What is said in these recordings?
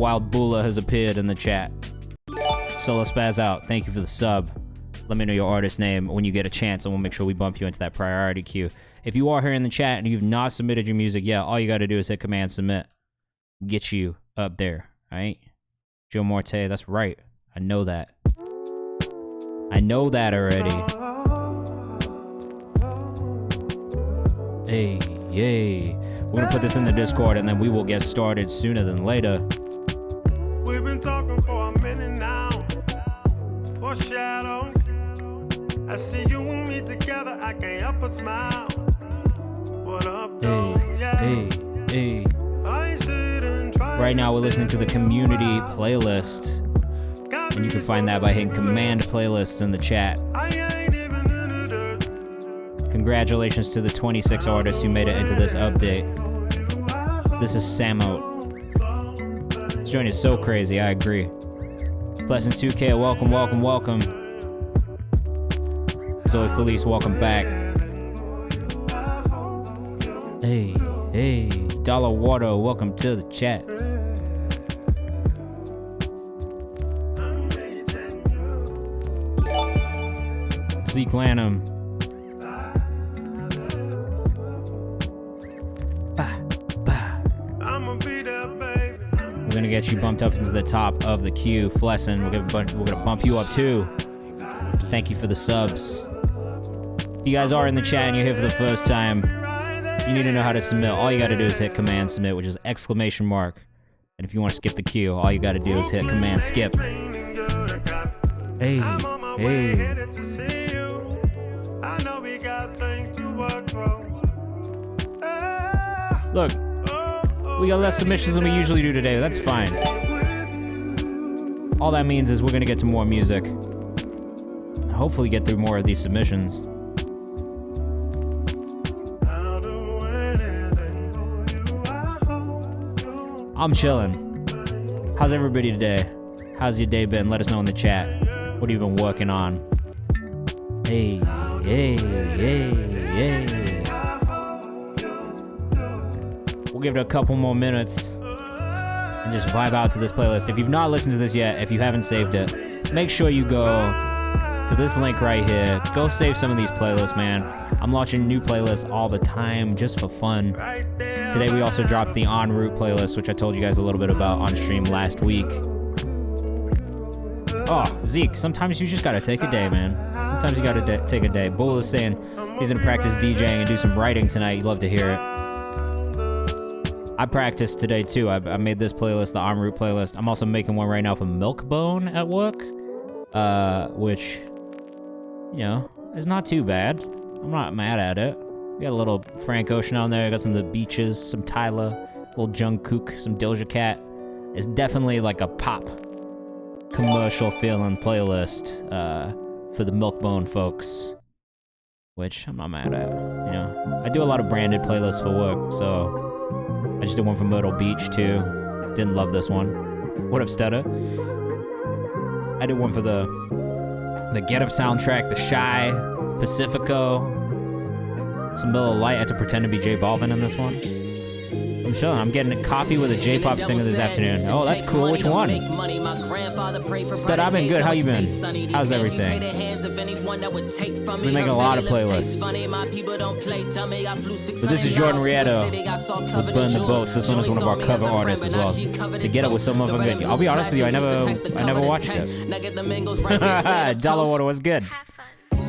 Wild Bula has appeared in the chat. Solo Spaz out. Thank you for the sub. Let me know your artist name when you get a chance, and we'll make sure we bump you into that priority queue. If you are here in the chat and you've not submitted your music yet, all you got to do is hit Command Submit. Get you up there, all right? Joe Morte, that's right. I know that. I know that already. Hey, yay. We're going to put this in the Discord, and then we will get started sooner than later. We've been talking for a minute now. Foreshadow. I see you and me together. I can't help but smile. What up, though? Hey, hey, hey. Right now, we're listening to the community playlist. And you can find that by hitting Command Playlists in the chat. Congratulations to the 26 artists who made it into this update. This is Samo. This joint is so crazy, I agree. Pleasant 2K, welcome, welcome, welcome. Zoe Felice, welcome back. Hey, hey. Dollar Water, welcome to the chat. Zeke Lanham. We're gonna get you bumped up into the top of the queue. Flessin, we're gonna bump you up too. Thank you for the subs. If you guys are in the chat and you're here for the first time, you need to know how to submit. All you gotta do is hit Command Submit, which is exclamation mark. And if you want to skip the queue, all you gotta do is hit Command Skip. Hey, hey. Look, we got less submissions than we usually do today. That's fine. All that means is we're gonna get to more music. Hopefully get through more of these submissions. I'm chilling. How's everybody today? How's your day been? Let us know in the chat. What have you been working on? Hey, hey, hey, hey. We'll give it a couple more minutes and just vibe out to this playlist. If you've not listened to this yet, if you haven't saved it, make sure you go to this link right here. Go save some of these playlists, man. I'm launching new playlists all the time just for fun. Today we also dropped the En Route playlist, which I told you guys a little bit about on stream last week. Oh, Zeke, sometimes you just gotta take a day, man. Sometimes you gotta take a day. Bull is saying he's gonna practice DJing and do some writing tonight. You'd love to hear it. I practiced today too. I made this playlist, the En Route playlist. I'm also making one right now for Milkbone at work, which, you know, is not too bad. I'm not mad at it. We got a little Frank Ocean on there. Got some of the Beaches, some Tyler, little Jungkook, some Doja Cat. It's definitely like a pop commercial feeling playlist for the Milkbone folks, which I'm not mad at. You know, I do a lot of branded playlists for work, so I just did one for Myrtle Beach too. Didn't love this one. What up, Stutter? I did one for the Get Up soundtrack, The Shy, Pacifico, some Miller Lite. I had to pretend to be J Balvin in this one. I'm chilling. I'm getting a coffee with a J-pop singer this afternoon. Oh, that's cool. Which one? Stud, I've been good. How you been? How's everything? We're making a lot of playlists. But this is Jordan Rieto with Burn the Boats. This one is one of our cover artists as well. The Get Up with some motherfucking. I'll be honest with you, I never watched it. Dollar Water was good.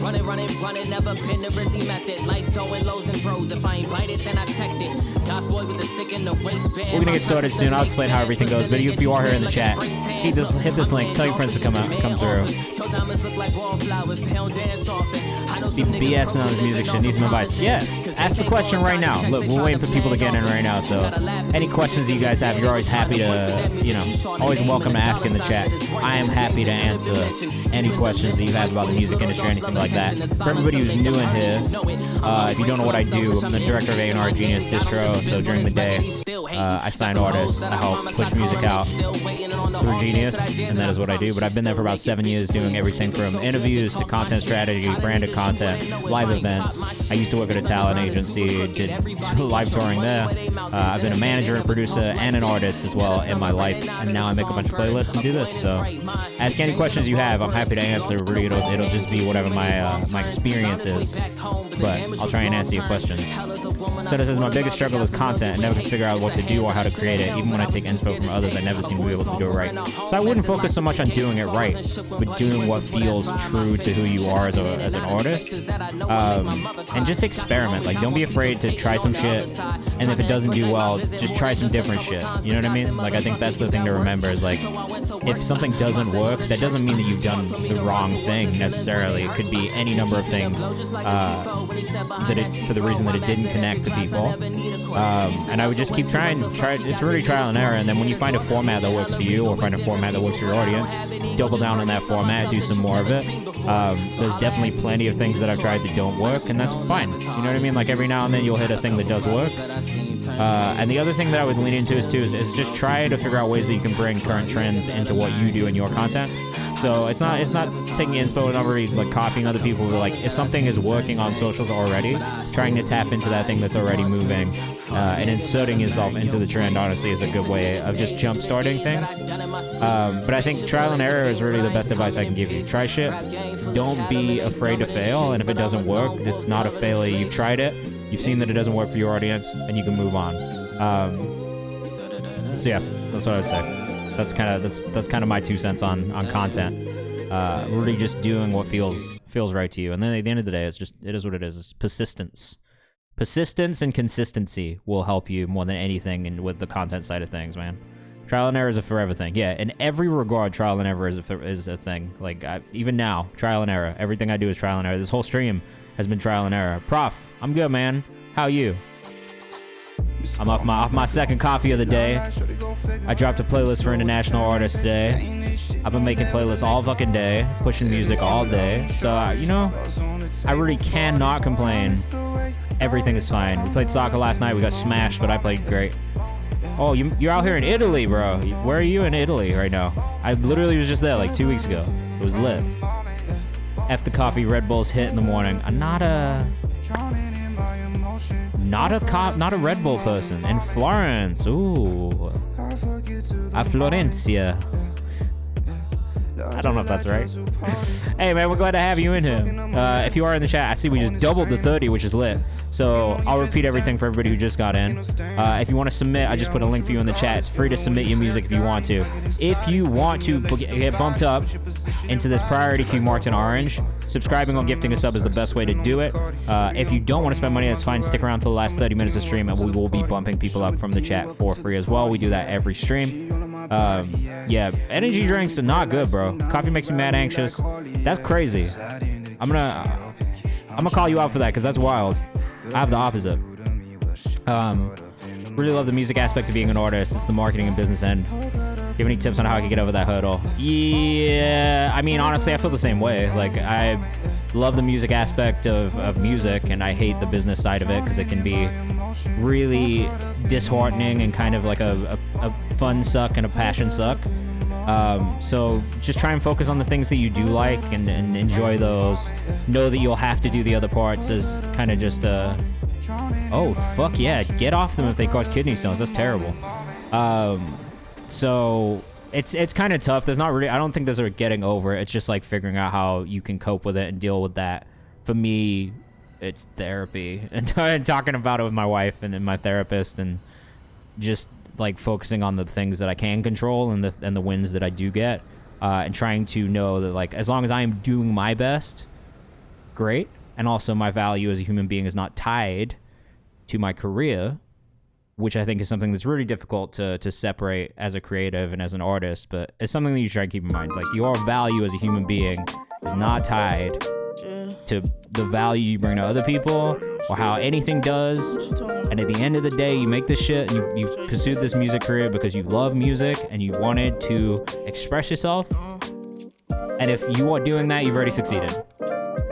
Running, never been the risky method. Life throwing lows and pros. If I ain't bite it, then I checked it. Got boy with the stick in the waistband. We're gonna get started soon. I'll explain how everything goes. But if you are here in the chat, hit this link. Tell your friends to come through. Be BSing on his music shit. Needs some advice. Yeah, ask the question right now. Look, we're waiting for people to get in right now. So any questions you guys have, you're always happy to, you know, always welcome to ask in the chat. I am happy to answer any questions that you have about the music industry or anything like that. For everybody who's new in here, if you don't know what I do, I'm the director of A&R Genius Distro. So during the day, I sign artists, I help push music out through Genius, and that is what I do. But I've been there for about 7 years doing everything from interviews to content strategy, branded content, live events. I used to work at a talent agency, did live touring there. I've been a manager, a producer, and an artist as well in my life, and now I make a bunch of playlists and do this. So ask any questions you have, I'm happy to answer. Really, it'll just be whatever my experience is, but I'll try and answer your questions. So this is my biggest struggle is content. I never can figure out what to do or how to create it. Even when I take inspo from others, I never seem to be able to do it right. So I wouldn't focus so much on doing it right, but doing what feels true to who you are as an artist. And just experiment. Like, don't be afraid to try some shit, and if it doesn't do well, just try some different shit. You know what I mean? Like, I think that's the thing to remember is, like, if something doesn't work, that doesn't mean that you've done the wrong thing necessarily. It could be any number of things for the reason that it didn't connect to people. And I would just keep trying. It's really trial and error, and then when you find a format that works for you or find a format that works for your audience, double down on that format, do some more of it. There's definitely plenty of things that I've tried that don't work, and that's fine. You know what I mean? Like, every now and then you'll hit a thing that does work. And the other thing that I would lean into is just try to figure out ways that you can bring current trends into what you do in your content. So it's not taking inspo and not really like copying other people, but like if something is working on socials already, trying to tap into that thing that's already moving, and inserting yourself into the trend, honestly, is a good way of just jump starting things. But I think trial and error is really the best advice I can give you. Try shit. Don't be afraid to fail, and if it doesn't work, it's not a failure. You've tried it, you've seen that it doesn't work for your audience, and you can move on. So yeah, that's what I would say. That's kind of my 2 cents on content. Really just doing what feels right to you. And then at the end of the day, it is what it is. It's persistence. Persistence and consistency will help you more than anything with the content side of things, man. Trial and error is a forever thing. Yeah, in every regard, trial and error is a thing. Like, even now, trial and error. Everything I do is trial and error. This whole stream has been trial and error. Prof, I'm good, man. How are you? I'm off my second coffee of the day. I dropped a playlist for international artists today. I've been making playlists all fucking day, pushing music all day. So, you know, I really cannot complain. Everything is fine. We played soccer last night. We got smashed, but I played great. Oh, you're out here in Italy, bro. Where are you in Italy right now? I literally was just there like 2 weeks ago. It was lit. F the coffee, Red Bull's hit in the morning. I'm not a Red Bull person. In Florence, ooh, a Florencia. I don't know if that's right. Hey, man, we're glad to have you in here. If you are in the chat, I see we just doubled the 30, which is lit. So I'll repeat everything for everybody who just got in. If you want to submit, I just put a link for you in the chat. It's free to submit your music if you want to. If you want to get bumped up into this priority queue marked in orange, subscribing or gifting a sub is the best way to do it. If you don't want to spend money, that's fine. Stick around till the last 30 minutes of stream, and we will be bumping people up from the chat for free as well. We do that every stream. Yeah, energy drinks are not good, bro. Coffee makes me mad anxious. That's crazy. I'm gonna call you out for that because that's wild. I have the opposite. Really love the music aspect of being an artist. It's the marketing and business end. Do you have any tips on how I can get over that hurdle? Yeah, I mean, honestly, I feel the same way. Like, I love the music aspect of music, and I hate the business side of it because it can be really disheartening and kind of like a fun suck and a passion suck. So just try and focus on the things that you do like and enjoy those. Know that you'll have to do the other parts as kind of just oh, fuck yeah, get off them if they cause kidney stones. That's terrible. So it's kind of tough. There's not really, I don't think there's a getting over it. It's just like figuring out how you can cope with it and deal with that. For me, it's therapy and talking about it with my wife and my therapist, and just like focusing on the things that I can control and the wins that I do get, and trying to know that, like, as long as I am doing my best, great. And also my value as a human being is not tied to my career, which I think is something that's really difficult to separate as a creative and as an artist, but it's something that you try and keep in mind. Like, your value as a human being is not tied to the value you bring to other people or how anything does. And at the end of the day, you make this shit and you pursued this music career because you love music and you wanted to express yourself. And if you are doing that, you've already succeeded.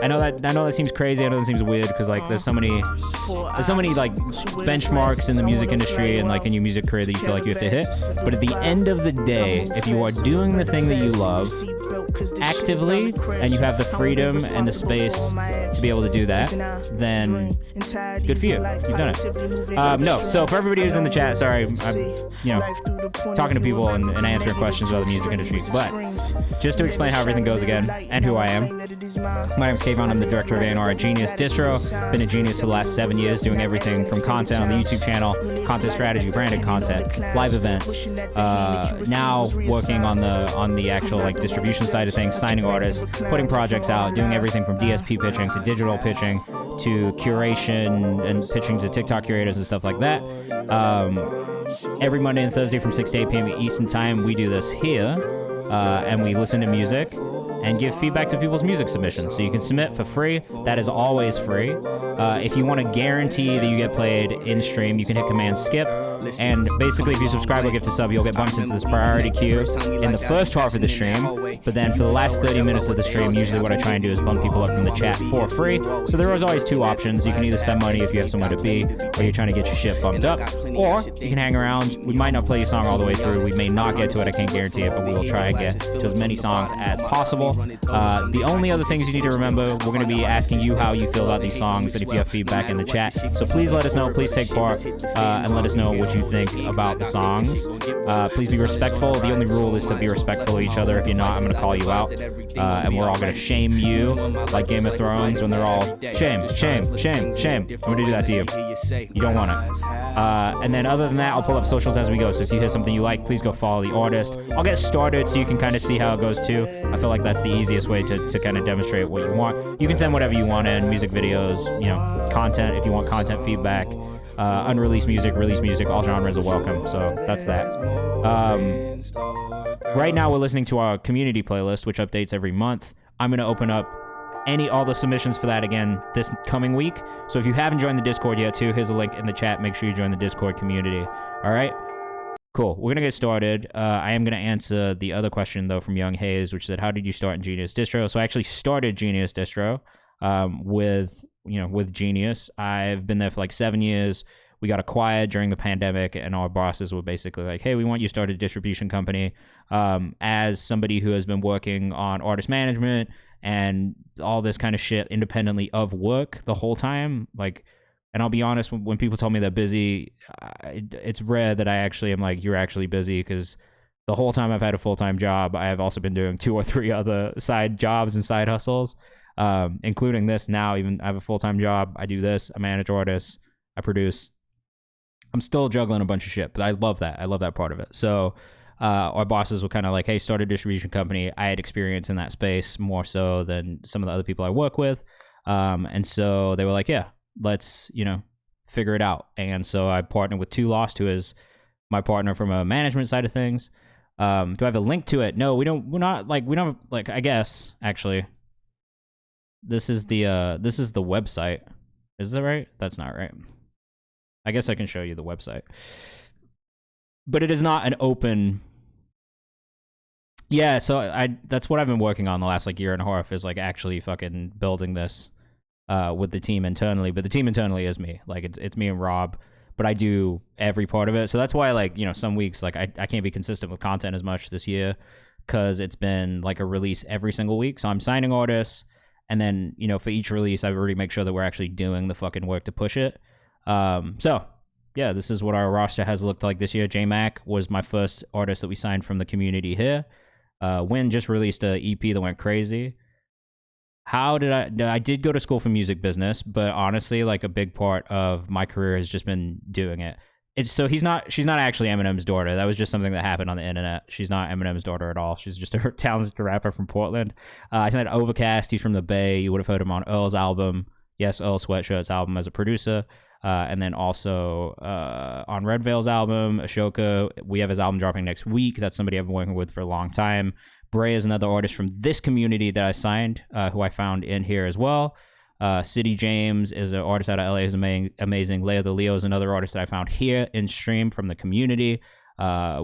I know that seems crazy. I know that seems weird because like there's so many like benchmarks in the music industry and like in your music career that you feel like you have to hit. But at the end of the day, if you are doing the thing that you love actively and you have the freedom and the space to be able to do that, then good for you. You've done it. No, so for everybody who's in the chat, sorry, I'm talking to people and answering questions about the music industry. But just to explain how everything goes again and who I am. My name's Kayvan. I'm the director of A&R at Genius Distro. Been a Genius for the last 7 years, doing everything from content on the YouTube channel, content strategy, branded content, live events. Now working on the actual like distribution side of things, signing artists, putting projects out, doing everything from DSP pitching to digital pitching to curation and pitching to TikTok curators and stuff like that. Every Monday and Thursday from 6 to 8 p.m. Eastern Time, we do this here, and we listen to music and give feedback to people's music submissions. So you can submit for free. That is always free. If you want to guarantee that you get played in stream, you can hit Command Skip. And basically, if you subscribe or gift a sub, you'll get bumped into this priority queue in the first half of the stream. But then for the last 30 minutes of the stream, usually what I try and do is bump people up from the chat for free. So there is always two options. You can either spend money if you have somewhere to be, or you're trying to get your shit bumped up, or you can hang around. We might not play your song all the way through. We may not get to it. I can't guarantee it, but we will try and get to as many songs as possible. The only other things you need to remember, we're going to be asking you how you feel about these songs and if you have feedback in the chat. So please let us know. Please take part and let us know what you think about the songs. Please be respectful. The only rule is to be respectful of each other. If you're not, I'm going to call you out. And we're all going to shame you like Game of Thrones when they're all shame, shame, shame, shame. I'm going to do that to you. You don't want it. And then other than that, I'll pull up socials as we go. So if you hear something you like, please go follow the artist. I'll get started so you can kind of see how it goes too. I feel like that's the easiest way to kind of demonstrate what you want. You can send whatever you want in, music videos, content if you want content feedback. Unreleased music, released music, all genres are welcome. So that's that. Right now we're listening to our community playlist, which updates every month. I'm going to open up all the submissions for that again this coming week. So if you haven't joined the Discord yet too, here's a link in the chat. Make sure you join the Discord community. All right? Cool. We're going to get started. I am going to answer the other question though from Young Hayes, which said, how did you start in Genius Distro? So I actually started Genius Distro with Genius. I've been there for like 7 years. We got acquired during the pandemic, and our bosses were basically like, hey, we want you to start a distribution company. As somebody who has been working on artist management and all this kind of shit independently of work the whole time, like, and I'll be honest, when people tell me they're busy, it's rare that I actually am like, you're actually busy, because the whole time I've had a full-time job, I have also been doing 2 or 3 other side jobs and side hustles, including this now. Even I have a full-time job. I do this. I manage artists. I produce. I'm still juggling a bunch of shit, but I love that. I love that part of it. So our bosses were kind of like, hey, start a distribution company. I had experience in that space more so than some of the other people I work with. And so they were like, yeah, let's, figure it out. And so I partnered with Two Lost, who is my partner from a management side of things. Do I have a link to it? No, we don't. We're not like, we don't like, I guess actually this is the website. Is that right? That's not right. I guess I can show you the website, but it is not an open. Yeah, so that's what I've been working on the last like year and a half, is like actually fucking building this with the team internally. But the team internally is me. Like it's me and Rob, but I do every part of it. So that's why like, some weeks like I can't be consistent with content as much this year, because it's been like a release every single week. So I'm signing artists, and then, for each release, I already make sure that we're actually doing the fucking work to push it. So yeah, this is what our roster has looked like this year. J Mac was my first artist that we signed from the community here. Win just released an EP that went crazy. I did go to school for music business, but honestly, like a big part of my career has just been doing it. She's not actually Eminem's daughter. That was just something that happened on the internet. She's not Eminem's daughter at all. She's just a talented rapper from Portland. I signed Overcast. He's from the Bay. You would have heard him on Earl's album. Yes, Earl Sweatshirt's album as a producer. And then also on Red Veil's album, Ashoka, we have his album dropping next week. That's somebody I've been working with for a long time. Bray is another artist from this community that I signed, who I found in here as well. City James is an artist out of LA who's amazing. Leia the Leo is another artist that I found here in stream from the community.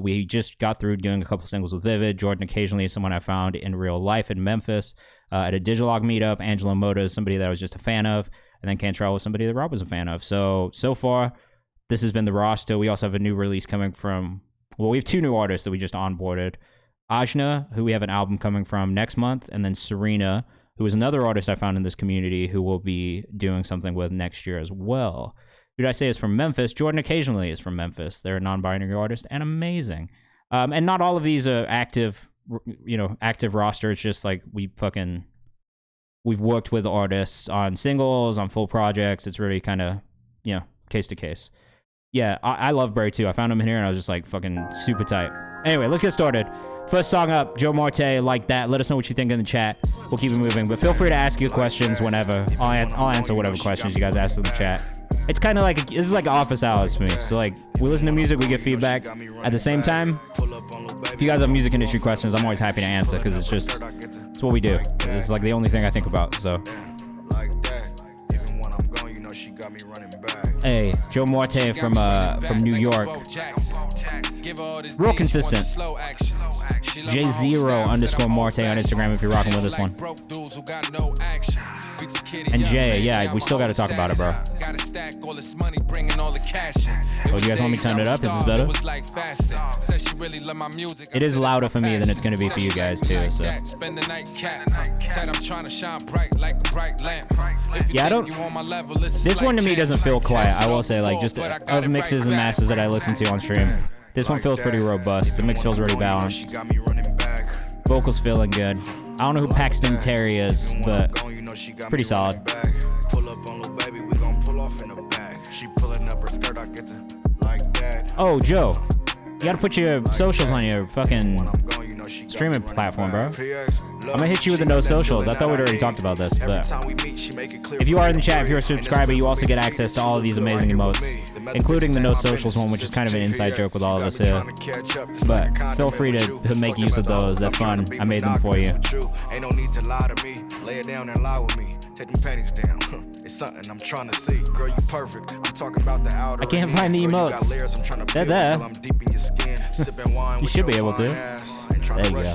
We just got through doing a couple singles with Vivid. Jordan occasionally is someone I found in real life in Memphis at a Digilog meetup. Angelo Moda is somebody that I was just a fan of. And then Cantrell was somebody that Rob was a fan of. So far, this has been the roster. We also have a new release coming from... Well, we have 2 new artists that we just onboarded. Ajna, who we have an album coming from next month. And then Serena, who is another artist I found in this community who will be doing something with next year as well. Who did I say is from Memphis? Jordan occasionally is from Memphis. They're a non-binary artist and amazing. And not all of these are active roster. It's just like we've worked with artists on singles, on full projects. It's really kind of, case to case. Yeah, I love Bray too. I found him in here and I was just like fucking super tight. Anyway, let's get started. First song up, Joe Marte, Like That. Let us know what you think in the chat. We'll keep it moving, but feel free to ask your questions whenever. I'll answer whatever questions you guys ask in the chat. It's kind of like, this is like office hours for me. So like, we listen to music, we get feedback. At the same time, if you guys have music industry questions, I'm always happy to answer because it's what we do. It's like the only thing I think about, so. Hey, Joe Marte from New York. Real consistent. J0_Marte on Instagram if you're rocking with this one. And Jay, yeah, we still got to talk about it, bro. Oh, do you guys want me to turn it up? Is this better? It is louder for me than it's going to be for you guys, too, so. Yeah, I don't... This one to me doesn't feel quiet, I will say, like, just of mixes and masters that I listen to on stream. This one feels pretty robust. The mix feels really balanced. Vocals feeling good. I don't know who Paxton Terry is, but pretty solid. Oh, Joe, you gotta put your socials on your fucking streaming platform, bro. I'm gonna hit you with the no socials. I thought we'd already talked about this, but if you are in the chat, if you're a subscriber, you also get access to all of these amazing emotes, including the no socials one, which is kind of an inside joke with all of us here. But feel free to make use of those. They're fun. I made them for you. Ain't no need to lie to me. Lay it down and lie with me. Take them panties down. It's something I'm trying to see. Girl, you perfect. I'm talking about the outer. I can't find the emotes. They're there. You should be able to. There you go.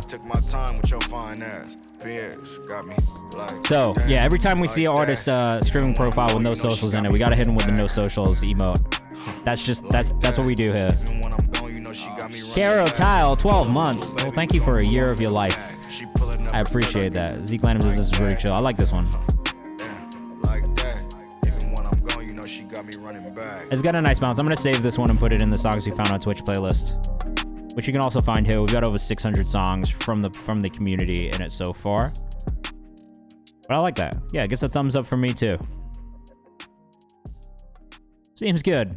So, yeah, every time we see an artist streaming profile with no socials in it, we gotta hit him with the no socials emote. That's what we do here. Caro Tile, 12 months. Well, thank you for a year of your life. I appreciate that. Zeke Lanham says this is really chill. I like this one. It's got a nice bounce. I'm gonna save this one and put it in the songs we found on Twitch playlist, which you can also find here. We've got over 600 songs from the community in it so far. But I like that. Yeah, it gets a thumbs up from me too. Seems good.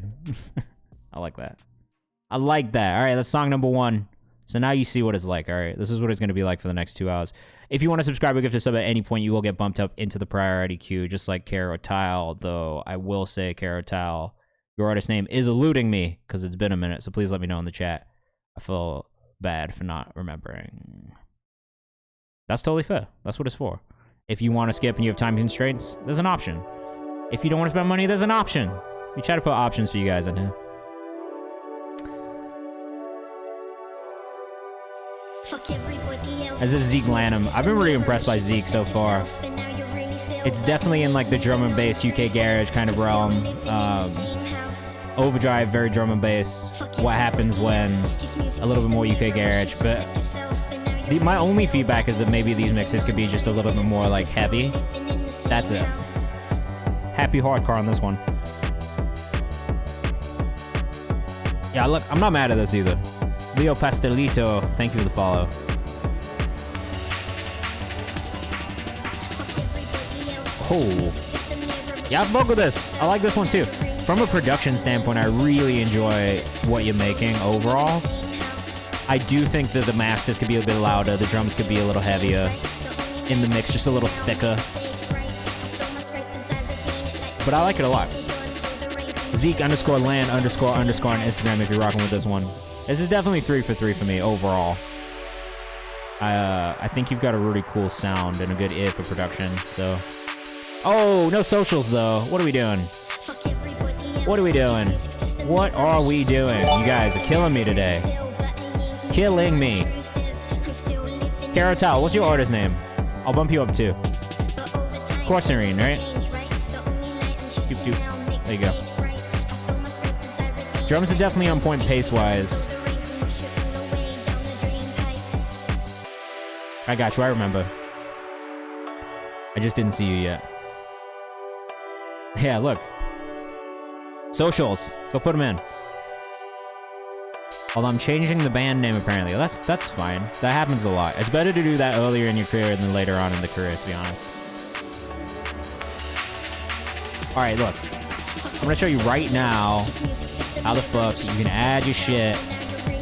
I like that. I like that. All right, that's song number 1. So now you see what it's like. All right, this is what it's going to be like for the next 2 hours. If you want to subscribe or gift a sub at any point, you will get bumped up into the priority queue, just like Caro Tile. Though I will say, Caro Tile, your artist name is eluding me because it's been a minute. So please let me know in the chat. I feel bad for not remembering. That's totally fair. That's what it's for. If you want to skip and you have time constraints, there's an option. If you don't want to spend money, there's an option. We try to put options for you guys in here. As this is Zeke Lanham. I've been really impressed by Zeke so far. It's definitely in like the drum and bass UK garage kind of realm. Overdrive, very drum and bass. What happens when a little bit more UK garage, but my only feedback is that maybe these mixes could be just a little bit more like heavy. That's it. Happy hardcore on this one. Yeah, look, I'm not mad at this either. Leo Pastelito, thank you for the follow. Oh. Yeah, I've bugged with this. I like this one too. From a production standpoint, I really enjoy what you're making overall. I do think that the masters could be a bit louder, the drums could be a little heavier, in the mix just a little thicker. But I like it a lot. Zeke_land__ on Instagram if you're rocking with this one. This is definitely 3 for 3 for me overall. I think you've got a really cool sound and a good ear for production, so. Oh, no socials though. What are we doing? What are we doing? What are we doing? You guys are killing me today. Killing me. Caratal, what's your artist name? I'll bump you up too. Corserine, right? Doop, doop. There you go. Drums are definitely on point pace-wise. I got you, I remember. I just didn't see you yet. Yeah, look. Socials. Go put them in. Although I'm changing the band name apparently. That's fine. That happens a lot. It's better to do that earlier in your career than later on in the career, to be honest. Alright, look. I'm gonna show you right now how the fuck you can add your shit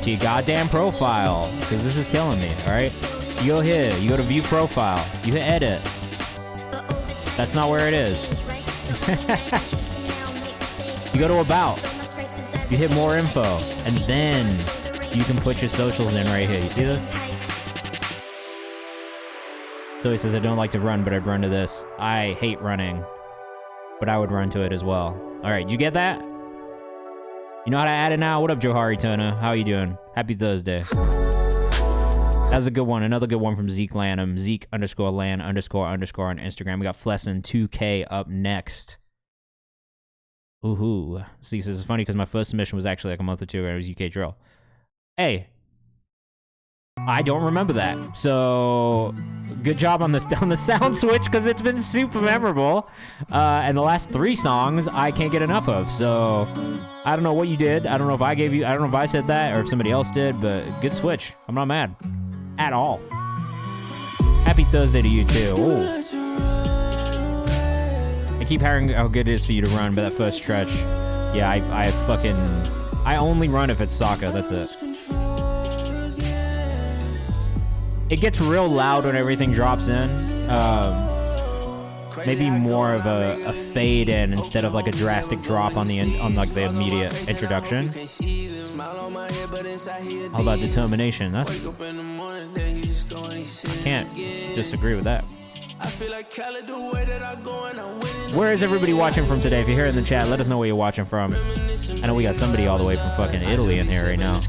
to your goddamn profile. Because this is killing me, alright? You go here, you go to view profile, you hit edit. That's not where it is. You go to about, you hit more info, and then you can put your socials in right here. You see this? So he says, I don't like to run, but I'd run to this. I hate running, but I would run to it as well. All right, you get that? You know how to add it now? What up, Johari Turner? How you doing? Happy Thursday. That's a good one. Another good one from Zeke Lanham. Zeke_Lan_ on Instagram. We got Flessin2K up next. Ooh. See, this is funny because my first submission was actually like a month or two ago. It was UK Drill. Hey. I don't remember that. So, good job on the sound switch because it's been super memorable. And the last 3 songs I can't get enough of. So, I don't know what you did. I don't know if I gave you, I don't know if I said that or if somebody else did, but good switch. I'm not mad. At all. Happy Thursday to you too. Ooh. I keep hearing how good it is for you to run, but that first stretch, yeah, I only run if it's soccer. That's it. It gets real loud when everything drops in. Maybe more of a fade in instead of like a drastic drop on the the immediate introduction. How about determination? I can't disagree with that. Where is everybody watching from today? If you're here in the chat, let us know where you're watching from. I know we got somebody all the way from fucking Italy in here right now.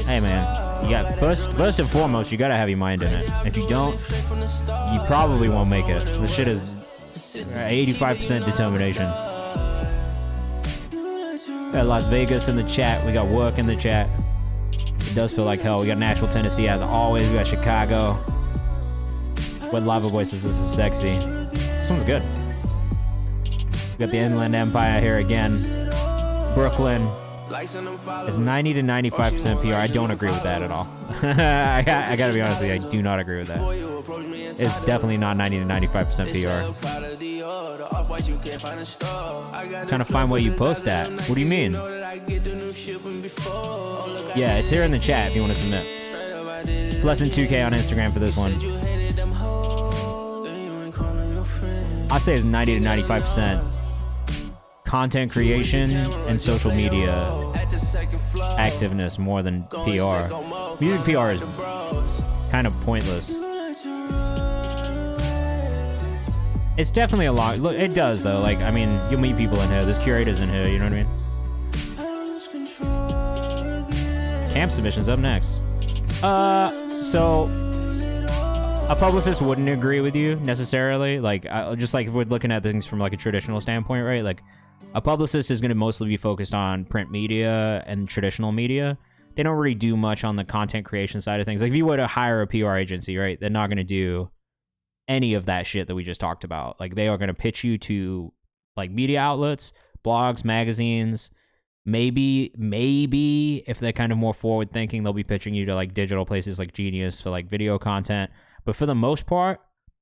Hey man, you got first and foremost, you gotta have your mind in it. If you don't, you probably won't make it. This shit is 85% determination. We got Las Vegas in the chat. We got work in the chat. It does feel like hell. We got Nashville, Tennessee as always. We got Chicago. What Lava Boy says this is sexy. This one's good. We got the Inland Empire here again. Brooklyn is 90 to 95% PR. I don't agree with that at all. I gotta be honest with you. I do not agree with that. It's definitely not 90 to 95% PR. Trying to find where you post at. What do you mean? Yeah, it's here in the chat if you want to submit. Flessin2K on Instagram for this one. I'll say it's 90 to 95% content creation and social media activeness more than PR. Music PR is kind of pointless. It's definitely a lot. Look, it does though. Like, I mean, you'll meet people in here. There's curators in here. You know what I mean? Camp submissions up next. So a publicist wouldn't agree with you necessarily. Like, just like if we're looking at things from like a traditional standpoint, right? Like, a publicist is going to mostly be focused on print media and traditional media. They don't really do much on the content creation side of things. Like, if you were to hire a PR agency, right, they're not going to do any of that shit that we just talked about. Like, they are going to pitch you to like media outlets, blogs, magazines. Maybe if they're kind of more forward thinking, they'll be pitching you to like digital places like Genius for like video content. But for the most part,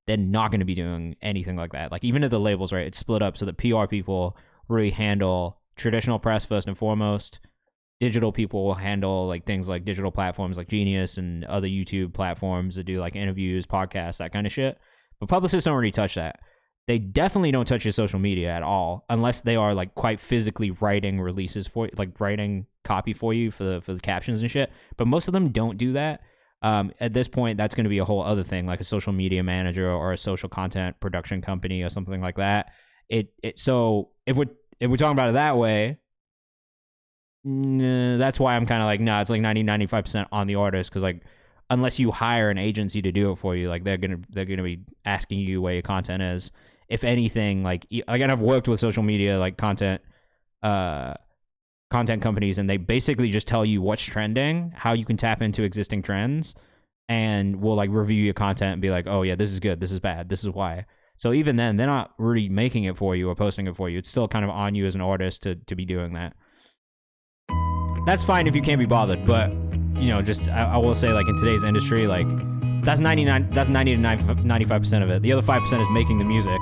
they're not going to be doing anything like that. Like, even at the labels, right, it's split up so that PR people really handle traditional press first and foremost. Digital people will handle like things like digital platforms like Genius and other YouTube platforms that do like interviews, podcasts, that kind of shit. But publicists don't really touch that. They definitely don't touch your social media at all, unless they are like quite physically writing releases for, like writing copy for you for the captions and shit. But most of them don't do that. At this point, that's going to be a whole other thing, like a social media manager or a social content production company or something like that. So if we're if we're talking about it that way, that's why I'm kind of like, no, it's like 95% on the artist, because like unless you hire an agency to do it for you, like they're gonna be asking you where your content is. If anything, like I've worked with social media like content companies, and they basically just tell you what's trending, how you can tap into existing trends, and will like review your content and be like, oh yeah, this is good, this is bad, this is why. So even then, they're not really making it for you or posting it for you. It's still kind of on you as an artist to be doing that. That's fine if you can't be bothered, but you know, just I will say, like in today's industry, like that's 90 to 95% of it. The other 5% is making the music,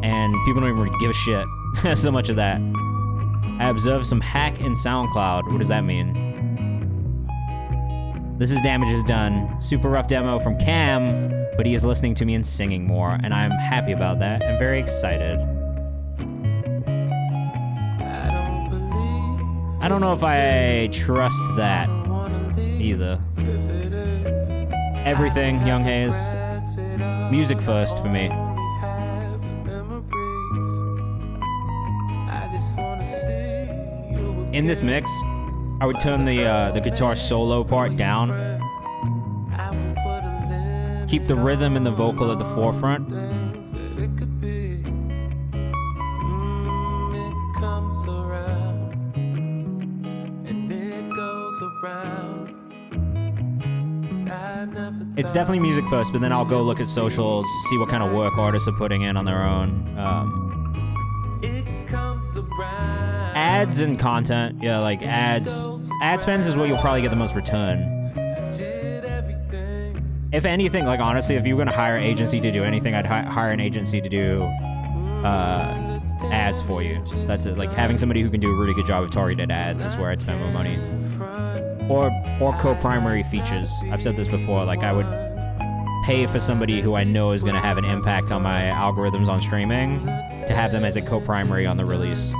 and people don't even really give a shit so much of that. I observed some hack in SoundCloud. What does that mean? This is Damage is Done. Super rough demo from Cam, but he is listening to me and singing more, and I'm happy about that. I'm very excited. I don't know if I trust that either. Everything, Young Hayes. Music first for me. In this mix, I would turn the guitar solo part down. Keep the rhythm and the vocal at the forefront. It's definitely music first, but then I'll go look at socials, see what kind of work artists are putting in on their own. Ads and content, yeah, like ads. Ad spends is what you'll probably get the most return. If anything, like honestly, if you were gonna hire an agency to do anything, I'd hire an agency to do ads for you. That's it. Like having somebody who can do a really good job of targeted ads is where I'd spend my money. Or co-primary features. I've said this before. Like I would pay for somebody who I know is gonna have an impact on my algorithms on streaming to have them as a co-primary on the release.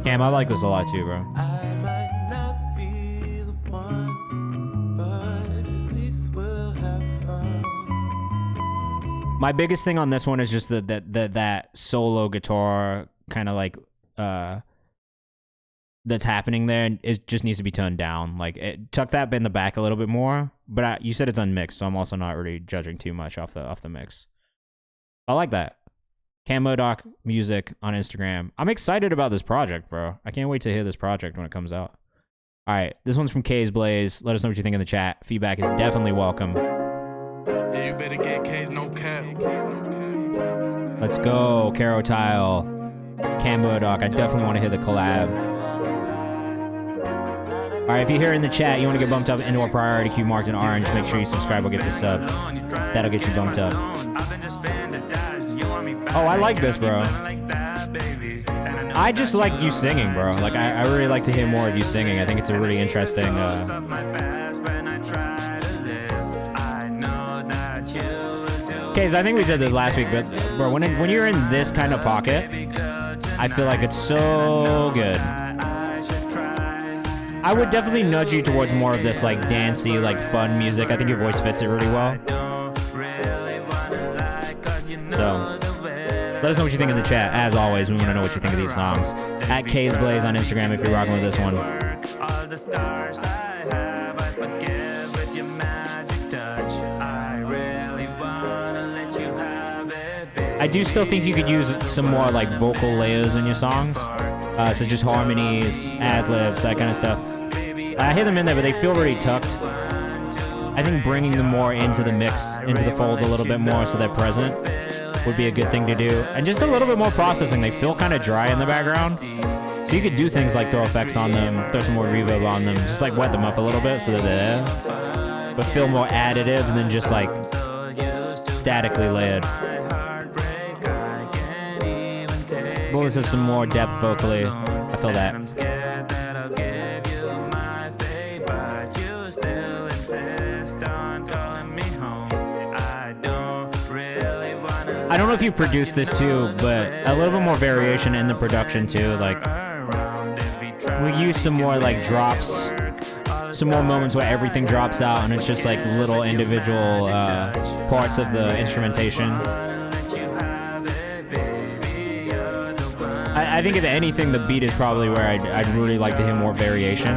Cam, I like this a lot too, bro. My biggest thing on this one is just that solo guitar kind of like that's happening there, and it just needs to be turned down. Like tuck that in the back a little bit more. But you said it's unmixed, so I'm also not really judging too much off the mix. I like that. Cam Modoc Music on Instagram. I'm excited about this project, bro. I can't wait to hear this project when it comes out. All right, this one's from K's Blaze. Let us know what you think in the chat. Feedback is definitely welcome. Yeah, you better get K's no cap. Let's go, Caro Tile. Cam Modoc. I definitely want to hear the collab. All right, if you're here in the chat, you want to get bumped up into a priority queue marked in orange, make sure you subscribe or get the sub. That'll get you bumped up. Oh, I like this, bro. I just like you singing, bro. Like, I really like to hear more of you singing. I think it's a really interesting... Okay, so I think we said this last week, but bro, when you're in this kind of pocket, I feel like it's so good. I would definitely nudge you towards more of this like dancey, like fun music. I think your voice fits it really well. So, let us know what you think in the chat. As always, we want to know what you think of these songs. At K's Blaze on Instagram if you're rocking with this one. I do still think you could use some more like vocal layers in your songs. So just harmonies, ad-libs, that kind of stuff. I hear them in there, but they feel really tucked. I think bringing them more into the mix, into the fold a little bit more so they're present would be a good thing to do. And just a little bit more processing. They feel kind of dry in the background. So you could do things like throw effects on them, throw some more reverb on them, just like wet them up a little bit so that they're there. But feel more additive than just like statically layered. Well, this is some more depth vocally. I feel that. I don't know if you produced this too, but a little bit more variation in the production too. Like, we use some more like drops, some more moments where everything drops out and it's just like little individual parts of the instrumentation. I think if anything, the beat is probably where I'd really like to hear more variation.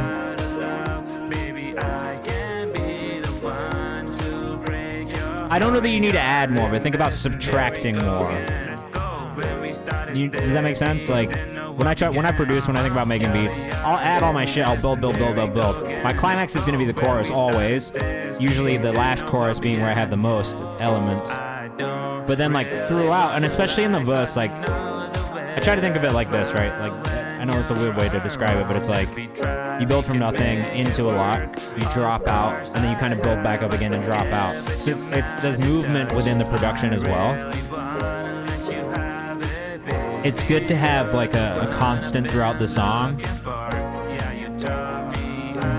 I don't know that you need to add more, but think about subtracting more. Does that make sense? Like, when I produce, when I think about making beats, I'll add all my shit. I'll build. My climax is going to be the chorus always. Usually the last chorus being where I have the most elements. But then, like, throughout, and especially in the verse, like, I try to think of it like this, right? Like, I know it's a weird way to describe it, but it's like you build from nothing into a lot, you drop out, and then you kind of build back up again and drop out. So there's movement within the production as well. It's good to have like a constant throughout the song,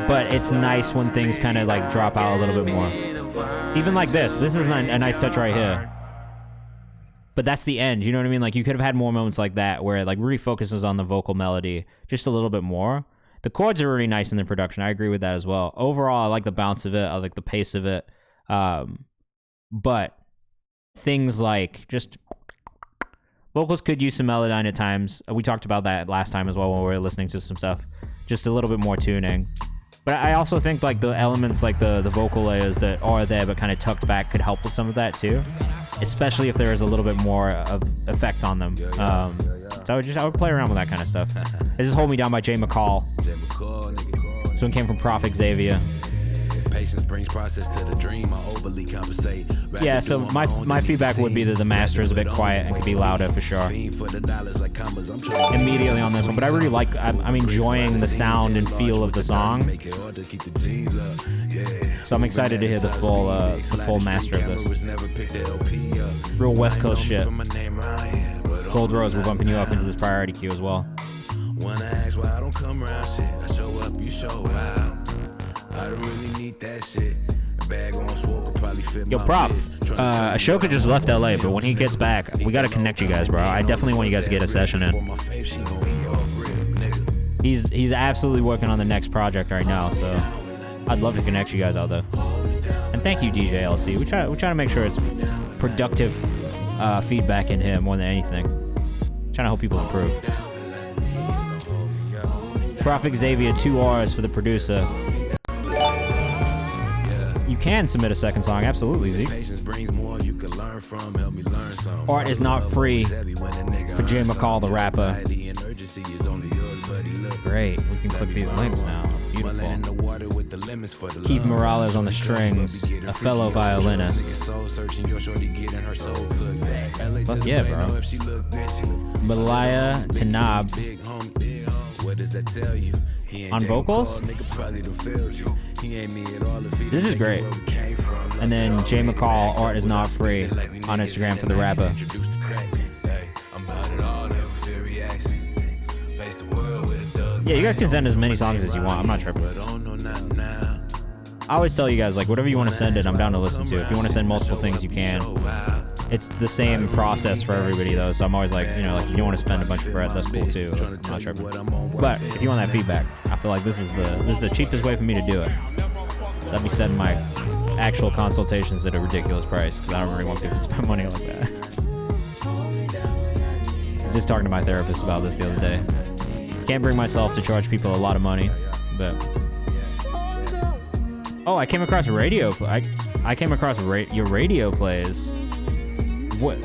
but it's nice when things kind of like drop out a little bit more. Even like this is a nice touch right here. But that's the end, you know what I mean? Like, you could have had more moments like that where it, like, really focuses on the vocal melody just a little bit more. The chords are really nice in the production. I agree with that as well. Overall, I like the bounce of it. I like the pace of it. But things like just vocals could use some melodyne at times. We talked about that last time as well when we were listening to some stuff. Just a little bit more tuning. But I also think, like, the elements, like the vocal layers that are there but kind of tucked back could help with some of that, too. Especially if there is a little bit more of effect on them. So I would play around with that kind of stuff. This is Hold Me Down by Jay McCall. This one came from Prophet Xavier. Patience brings process to the dream. I overly compensate. Yeah, so my feedback would be that the master is a bit quiet and could be louder for sure. Immediately on this one, but I really like, I'm enjoying the sound and feel of the song. So I'm excited to hear the full master of this. Real West Coast shit. Gold Rose, we're bumping you up into this priority queue as well. Wanna ask why I don't come around shit. I show up, you show out. I don't really need that shit. Bag on swole could probably fit Yo, Prop, Ashoka just left LA, but when he gets back, we gotta connect you guys, bro. I definitely want you guys to get a session in. He's absolutely working on the next project right now, so I'd love to connect you guys out there. And thank you, DJ LC. We try to make sure it's productive feedback in here more than anything. Trying to help people improve. Prophet Xavier, 2 R's for the producer. You can submit a second song, absolutely, Zeke. Art is not free for Jay McCall, the rapper. Great, we can click these links now. Beautiful. Keith Morales on the strings, a fellow violinist. Fuck yeah, bro. Malaya Tanab on vocals. This is great. And then Jay McCall, Art is not free on Instagram for the rapper. Yeah, you guys can send as many songs as you want. I'm not tripping. I always tell you guys, like, whatever you want to send it, I'm down to listen to. If you want to send multiple things, you can. It's the same process for everybody, though, so I'm always like, you know, like, if you want to spend a bunch of bread, that's cool, too. I'm not tripping. But if you want that feedback, I feel like this is the cheapest way for me to do it. So I'd be setting my actual consultations at a ridiculous price, because I don't really want people to spend money like that. I was just talking to my therapist about this the other day. Can't bring myself to charge people a lot of money, but... Oh, I came across radio. I came across your radio plays. What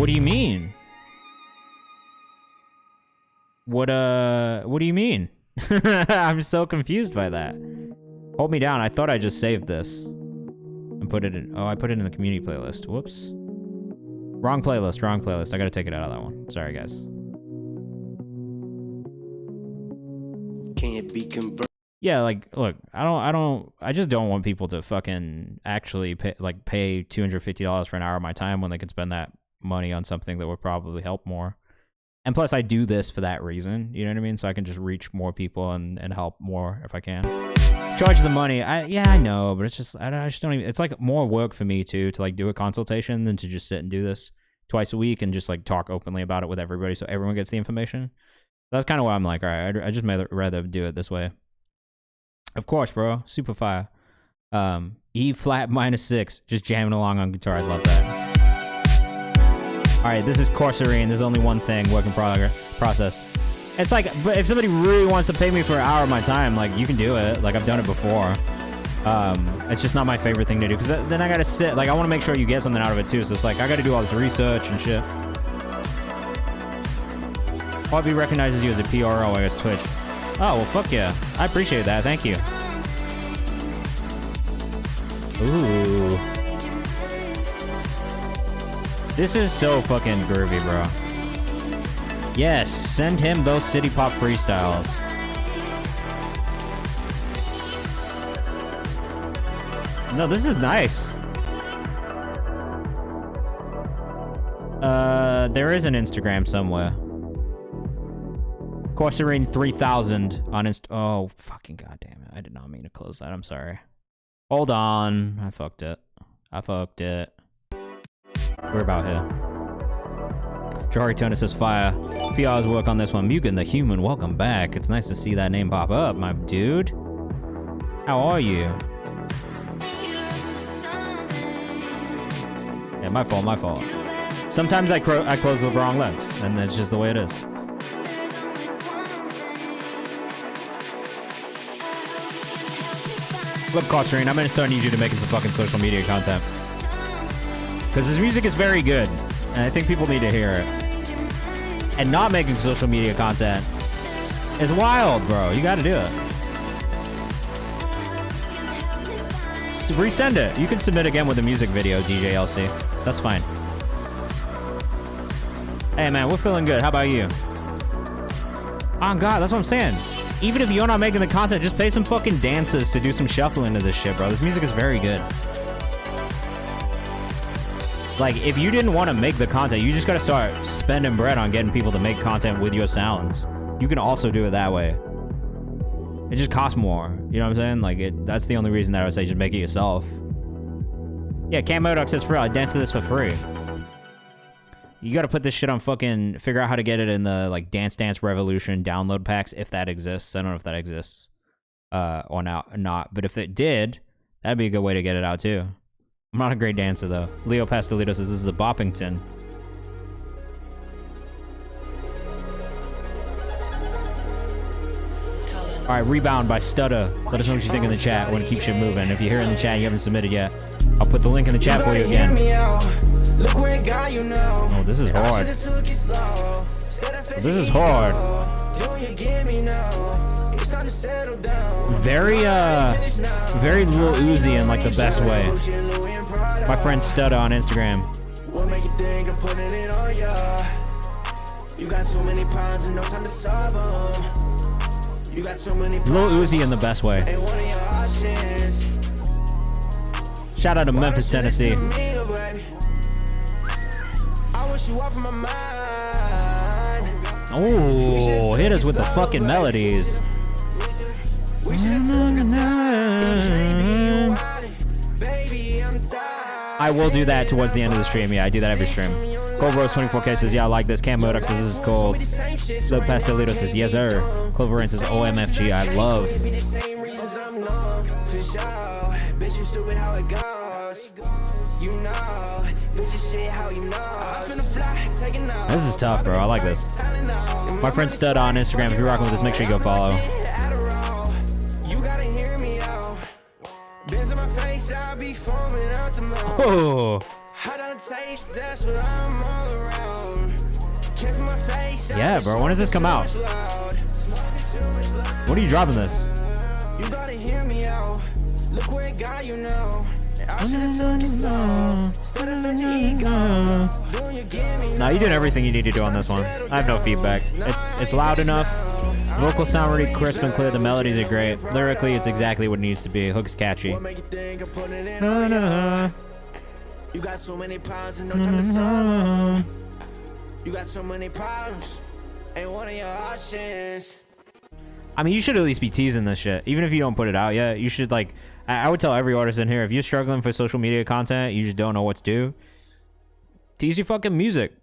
do you mean? What do you mean? I'm so confused by that. Hold Me Down. I thought I just saved this and put it in. Oh, I put it in the community playlist. Whoops. Wrong playlist. I gotta take it out of that one. Sorry, guys. Can it be converted? Yeah, like, look, I just don't want people to fucking actually pay $250 for an hour of my time when they could spend that money on something that would probably help more. And plus, I do this for that reason, you know what I mean? So I can just reach more people and help more if I can. Charge the money, I know, but it's just, I just don't even, it's like more work for me too, to like do a consultation than to just sit and do this twice a week and just like talk openly about it with everybody so everyone gets the information. That's kind of why I'm like, all right, I just rather do it this way. Of course, bro. Super fire. E flat -6. Just jamming along on guitar. I love that. All right, this is Corserine. There's only one thing, work in process. It's like, but if somebody really wants to pay me for an hour of my time, like, you can do it. Like, I've done it before. It's just not my favorite thing to do, because then I gotta sit. Like, I want to make sure you get something out of it too. So it's like I gotta do all this research and shit. Hobby recognizes you as a PRO, I guess Twitch. Oh well, fuck yeah! I appreciate that. Thank you. Ooh, this is so fucking groovy, bro. Yes, send him those city pop freestyles. No, this is nice. There is an Instagram somewhere. Corserine 3000 on oh, fucking goddamn it. I did not mean to close that. I'm sorry. Hold on. I fucked it. We're about here. Jari Turner says fire. A few hours work on this one. Mugen the Human, welcome back. It's nice to see that name pop up, my dude. How are you? Yeah, my fault. Sometimes I close the wrong legs, and that's just the way it is. Look, Corserine, I'm gonna start need you to make some fucking social media content. Because his music is very good, and I think people need to hear it. And not making social media content is wild, bro. You gotta do it. Resend it. You can submit again with a music video, DJ LC. That's fine. Hey, man, we're feeling good. How about you? Oh, God, that's what I'm saying. Even if you're not making the content, just pay some fucking dancers to do some shuffling to this shit, bro. This music is very good. Like, if you didn't want to make the content, you just gotta start spending bread on getting people to make content with your sounds. You can also do it that way. It just costs more. You know what I'm saying? Like, that's the only reason that I would say just make it yourself. Yeah, Cam Modoc says free. I dance to this for free. You gotta put this shit on fucking... Figure out how to get it in the, like, Dance Dance Revolution download packs, if that exists. I don't know if that exists or not. But if it did, that'd be a good way to get it out, too. I'm not a great dancer, though. Leo Pastelito says this is a Boppington. All right, Rebound by Stutter. Let us know what you think in the chat. I want to keep shit moving. If you're here in the chat and you haven't submitted yet, I'll put the link in the chat for you again. Oh, this is hard. This is hard. Very Lil Uzi in like the best way. My friend Stutter on Instagram. Lil Uzi in the best way. Shout out to Memphis, Tennessee. Oh, hit us with the fucking melodies. I will do that towards the end of the stream. Yeah, I do that every stream. Cold Rose 24K says, yeah, I like this. Cam Modoc says, this is cold. The Pastelito says, yes, sir. Cloverance says, OMFG, I love. This is tough, bro. I like this. My friend Stud on Instagram. If you're rocking with this, make sure you go follow. Oh. Yeah, bro. When does this come out? When are you dropping this? Nah, you're doing everything you need to do on this one. I have no feedback. It's loud enough. Vocals sound really crisp and clear. The melodies are great. Lyrically, it's exactly what it needs to be. Hook's catchy. You got so many problems and no time to solve them. You got so many problems, ain't one of your options. I mean, you should at least be teasing this shit. Even if you don't put it out yet, you should, like... I would tell every artist in here, if you're struggling for social media content, you just don't know what to do, tease your fucking music.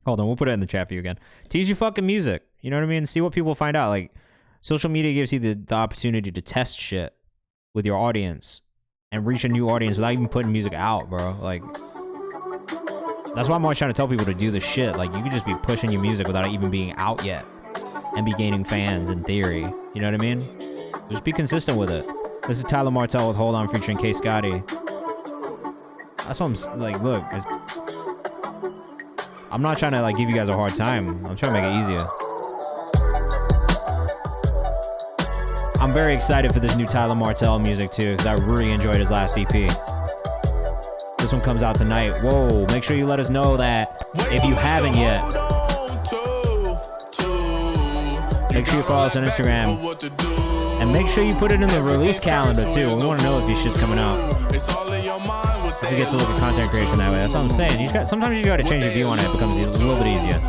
Hold on, we'll put it in the chat for you again. Tease your fucking music. You know what I mean? See what people find out. Like, social media gives you the opportunity to test shit with your audience and reach a new audience without even putting music out, bro. Like, That's why I'm always trying to tell people to do the shit. Like, you could just be pushing your music without it even being out yet and be gaining fans in theory. You know what I mean? Just be consistent with it. This is Tyler Martell with Hold On featuring K. Scotty. That's what I'm like, look, I'm not trying to like give you guys a hard time. I'm trying to make it easier. I'm very excited for this new Tyler Martell music too, because I really enjoyed his last EP. This one comes out tonight. Whoa, make sure you let us know that if you haven't yet. Make sure you follow us on Instagram. And make sure you put it in the release calendar too. We want to know if your shit's coming out. If you get to look at content creation that way. That's what I'm saying. Sometimes you gotta change your view on it. It becomes a little bit easier.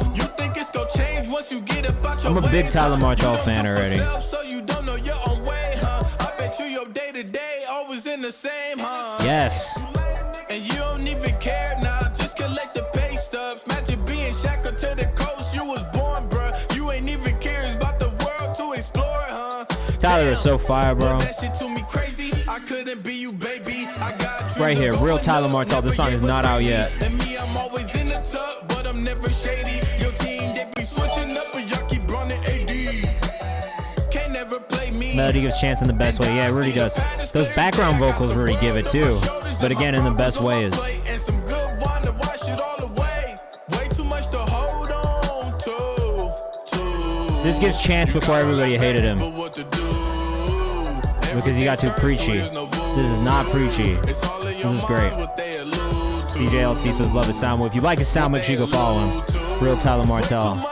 I'm a big Tyler Martell fan already. Yes. And you don't even care now. Just collect the pay stubs. Imagine being shackled to the coast. You was born, bro. You ain't even curious about the world to explore, huh? Tyler is so fire, bro. That shit to me crazy. I couldn't be you, baby. I got right here, real Tyler Martell. This song is not out yet. And me, I'm always in the tub, but I'm never shady. Your team, they be switching up, and y'all keep running AD. Can't never play me. Melody gives chance in the best way. Yeah, it really does. Those background vocals really give it too. But again, in the best ways. This gives chance before everybody hated him. Because he got too preachy. This is not preachy. This is great. DJ LC says love his sound. Well, if you like his sound, make sure you go follow him. Real Tyler Martell.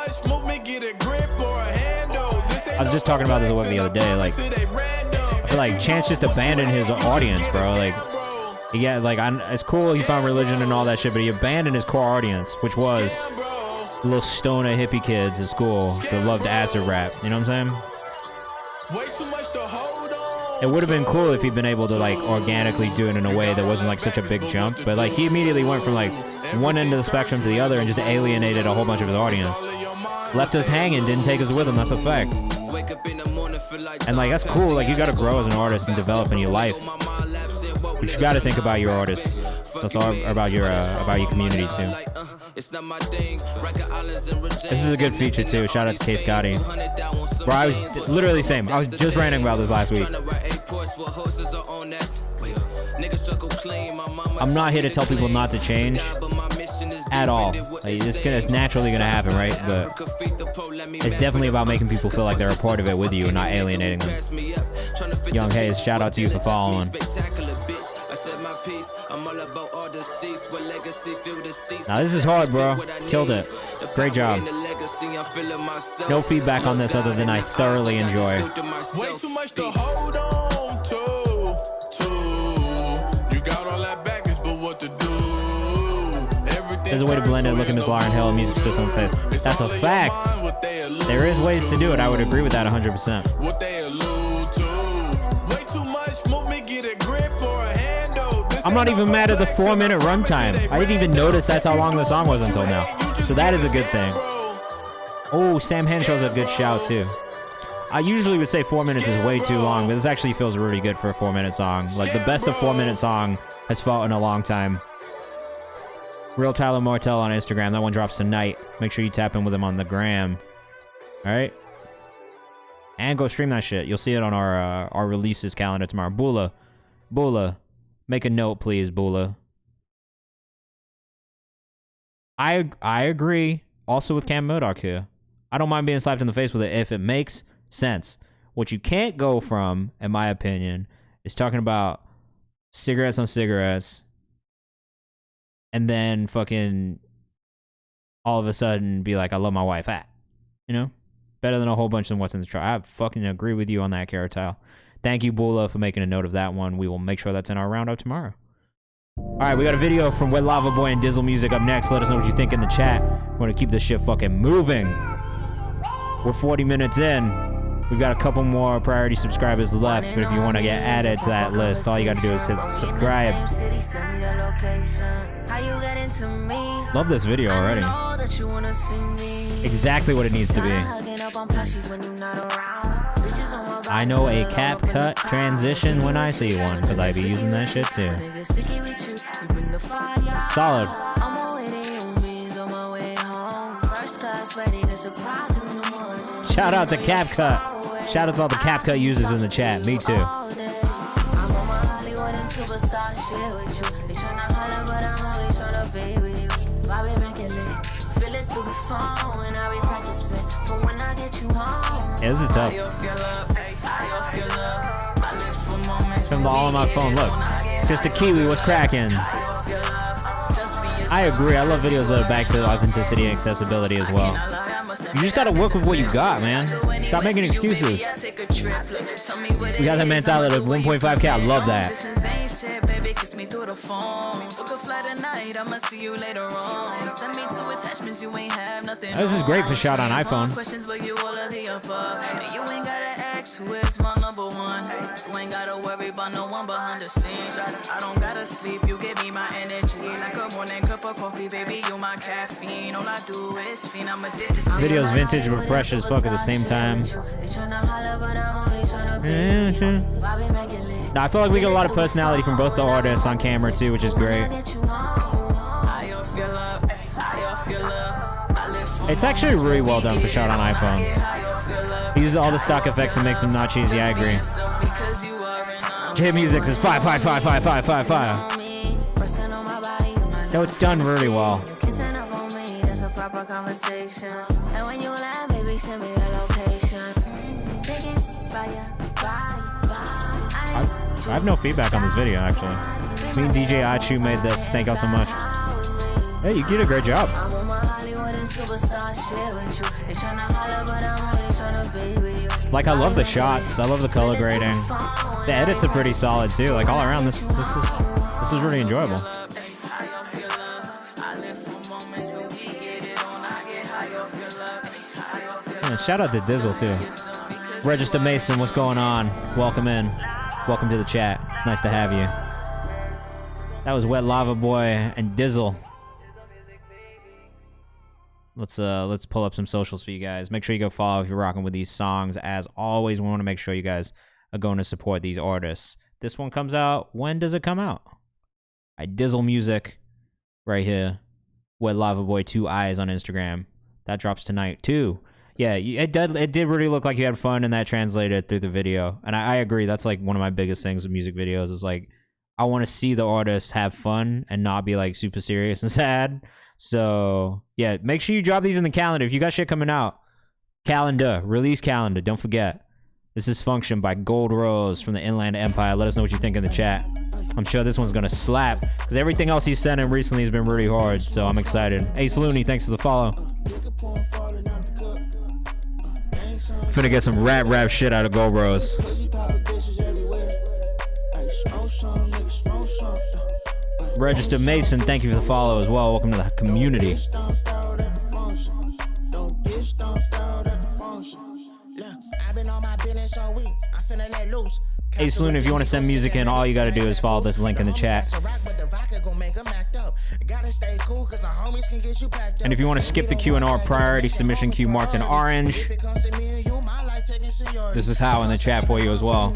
I was just talking about this the other day. Like, I feel like Chance just abandoned his audience, bro. Like, yeah, like it's cool he found religion and all that shit, but he abandoned his core audience, which was the little stoner hippie kids at school that loved acid rap. You know what I'm saying? It would have been cool if he'd been able to like organically do it in a way that wasn't like such a big jump, but like he immediately went from like one end of the spectrum to the other and just alienated a whole bunch of his audience. Left us hanging, didn't take us with him. That's a fact. And like that's cool. Like you got to grow as an artist and develop in your life. But you got to think about your artists. That's all about your community too. This is a good feature too. Shout out to K. Scotty. Bro, I was literally same. I was just ranting about this last week. I'm not here to tell people not to change at all. Like, it's naturally gonna happen, right? But it's definitely about making people feel like they're a part of it with you and not alienating them. Young Hayes, shout out to you for following. Now this is hard, bro. Killed it. Great job. No feedback on this other than I thoroughly enjoy. Way too much to hold on to. You got all that baggage, but what to do? There's a way to blend it. Look at Miss Lauren Hill, music spits on faith. That's a fact. There is ways to do it. I would agree with that 100%. What they allude to. Way too much movement, get a grip or a handle. I'm not even mad at the 4-minute runtime. I didn't even notice that's how long the song was until now. So that is a good thing. Oh, Sam Henshaw's a good shout too. I usually would say 4 minutes is way too long, but this actually feels really good for a 4-minute song. Like the best of 4-minute song has felt in a long time. Real Tyler Martell on Instagram. That one drops tonight. Make sure you tap in with him on the gram. All right? And go stream that shit. You'll see it on our releases calendar tomorrow. Bula. Make a note, please, Bula. I agree also with Cam Murdoch here. I don't mind being slapped in the face with it if it makes sense. What you can't go from, in my opinion, is talking about cigarettes on cigarettes and then fucking all of a sudden be like, I love my wife. You know? Better than a whole bunch of what's in the trial. I fucking agree with you on that, Caratal. Thank you, Bula, for making a note of that one. We will make sure that's in our roundup tomorrow. All right, we got a video from Wet Lava Boy and Dizzle Music up next. Let us know what you think in the chat. We're going to keep this shit fucking moving. We're 40 minutes in. We've got a couple more priority subscribers left, but if you want to get added to that list, all you got to do is hit subscribe. Love this video already. Exactly what it needs to be. I know a cap cut transition when I see one, because I be using that shit too. Solid. Shout out to CapCut. Shout out to all the CapCut users in the chat. Me too. Yeah, this is tough. Filmed all on my phone. Look, just a Kiwi. What's cracking? I agree. I love videos that are back to authenticity and accessibility as well. You just gotta work with what you got, man. Stop making excuses. We got that mentality of 1.5K. I love that. This is great for shot on iPhone. Who is my number one? You ain't gotta worry about no one behind the scenes. I don't gotta sleep, you give me my energy. Like a morning cup of coffee, baby, you my caffeine. All I do is fiend, I'm addicted. Video's vintage but fresh as fuck at the same time. Nah, I feel like we get a lot of personality from both the artists on camera too, which is great. It's actually really well done for shot on iPhone. He uses all the stock effects and makes them not cheesy. I agree. J Music says fire. No, it's done really well. I have no feedback on this video, actually. Me and DJ Achu made this. Thank y'all so much. Hey, you did a great job. Like, I love the shots. I love the color grading. The edits are pretty solid too. Like, all around, this is really enjoyable. Yeah, shout out to Dizzle too. Register Mason, what's going on? Welcome in. Welcome to the chat. It's nice to have you. That was Wet Lava Boy and Dizzle. Let's pull up some socials for you guys. Make sure you go follow if you're rocking with these songs. As always, we want to make sure you guys are going to support these artists. This one comes out. When does it come out? Dizzle Music right here. Wet Lava Boy 2 Eyes on Instagram. That drops tonight too. Yeah, it did really look like you had fun, and that translated through the video. And I agree. That's like one of my biggest things with music videos is like I want to see the artists have fun and not be like super serious and sad. So yeah, make sure you drop these in the calendar. If you got shit coming out, release calendar. Don't forget. This is Function by Gold Rose from the Inland Empire. Let us know what you think in the chat. I'm sure this one's gonna slap because everything else he's sent in recently has been really hard. So I'm excited. Ace Looney, thanks for the follow. Finna get some rap shit out of Gold Rose. Register Mason, thank you for the follow as well. Welcome to the community. Hey Saloon, if you want to send music in, all you got to do is follow this link in the chat. And if you want to skip the Q&R priority submission queue marked in orange, this is how in the chat for you as well.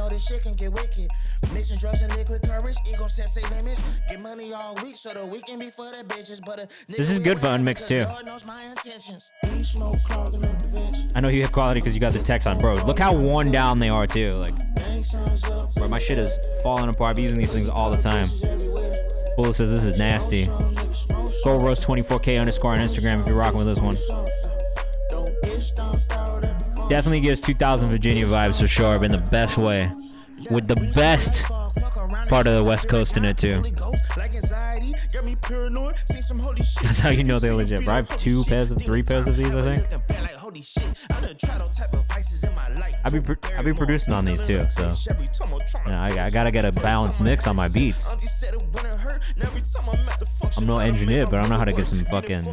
This is good for unmixed too. I know you have quality because you got the text on, bro. Look how worn down they are too. Like, bro, my shit is falling apart. I'm using these things all the time. Bull says this is nasty. Gold Rose 24K _ on Instagram if you're rocking with this one. Definitely gives 2000 Virginia vibes for sure, but in the best way. With the best part of the West Coast in it too. That's how you know they're legit, bro. I have 3 pairs of these, I think. I be producing on these too, so yeah, I gotta get a balanced mix on my beats. I'm no engineer, but I know how to get some fucking.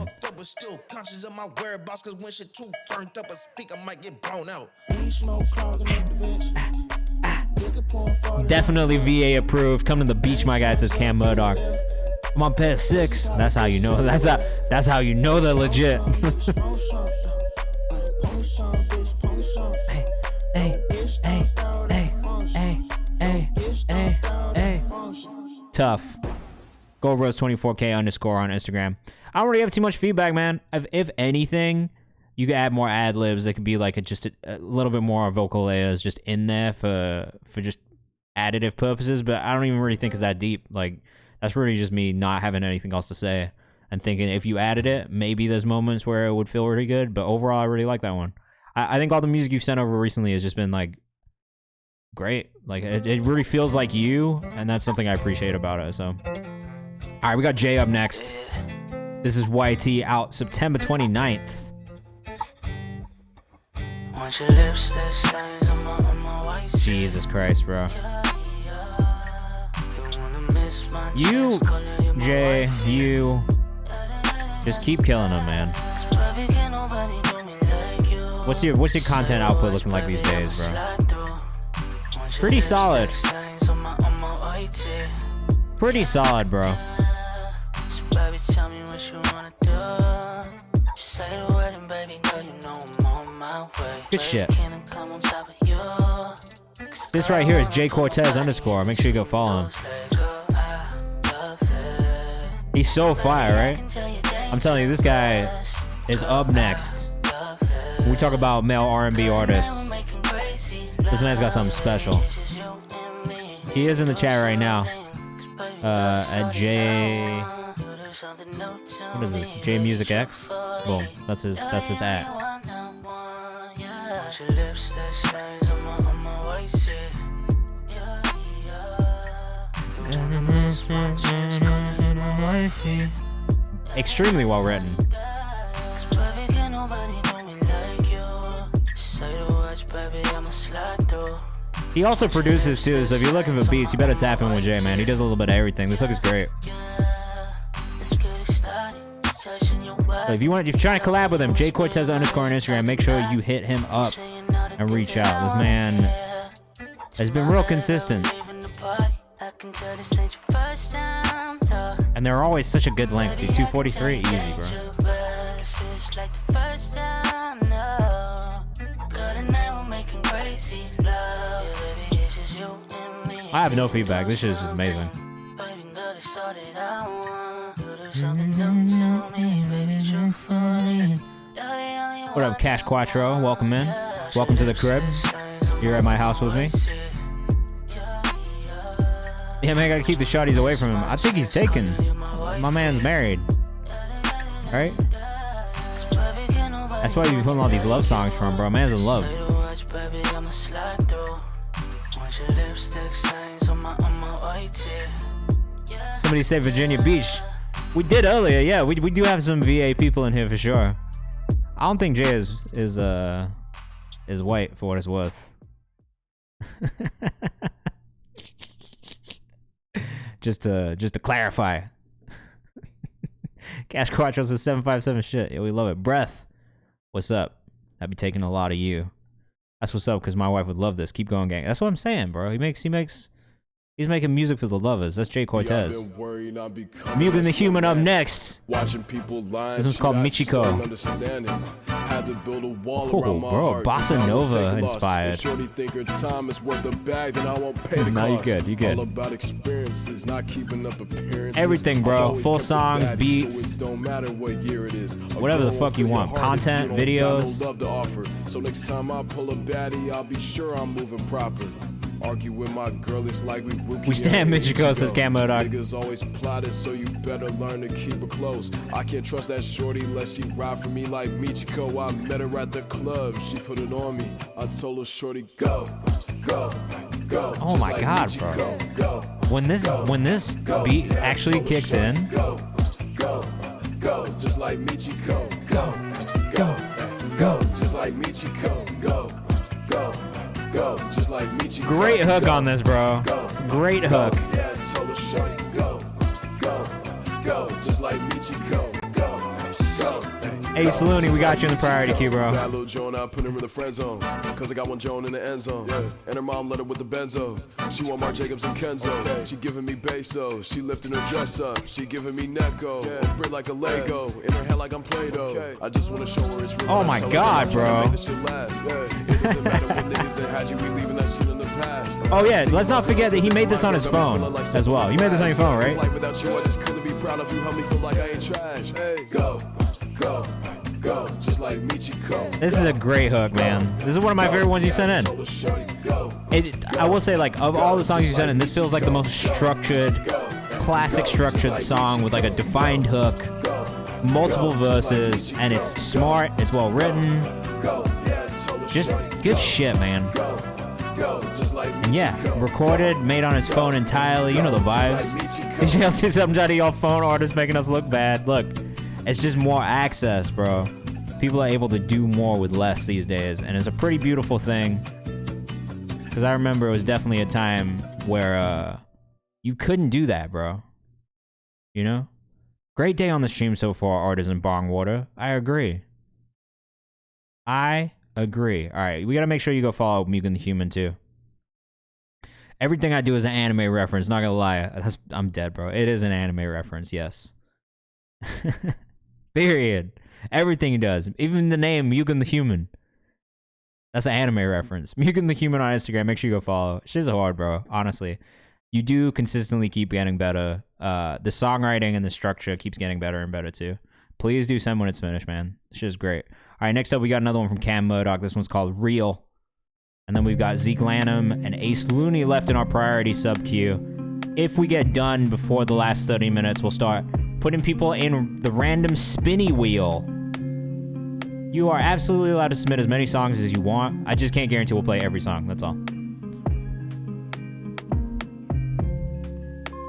Definitely VA approved. Come to the beach, my guy, says Cam Murdoch. I'm on pair 6. That's how you know. That's how you know they're legit. Hey. Tough. Gold Rose 24K _ on Instagram. I don't really have too much feedback, man. If anything, you could add more ad libs. It could be like just a little bit more vocal layers just in there for just additive purposes. But I don't even really think it's that deep. Like that's really just me not having anything else to say and thinking if you added it, maybe there's moments where it would feel really good. But overall, I really like that one. I think all the music you've sent over recently has just been like great. Like it really feels like you, and that's something I appreciate about it. So, all right, we got Jay up next. This is YT out September 29th. Jesus Christ, bro. You, Jay, you just keep killing them, man. What's your content output looking like these days, bro? Pretty solid. Pretty solid, bro. Good shit. This right here is JCortez_. Make sure you go follow him. He's so fire, right? I'm telling you, this guy is up next. When we talk about male R&B artists, this man's got something special. He is in the chat right now. At J... What is this? J Music X? Boom. That's his at. Extremely well written. He also produces too, so if you're looking for beats, you better tap in with Jay, man. He does a little bit of everything. This hook is great. So if you're trying to collab with him, JCortez_ on Instagram, make sure you hit him up and reach out. This man has been real consistent. And they're always such a good length, dude. 243, easy, bro. I have no feedback. This shit is just amazing. What up, Cash Quattro? Welcome in. Welcome to the crib. You're at my house with me. Yeah, man, I gotta keep the shawties away from him. I think he's taken. My man's married. Right? That's why you be putting all these love songs from, bro. Man's in love. Somebody say Virginia Beach. We did earlier, yeah. We do have some VA people in here for sure. I don't think Jay is white for what it's worth. just to clarify. Cash Quattro says 757 shit. Yeah, we love it. Breath. What's up? I'd be taking a lot of you. That's what's up, because my wife would love this. Keep going, gang. That's what I'm saying, bro. He's making music for the lovers. That's Jay Cortez. Mugen the Human up next. This one's called Michiko. Oh, bro, Bossa Nova inspired. No, you good. You good. Everything, bro. Full songs, beats, whatever the fuck you want. Content, videos. So next time I pull a baddie, I'll be sure I'm moving proper. Argue with my girl, it's like we stand Michiko, says Camo Dog. Niggas always plotted, so you better learn to keep her close. I can't trust that shorty unless she ride for me like Michiko. I met her at the club, she put it on me. I told her, shorty, go. Oh my god, bro. When this beat actually kicks in. Go, just like Michiko. Go, just like Michiko. Go, just like Michiko. Great hook on this, bro. Great hook. Yeah, told her, shorty, go, just like Michiko. Hey, Saloony, we got you in the priority queue, bro. That little Joan, I put her in the friend zone. Cause I got one Joan in the end zone. Yeah. And her mom let her with the benzo. She want Marc Jacobs and Kenzo. Okay. She giving me beso. She lifting her dress up. She giving me Necco. Yeah. Bread like a Lego. In her head like I'm Play-Doh. Okay. I just wanna show her it's real. Oh my god, bro. It doesn't matter what niggas that had you. We leaving that shit in the past. Oh yeah, let's not forget that he made this on his phone as well. You made this on your phone, right? Like without you, I just couldn't be proud of you. Help me feel like I ain't trash. Hey, go. Go, just like Michiko. This is a great hook, man. This is one of my favorite ones you sent in. I will say, like, of all the songs you sent in, this feels like the most structured, classic structured song with like a defined hook, multiple verses, and it's smart, it's well written. Just good shit, man. And yeah, recorded, made on his phone entirely. You know the vibes. Did you see something out of your phone artist making us look bad? Look, it's just more access, bro. People are able to do more with less these days, and it's a pretty beautiful thing. Because I remember it was definitely a time where you couldn't do that, bro. You know? Great day on the stream so far, Artisan Bong Water. I agree. I agree. All right, we got to make sure you go follow Mugen the Human, too. Everything I do is an anime reference, not gonna lie. I'm dead, bro. It is an anime reference, yes. Period. Everything he does. Even the name, Mugen the Human. That's an anime reference. Mugen the Human on Instagram. Make sure you go follow. Shit's hard, bro. Honestly. You do consistently keep getting better. The songwriting and the structure keeps getting better and better, too. Please do send when it's finished, man. Shit's great. All right, next up, we got another one from Cam Murdoch. This one's called Real. And then we've got Zeke Lanham and Ace Looney left in our priority sub queue. If we get done before the last 30 minutes, we'll start putting people in the random spinny wheel. You are absolutely allowed to submit as many songs as you want. I just can't guarantee we'll play every song. That's all.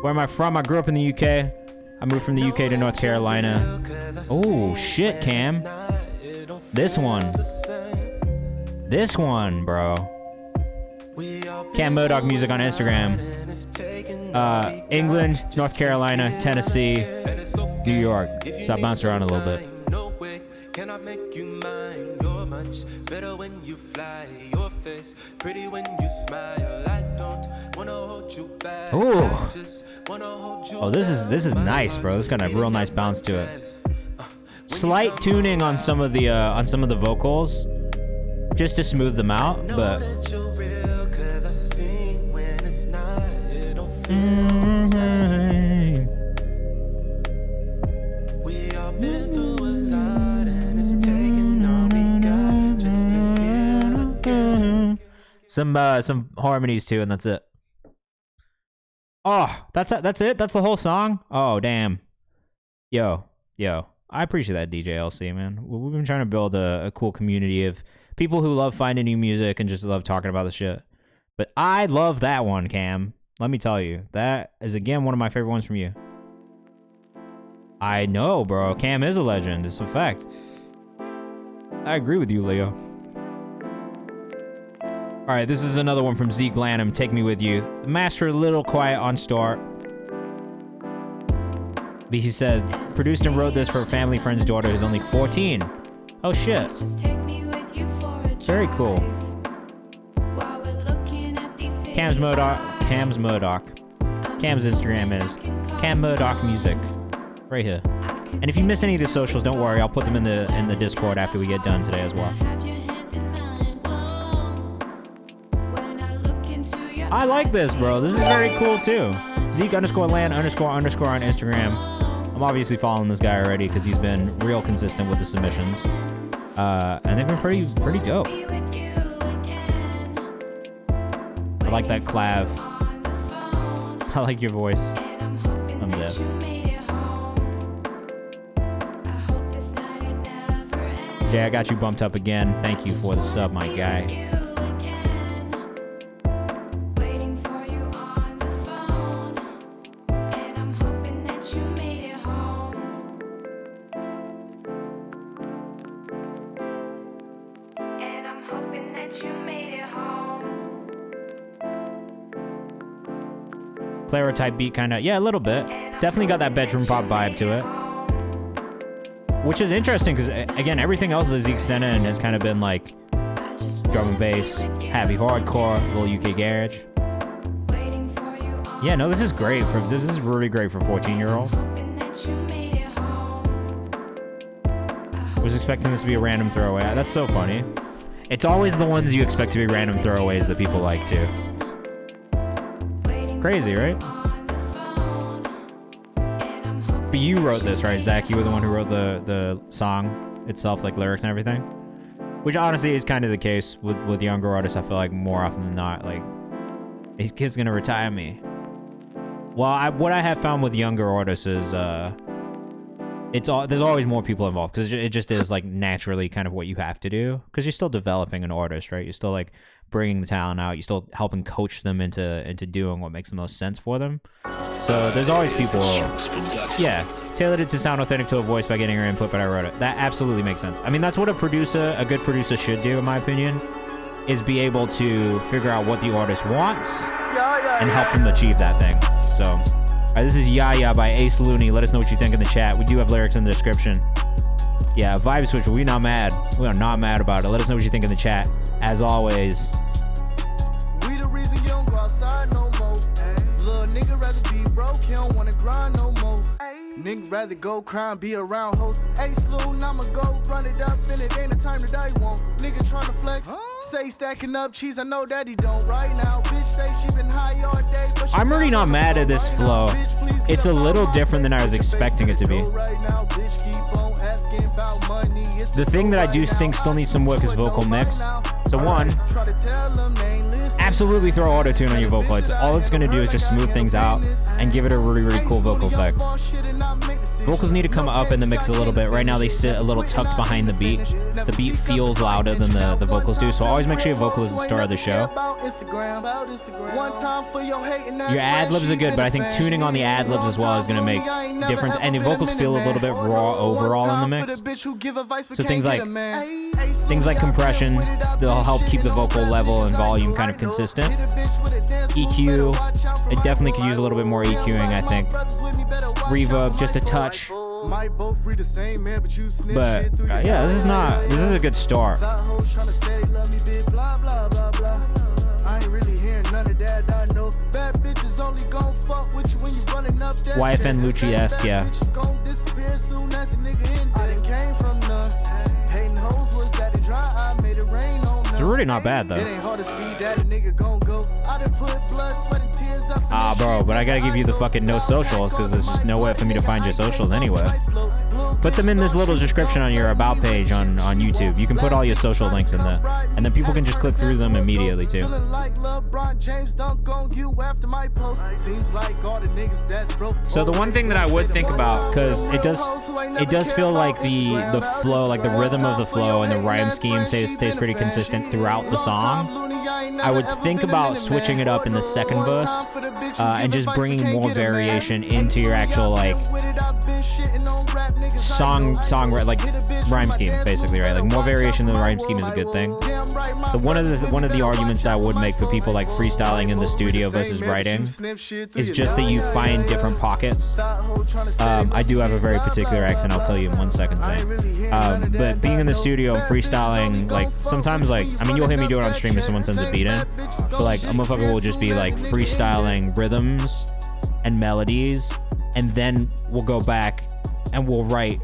Where am I from? I grew up in the UK. I moved from the UK to North Carolina. Oh, shit, Cam. This one. This one, bro. Cam Murdoch Music on Instagram. England, North Carolina, Tennessee, New York. So I bounce around a little bit. Can I make you mine? You're much better when you fly. Your face pretty when you smile. I don't wanna hold you back. Ooh. Oh, this is nice, bro. This got a real nice bounce to it. Slight tuning on some of the vocals, just to smooth them out, but. Some harmonies too, and that's it. Oh, that's it? That's the whole song? Oh, damn. Yo. I appreciate that, DJ LC, man. We've been trying to build a cool community of people who love finding new music and just love talking about the shit. But I love that one, Cam. Let me tell you. That is, again, one of my favorite ones from you. I know, bro. Cam is a legend. It's a fact. I agree with you, Leo. All right, this is another one from Zeke Lanham, Take Me With You. The master a little quiet on start. But he said, produced and wrote this for a family friend's daughter who's only 14. Oh, shit. Very cool. Cam's Murdoch. Cam's Instagram is Cam Murdoch Music. Right here. And if you miss any of the socials, don't worry. I'll put them in the Discord after we get done today as well. I like this, bro. This is very cool, too. Zeke_land__ on Instagram. I'm obviously following this guy already because he's been real consistent with the submissions. And they've been pretty dope. I like that clav. I like your voice. I'm dead. Jay, I got you bumped up again. Thank you for the sub, my guy. Clara type beat, kind of. Yeah, a little bit. Definitely got that bedroom pop vibe to it. Which is interesting because, again, everything else that Zeke sent in has kind of been like drum and bass, heavy hardcore, little UK garage. Yeah, no, this is great. This is really great for 14-year-old. Was expecting this to be a random throwaway. That's so funny. It's always the ones you expect to be random throwaways that people like too. Crazy, right? But you wrote this, right, Zach? You were the one who wrote the song. itself, like lyrics and everything. Which honestly is kind of the case with younger artists. I feel like more often than not, like, these kids gonna retire me. Well, what I have found with younger artists is there's always more people involved because it just is like naturally kind of what you have to do because you're still developing an artist, right? You're still like bringing the talent out. You're still helping coach them into doing what makes the most sense for them. So there's always people, yeah, tailored it to sound authentic to a voice by getting her input, but I wrote it. That absolutely makes sense. I mean, that's what a good producer should do, in my opinion, is be able to figure out what the artist wants and help them achieve that thing. So, all right, this is Yaya by Ace Looney. Let us know what you think in the chat. We do have lyrics in the description. Yeah, Vibe Switcher, we're not mad. We are not mad about it. Let us know what you think in the chat. As always. We the reason you don't go outside no more. Little nigga rather be broke, he don't wanna grind no more. Nigga rather go cry and be around hoes. Hey, Sloon, I'ma go run it up, and it ain't the time that I want. Nigga tryna flex, say stacking up cheese, I know that he don't right now. Bitch say she been high all day, but she I'm really not mad at this flow. It's a little different than I was expecting it to be. The thing that I do think still needs some work is vocal mix. So one, absolutely throw auto-tune on your vocal. All it's gonna do is just smooth things out and give it a really, really cool vocal effect. Vocals need to come up in the mix a little bit. Right now they sit a little tucked behind the beat. The beat feels louder than the vocals do, so always make sure your vocal is the star of the show. Your ad-libs are good, but I think tuning on the ad-libs as well is going to make a difference. And the vocals feel a little bit raw overall in the mix. So things like compression, they'll help keep the vocal level and volume kind of consistent. EQ, it definitely could use a little bit more EQing, I think. Reverb, just a touch. But yeah, this is a good start. YFN Lucci-esque, yeah. It's really not bad though. Bro, but I gotta give you the fucking no socials because there's just no way for me to find your socials anyway. Put them in this little description on your about page on YouTube. You can put all your social links in there, and then people can just click through them immediately too. So the one thing that I would think about, because it does feel like the flow, like the rhythm of the flow and the rhyme scheme stays pretty consistent throughout the song. I would think about switching it up in the second verse and just bringing more variation into your actual like song like rhyme scheme, basically, right? Like more variation in the rhyme scheme is a good thing. But one of the arguments that I would make for people like freestyling in the studio versus writing is just that you find different pockets. I do have a very particular accent, I'll tell you in 1 second thing. But being in the studio and freestyling, like sometimes, like, I mean, you'll hear me do it on stream if someone sends a beat in, but like a motherfucker will just be like freestyling rhythms and melodies, and then we'll go back and we'll write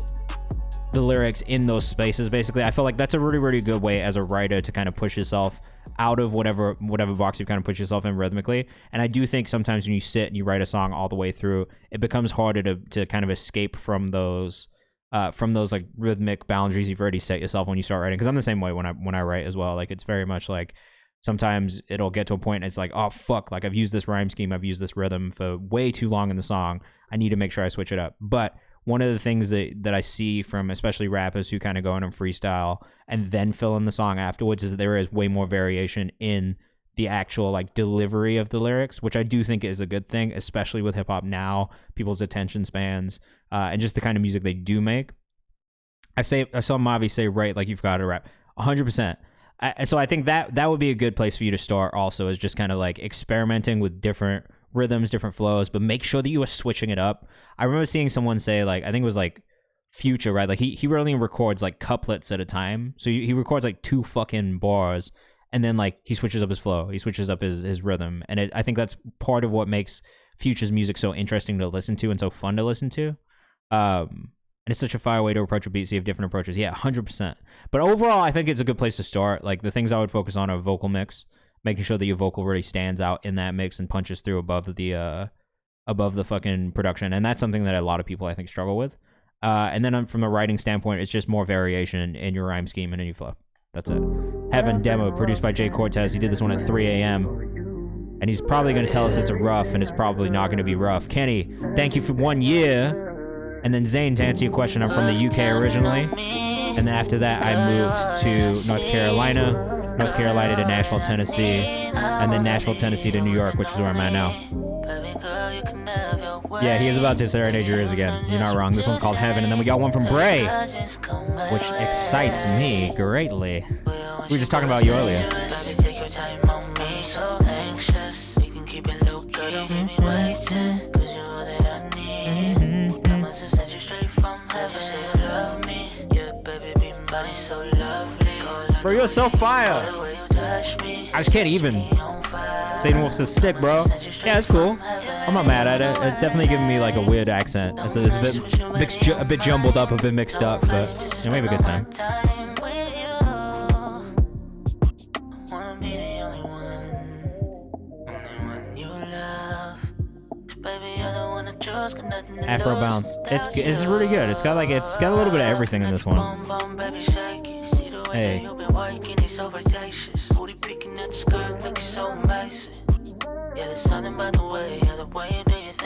the lyrics in those spaces. Basically, I feel like that's a really, really good way as a writer to kind of push yourself out of whatever box you kind of put yourself in rhythmically. And I do think sometimes when you sit and you write a song all the way through, it becomes harder to kind of escape from those like rhythmic boundaries you've already set yourself when you start writing. Because I'm the same way when I write as well. Like, it's very much like sometimes it'll get to a point and it's like, oh fuck, like I've used this rhyme scheme, I've used this rhythm for way too long in the song, I need to make sure I switch it up. But one of the things that I see from especially rappers who kind of go in and freestyle and then fill in the song afterwards is that there is way more variation in the actual like delivery of the lyrics, which I do think is a good thing, especially with hip hop now, people's attention spans, and just the kind of music they do make. I saw Mavi say, right, like you've got to rap 100%. So I think that would be a good place for you to start also, is just kind of like experimenting with different rhythms, different flows, but make sure that you are switching it up. I remember seeing someone say, like, I think it was like Future, right? Like he really records like couplets at a time. So he records like 2 fucking bars, and then like he switches up his flow, he switches up his rhythm. And I think that's part of what makes Future's music so interesting to listen to and so fun to listen to. And it's such a fire way to approach a beat, so you have different approaches. Yeah, 100%. But overall, I think it's a good place to start. Like, the things I would focus on are vocal mix, making sure that your vocal really stands out in that mix and punches through above the fucking production. And that's something that a lot of people, I think, struggle with. And then from a writing standpoint, it's just more variation in your rhyme scheme and in your flow. That's it. Heaven demo, produced by Jay Cortez. He did this one at 3 a.m. And he's probably going to tell us it's a rough, and it's probably not going to be rough. Kenny, thank you for 1 year. And then Zane, to answer your question, I'm from the UK originally. And then after that, I moved to North Carolina to Nashville, Tennessee, and then Nashville, Tennessee to New York, which is where I'm at now. Yeah, he is about to serenade your ears again. You're not wrong. This one's called Heaven. And then we got one from Bray, which excites me greatly. We were just talking about you earlier. Bro, you're so fire. I just can't even. Satan Wolf's is sick, bro. Yeah, it's cool. I'm not mad at it. It's definitely giving me like a weird accent. It's a bit jumbled up, a bit mixed up, but we have a good time. Afro bounce. It's really good. It's got a little bit of everything in this one. Hey.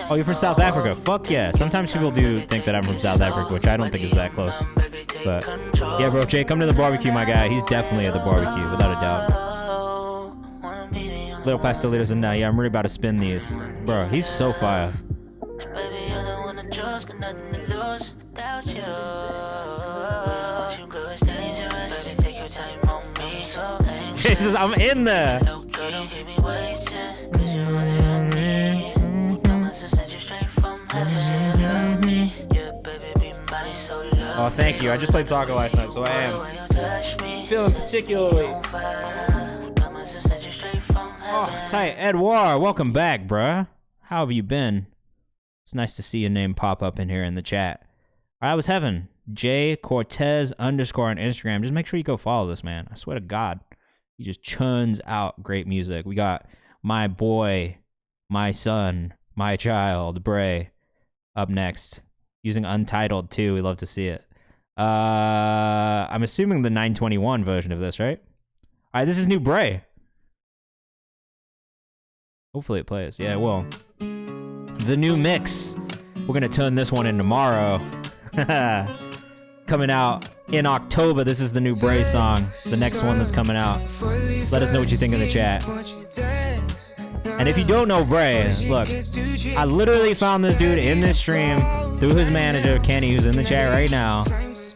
Oh, you're from South Africa? Fuck yeah. Sometimes people do think that I'm from South Africa, which I don't think is that close. But yeah, bro, Jay, come to the barbecue, my guy. He's definitely at the barbecue, without a doubt. Little Pastelitos and yeah, I'm really about to spin these. Bro, he's so fire. Jesus, I'm in there. Oh, thank you. I just played soccer last night, so I am feeling particularly. Oh, tight. Edouard, welcome back, bruh. How have you been? It's nice to see your name pop up in here in the chat. All right, I was Heaven. J Cortez _ on Instagram. Just make sure you go follow this man. I swear to God, he just churns out great music. We got my boy, my son, my child, Bray, up next. Using Untitled too. We love to see it. I'm assuming the 921 version of this, right? All right, this is new Bray. Hopefully it plays. Yeah, it will. The new mix. We're gonna turn this one in tomorrow. Coming out in October. This is the new Bray song. The next one that's coming out. Let us know what you think in the chat. And if you don't know Bray, look, I literally found this dude in this stream through his manager, Kenny, who's in the chat right now,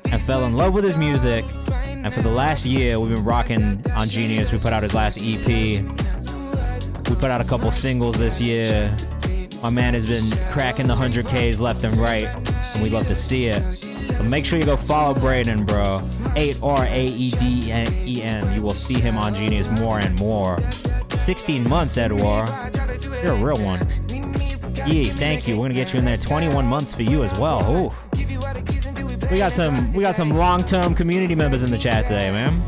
and fell in love with his music. And for the last year, we've been rocking on Genius. We put out his last EP. We put out a couple singles this year. My man has been cracking the 100Ks left and right, and we'd love to see it. So make sure you go follow Braden, bro. 8RAEDEN. You will see him on Genius more and more. 16 months, Edouard. You're a real one. Yeah, thank you. We're gonna get you in there. 21 months for you as well. Ooh. We got some long-term community members in the chat today, man.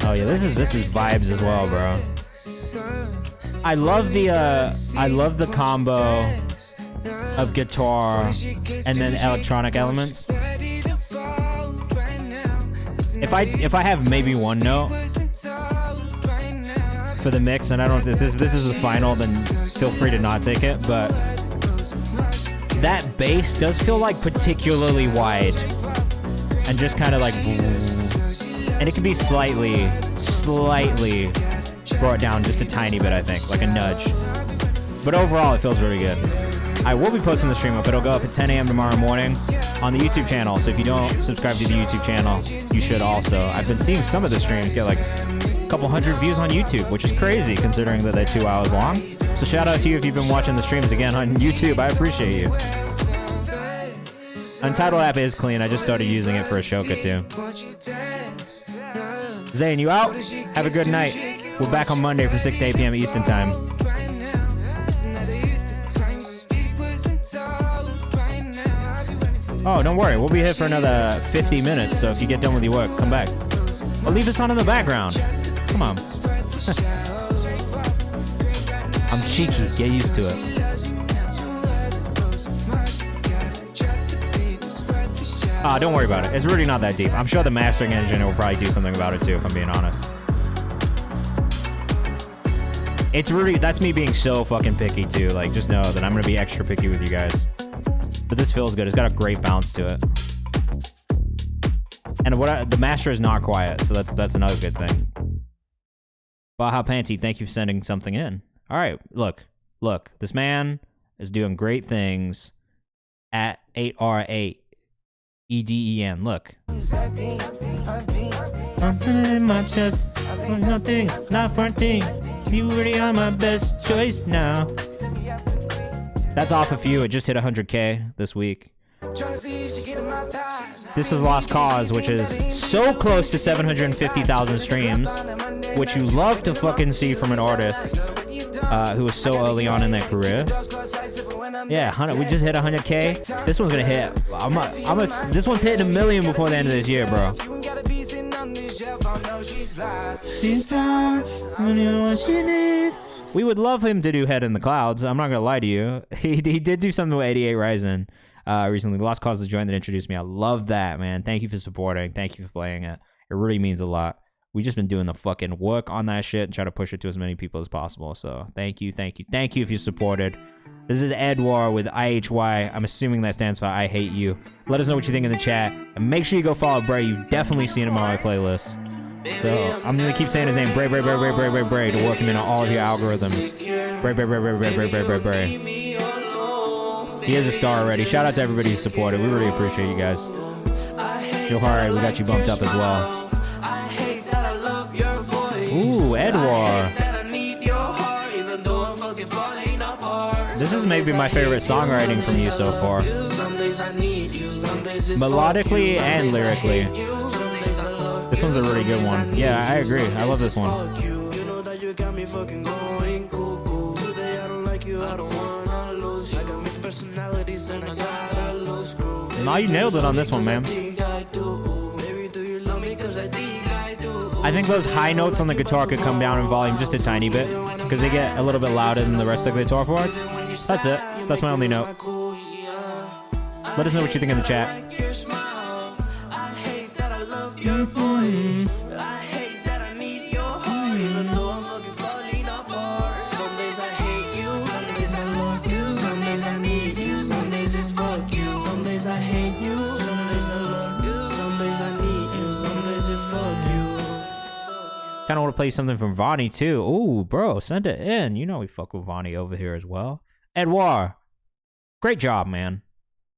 Oh yeah, this is vibes as well, bro. I love the combo of guitar and then electronic elements. If I have maybe one note for the mix, and I don't know if this is the final, then feel free to not take it, but that bass does feel like particularly wide and just kind of like, and it can be slightly brought down just a tiny bit, I think, like a nudge. But overall, it feels really good. I will be posting the stream up. It'll go up at 10 a.m. tomorrow morning on the YouTube channel. So if you don't subscribe to the YouTube channel, you should also. I've been seeing some of the streams get like a couple hundred views on YouTube, which is crazy considering that they're 2 hours long. So shout out to you if you've been watching the streams again on YouTube. I appreciate you. Untitled app is clean. I just started using it for Ashoka too. Zane, you out? Have a good night. We're back on Monday from 6 to 8 p.m. Eastern time. Oh, don't worry. We'll be here for another 50 minutes, so if you get done with your work, come back. Or leave this on in the background. Come on. I'm cheeky. Get used to it. Don't worry about it. It's really not that deep. I'm sure the mastering engine will probably do something about it too, if I'm being honest. It's really, that's me being so fucking picky too. Like, just know that I'm gonna be extra picky with you guys. But this feels good. It's got a great bounce to it. And the master is not quiet, so that's another good thing. Baja Panty, thank you for sending something in. All right, look. This man is doing great things at 8R8 EDEN. Look. Nothing in my chest. Nothing's not for thing. You really are my best choice now. That's off a few. It just hit 100K this week. This is Lost Cause, which is so close to 750,000 streams, which you love to fucking see from an artist who was so early on in their career. Yeah, we just hit 100K. This one's gonna hit. This one's hitting 1 million before the end of this year, bro. We would love him to do Head in the Clouds. I'm not gonna lie to you. He did do something with 88 Ryzen recently. Lost Cause the joint that introduced me. I love that, man. Thank you for supporting. Thank you for playing it. It really means a lot. We just been doing the fucking work on that shit and try to push it to as many people as possible. So thank you if you supported. This is Edwar with IHY. I'm assuming that stands for I Hate You. Let us know what you think in the chat. And make sure you go follow Bray. You've definitely seen him on my playlist. So I'm going to keep saying his name, Bray, to work him into all of your algorithms. Bray. He is a star already. Shout out to everybody who supported. We really appreciate you guys. Johari, we got you bumped up as well. Ooh, Edwar. This is maybe my favorite songwriting from you so far. Melodically and lyrically. This one's a really good one. Yeah, I agree. I love this one. Nah, you nailed it on this one, man. I think those high notes on the guitar could come down in volume just a tiny bit because they get a little bit louder than the rest of the guitar parts. That's it. That's my only note. Let us know what you think in the chat. Your voice. I hate that I need your heart, even though I'm fucking falling apart. Some days I hate you, some days I love you, some days I need you, some days it's fuck you. Some days I hate you, some days I love you, some days I need you, some days it's fuck you. Kind of want to play something from Vonnie too. Ooh, bro, send it in. You know we fuck with Vonnie over here as well. Edwar, great job, man.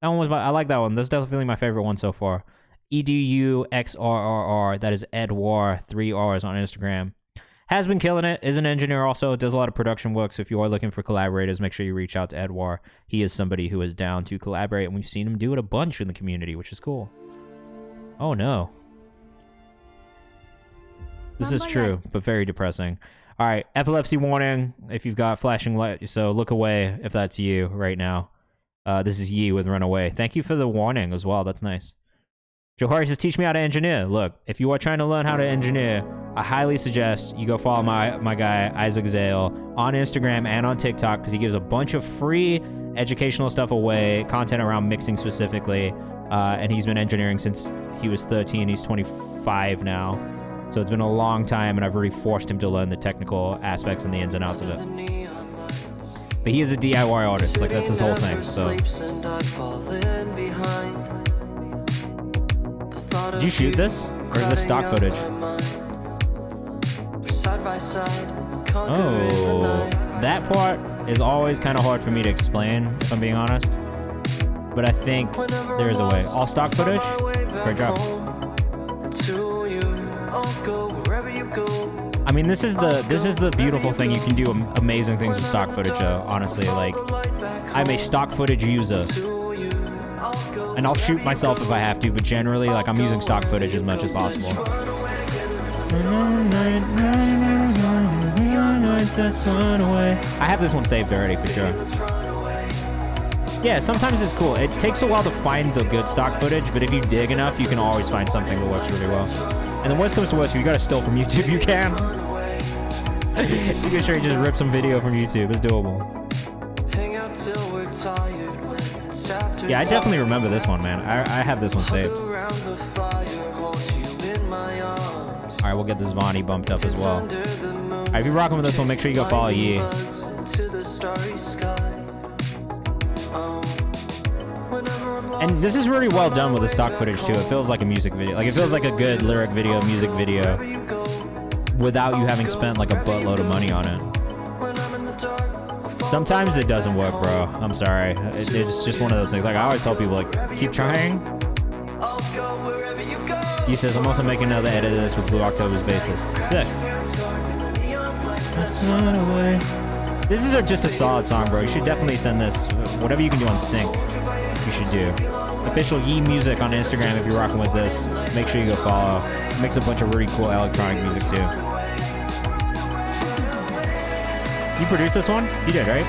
That one was I like that one. That's definitely my favorite one so far. EDUXRRR. That is Edwar, 3 R's on Instagram. Has been killing it. Is an engineer also. Does a lot of production work. So if you are looking for collaborators, make sure you reach out to Edwar. He is somebody who is down to collaborate, and we've seen him do it a bunch in the community, which is cool. Oh no. This is true, but very depressing. All right, epilepsy warning if you've got flashing light, so look away if that's you right now. This is Yi with Runaway. Thank you for the warning as well. That's nice. Johari says, teach me how to engineer. Look, if you are trying to learn how to engineer, I highly suggest you go follow my guy, Isaac Zale, on Instagram and on TikTok, because he gives a bunch of free educational stuff away, content around mixing specifically, and he's been engineering since he was 13. He's 25 now. So it's been a long time, and I've really forced him to learn the technical aspects and the ins and outs of it. But he is a DIY artist. Like, that's his whole thing, so. Did you shoot this? Or is this stock footage? Oh, that part is always kind of hard for me to explain, if I'm being honest. But I think there is a way. All stock footage? Great job. I mean, this is the beautiful thing. You can do amazing things with stock footage, honestly. Like, I'm a stock footage user. And I'll shoot myself if I have to, but generally, like, I'm using stock footage as much as possible. I have this one saved already, for sure. Yeah, sometimes it's cool. It takes a while to find the good stock footage, but if you dig enough, you can always find something that works really well. And the worst comes to worst, if you got to steal from YouTube, you can. You can sure you just rip some video from YouTube. It's doable. Hang out till we're tired when it's after Yeah, I definitely remember this one, man. I have this one saved. Alright, we'll get this Vonnie bumped up as well. Alright, if you're rocking with this one, make sure you go follow Yee. And this is really well done with the stock footage too. It feels like a music video. Like, it feels like a good lyric video, music video, without you having spent like a buttload of money on it. Sometimes it doesn't work, bro. I'm sorry. It's just one of those things. Like, I always tell people, like, keep trying. He says, I'm also making another edit of this with Blue October's bassist. Sick. This is just a solid song, bro. You should definitely send this. Whatever you can do on sync, you should do. Official Yee Music on Instagram if you're rocking with this. Make sure you go follow. Makes a bunch of really cool electronic music, too. You produced this one? You did, right?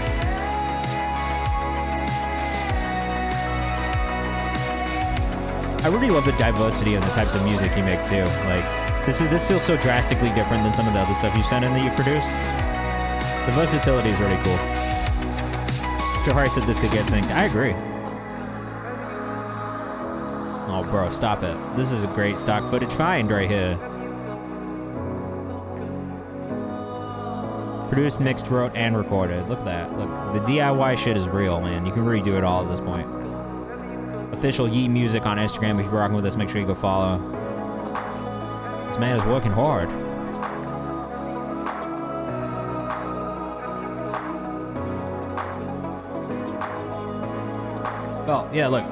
I really love the diversity of the types of music you make too. Like, this feels so drastically different than some of the other stuff you sent in that you produced. The versatility is really cool. Johari said this could get synced. I agree. Oh, bro, stop it. This is a great stock footage find right here. Produced, mixed, wrote, and recorded. Look at that. Look, the DIY shit is real, man. You can really do it all at this point. Official Yee Music on Instagram. If you're rocking with us, make sure you go follow. This man is working hard. Well, yeah, look.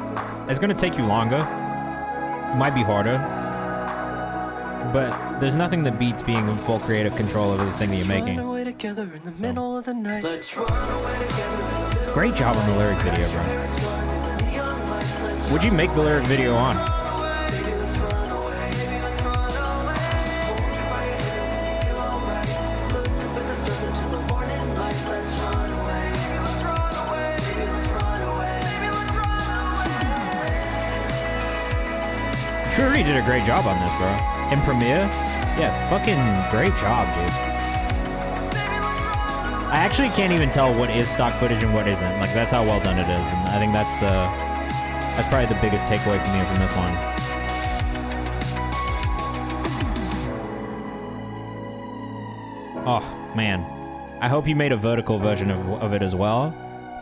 It's going to take you longer. It might be harder. But there's nothing that beats being in full creative control over the thing that you're making. So. Great job on the lyric video, bro. What'd you make the lyric video on? You really did a great job on this, bro. In Premiere? Yeah, fucking great job, dude. I actually can't even tell what is stock footage and what isn't. Like, that's how well done it is. And I think that's probably the biggest takeaway for me from this one. Oh, man. I hope you made a vertical version of it as well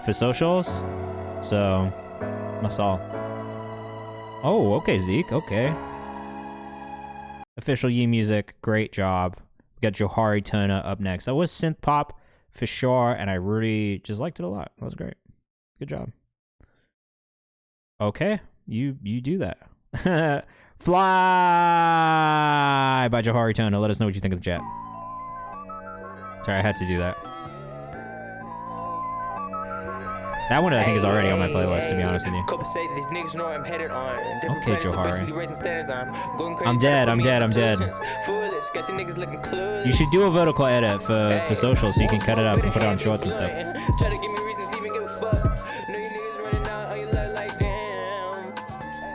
for socials. So, that's all. Oh, okay, Zeke. Okay. Official Yee Music. Great job. We got Johari Turner up next. That was synth pop for sure, and I really just liked it a lot. That was great. Good job. Okay, you do that. Fly by Johari Turner. Let us know what you think of the chat. Sorry, I had to do that. That one I think is already on my playlist, to be honest with you. Okay, Johari. I'm dead. You should do a vertical edit for social so you can cut it up and put it on shorts and stuff.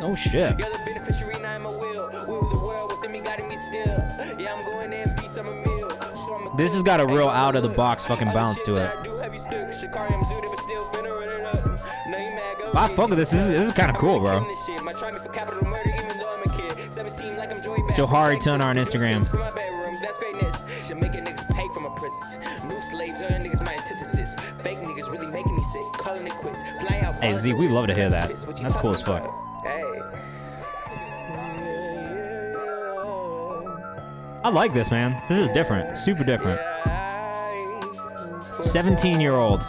Oh shit. This has got a real out of the box fucking bounce to it. I fuck with this. This is kind of cool, bro. Johari Turner on Instagram. Hey Z, we love to hear that. That's cool as fuck. I like this, man. This is different. Super different. 17-year-old.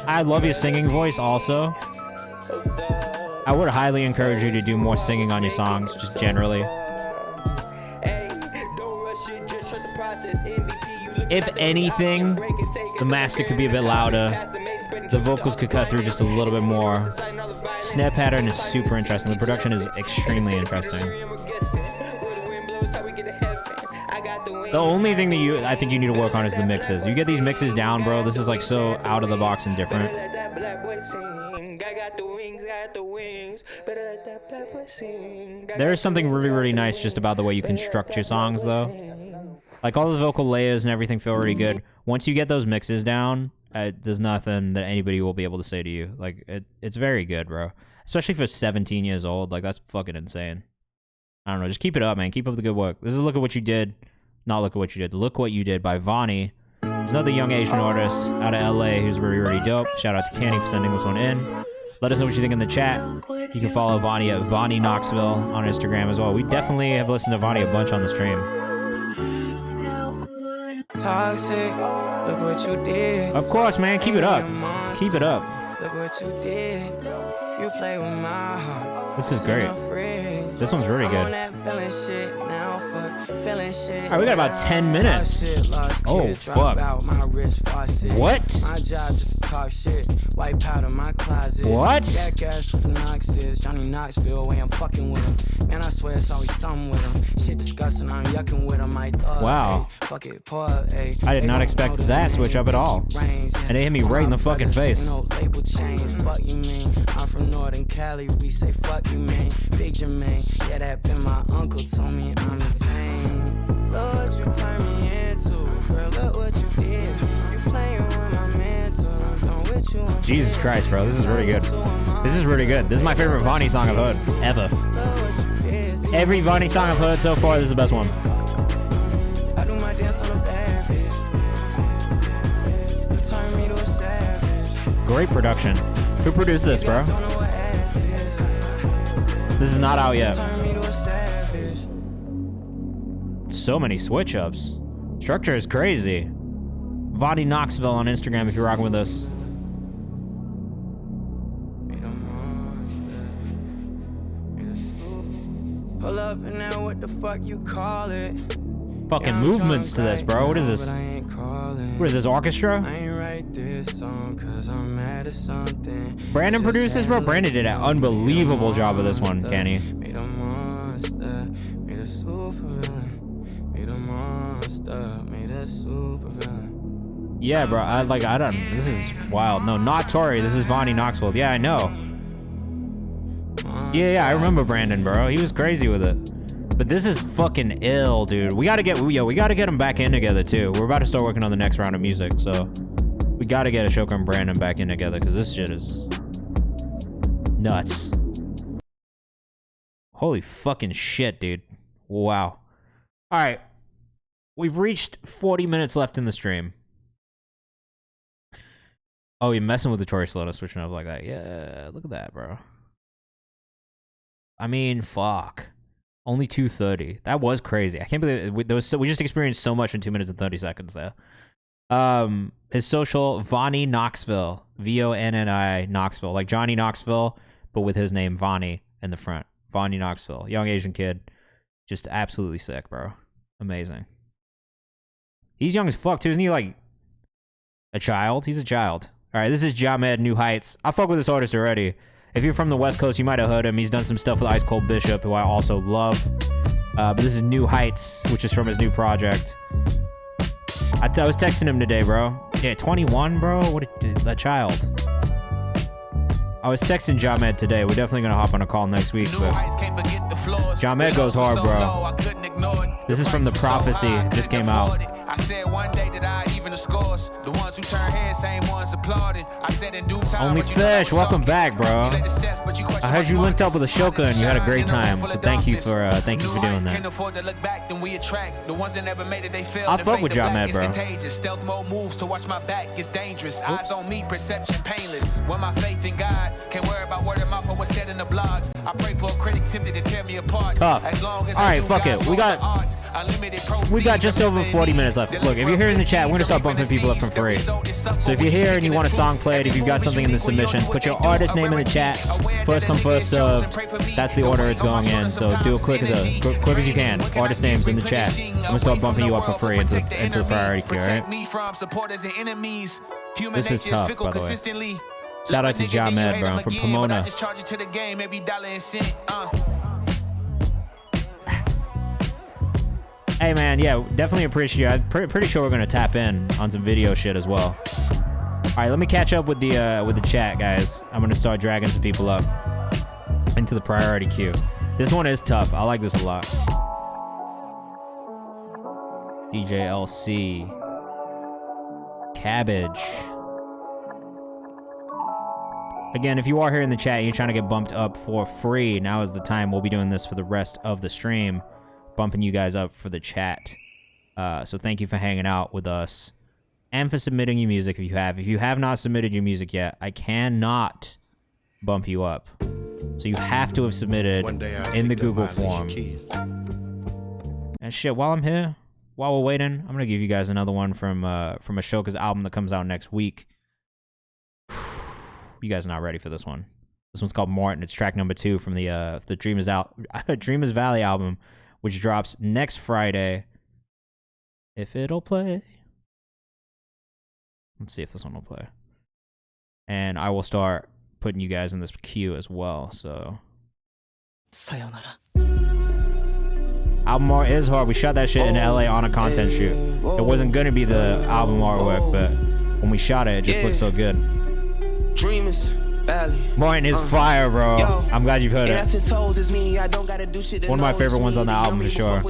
I love your singing voice also. I would highly encourage you to do more singing on your songs, just generally. If anything, the master could be a bit louder. The vocals could cut through just a little bit more. Snare pattern is super interesting. The production is extremely interesting. The only thing that I think you need to work on is the mixes. You get these mixes down, bro. This is like so out of the box and different. There is something really, really nice just about the way you construct your songs, though. Like, all the vocal layers and everything feel really good. Once you get those mixes down, there's nothing that anybody will be able to say to you. Like, it's very good, bro. Especially for 17 years old. Like, that's fucking insane. I don't know. Just keep it up, man. Keep up the good work. This is Look at What You Did. Not Look at What You Did. Look What You Did by Vonnie. There's another young Asian artist out of LA who's really, really dope. Shout out to Kenny for sending this one in. Let us know what you think in the chat. You can follow Vonnie at Vonnie Knoxville on Instagram as well. We definitely have listened to Vonnie a bunch on the stream. Toxic, look what you did. Of course, man. Keep it up. Keep it up. Look what you did. You play with my heart. This is great. This one's really good. Alright, we got about 10 minutes. Oh, fuck. What? My job just to talk shit. Wipe out of my closet. What? Jackass with the Knoxes. Johnny Knoxville, way I'm fucking with him. Man, I swear it's always something with him. Shit disgusting, I'm yucking with him. Wow. Fuck it, pour up, I did not expect that switch up at all. And it hit me right in the fucking face. No label change, fuck you mean. I'm from Northern Cali, we say fuck you man. Big Jermaine, yeah, that been my uncle told me I'm insane. Look what you turned me into, girl, look what you did. You playing with my mental, I'm done with you. Jesus Christ, bro, this is really good. This is really good. This is my favorite Vonnie song I've heard, ever. Every Vonnie song I've heard so far, this is the best one. I do my dance on a bad bitch. You turn me to a savage. Great production. Who produced this, bro? This is not out yet. So many switch ups. Structure is crazy. Vonnie Knoxville on Instagram if you're rocking with us. Pull up and now what the fuck you call it? Fucking movements to this, bro. What is this? What is this, orchestra? I ain't write this song 'cause I'm mad at something. Brandon produced this, bro. Brandon did an unbelievable job of this one, Kenny. Made a monster, made a super villain. Made a monster, made a super villain. Yeah, bro. This is wild. No, not Tori. This is Vonnie Knoxville. Yeah, I know. Yeah, I remember Brandon, bro. He was crazy with it. But this is fucking ill, dude. We gotta get him back in together too. We're about to start working on the next round of music, so we gotta get Ashoka and Brandon back in together because this shit is nuts. Holy fucking shit, dude. Wow. All right, we've reached 40 minutes left in the stream. Oh, you're messing with the Tory Sloto switching up like that. Yeah, look at that, bro. I mean, fuck. Only 2:30. That was crazy. I can't believe we just experienced so much in 2 minutes and 30 seconds there. His social, Vonnie Knoxville. Vonnie Knoxville. Like Johnny Knoxville, but with his name, Vonnie, in the front. Vonnie Knoxville. Young Asian kid. Just absolutely sick, bro. Amazing. He's young as fuck, too. Isn't he like a child? He's a child. All right, this is Jamed, New Heights. I fuck with this artist already. If you're from the West Coast, you might have heard him. He's done some stuff with Ice Cold Bishop, who I also love. But this is New Heights, which is from his new project. I was texting him today, bro. Yeah, 21, bro? What that child? I was texting Jamed today. We're definitely going to hop on a call next week. But Jamed goes hard, bro. This is from The Prophecy. It just came out. I said one day that I even the scores. The ones who turn heads, same ones applauded. I said in due time. Only Fish, welcome back, bro. I heard you linked up with Ashoka and you had a great time. So thank you for doing that. I'll fuck with Jamed, bro. Stealth mode moves to watch my back. It's dangerous. Eyes on me, perception painless. When my faith in God can't worry about word of mouth or what's said in the blogs. I pray for a critic tempted to tear me apart. Tough. All right, fuck it. We got just over 40 minutes left. Look, if you're here in the chat, we're gonna start bumping people up for free. So if you're here and you want a song played, if you've got something in the submissions, put your artist name in the chat. First come, first served. That's the order it's going in. So do it quick as you can. Artist names in the chat. I'm gonna start bumping you up for free into the priority queue, alright? This is tough, by the way. Shout out to Jamed, bro, from Pomona. Hey man, yeah, definitely appreciate it. I'm pretty sure we're gonna tap in on some video shit as well. All right, let me catch up with the chat, guys. I'm gonna start dragging some people up into the priority queue. This one is tough. I like this a lot. DJ LC, Cabbage, Again, if you are here in the chat and you're trying to get bumped up for free, now is the time. We'll be doing this for the rest of the stream, bumping you guys up for the chat. So thank you for hanging out with us and for submitting your music if you have. If you have not submitted your music yet, I cannot bump you up. So you have to have submitted in the Google form. And shit, while I'm here, while we're waiting, I'm gonna give you guys another one from Ashoka's album that comes out next week. You guys are not ready for this one. This one's called Martin. It's track number 2 from the Dreamers Valley album, which drops next Friday. If it'll play. Let's see if this one will play. And I will start putting you guys in this queue as well, so. Sayonara. Album art is hard. We shot that shit in LA on a content shoot. It wasn't gonna be the album artwork, but when we shot it, it just looked so good. Dreamers Valley. Martin is fire, bro. I'm glad you've heard it. One of my favorite ones on the album for sure.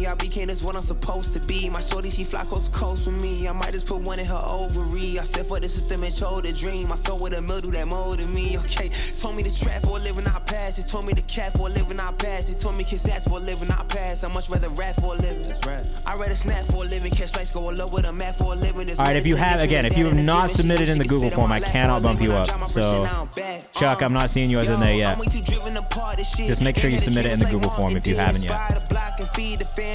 I became this what I'm supposed to be. My shorty, she fly coast to coast with me. I might just put one in her ovary. I said for the system and chose the dream. I saw with a mill do that molded me. Okay, told me this trap for a living, I pass. It told me the cat for a living, I pass. It told me kiss ass for a living, I pass. I much rather rap for a living. That's right. I rather snap for a living, catch lights, go in love with a map for a living. All right, if you have not submitted in the Google form, I cannot bump you up. So, Chuck, I'm not seeing yours in there yet. Just make sure you submit it in the Google form if you haven't yet.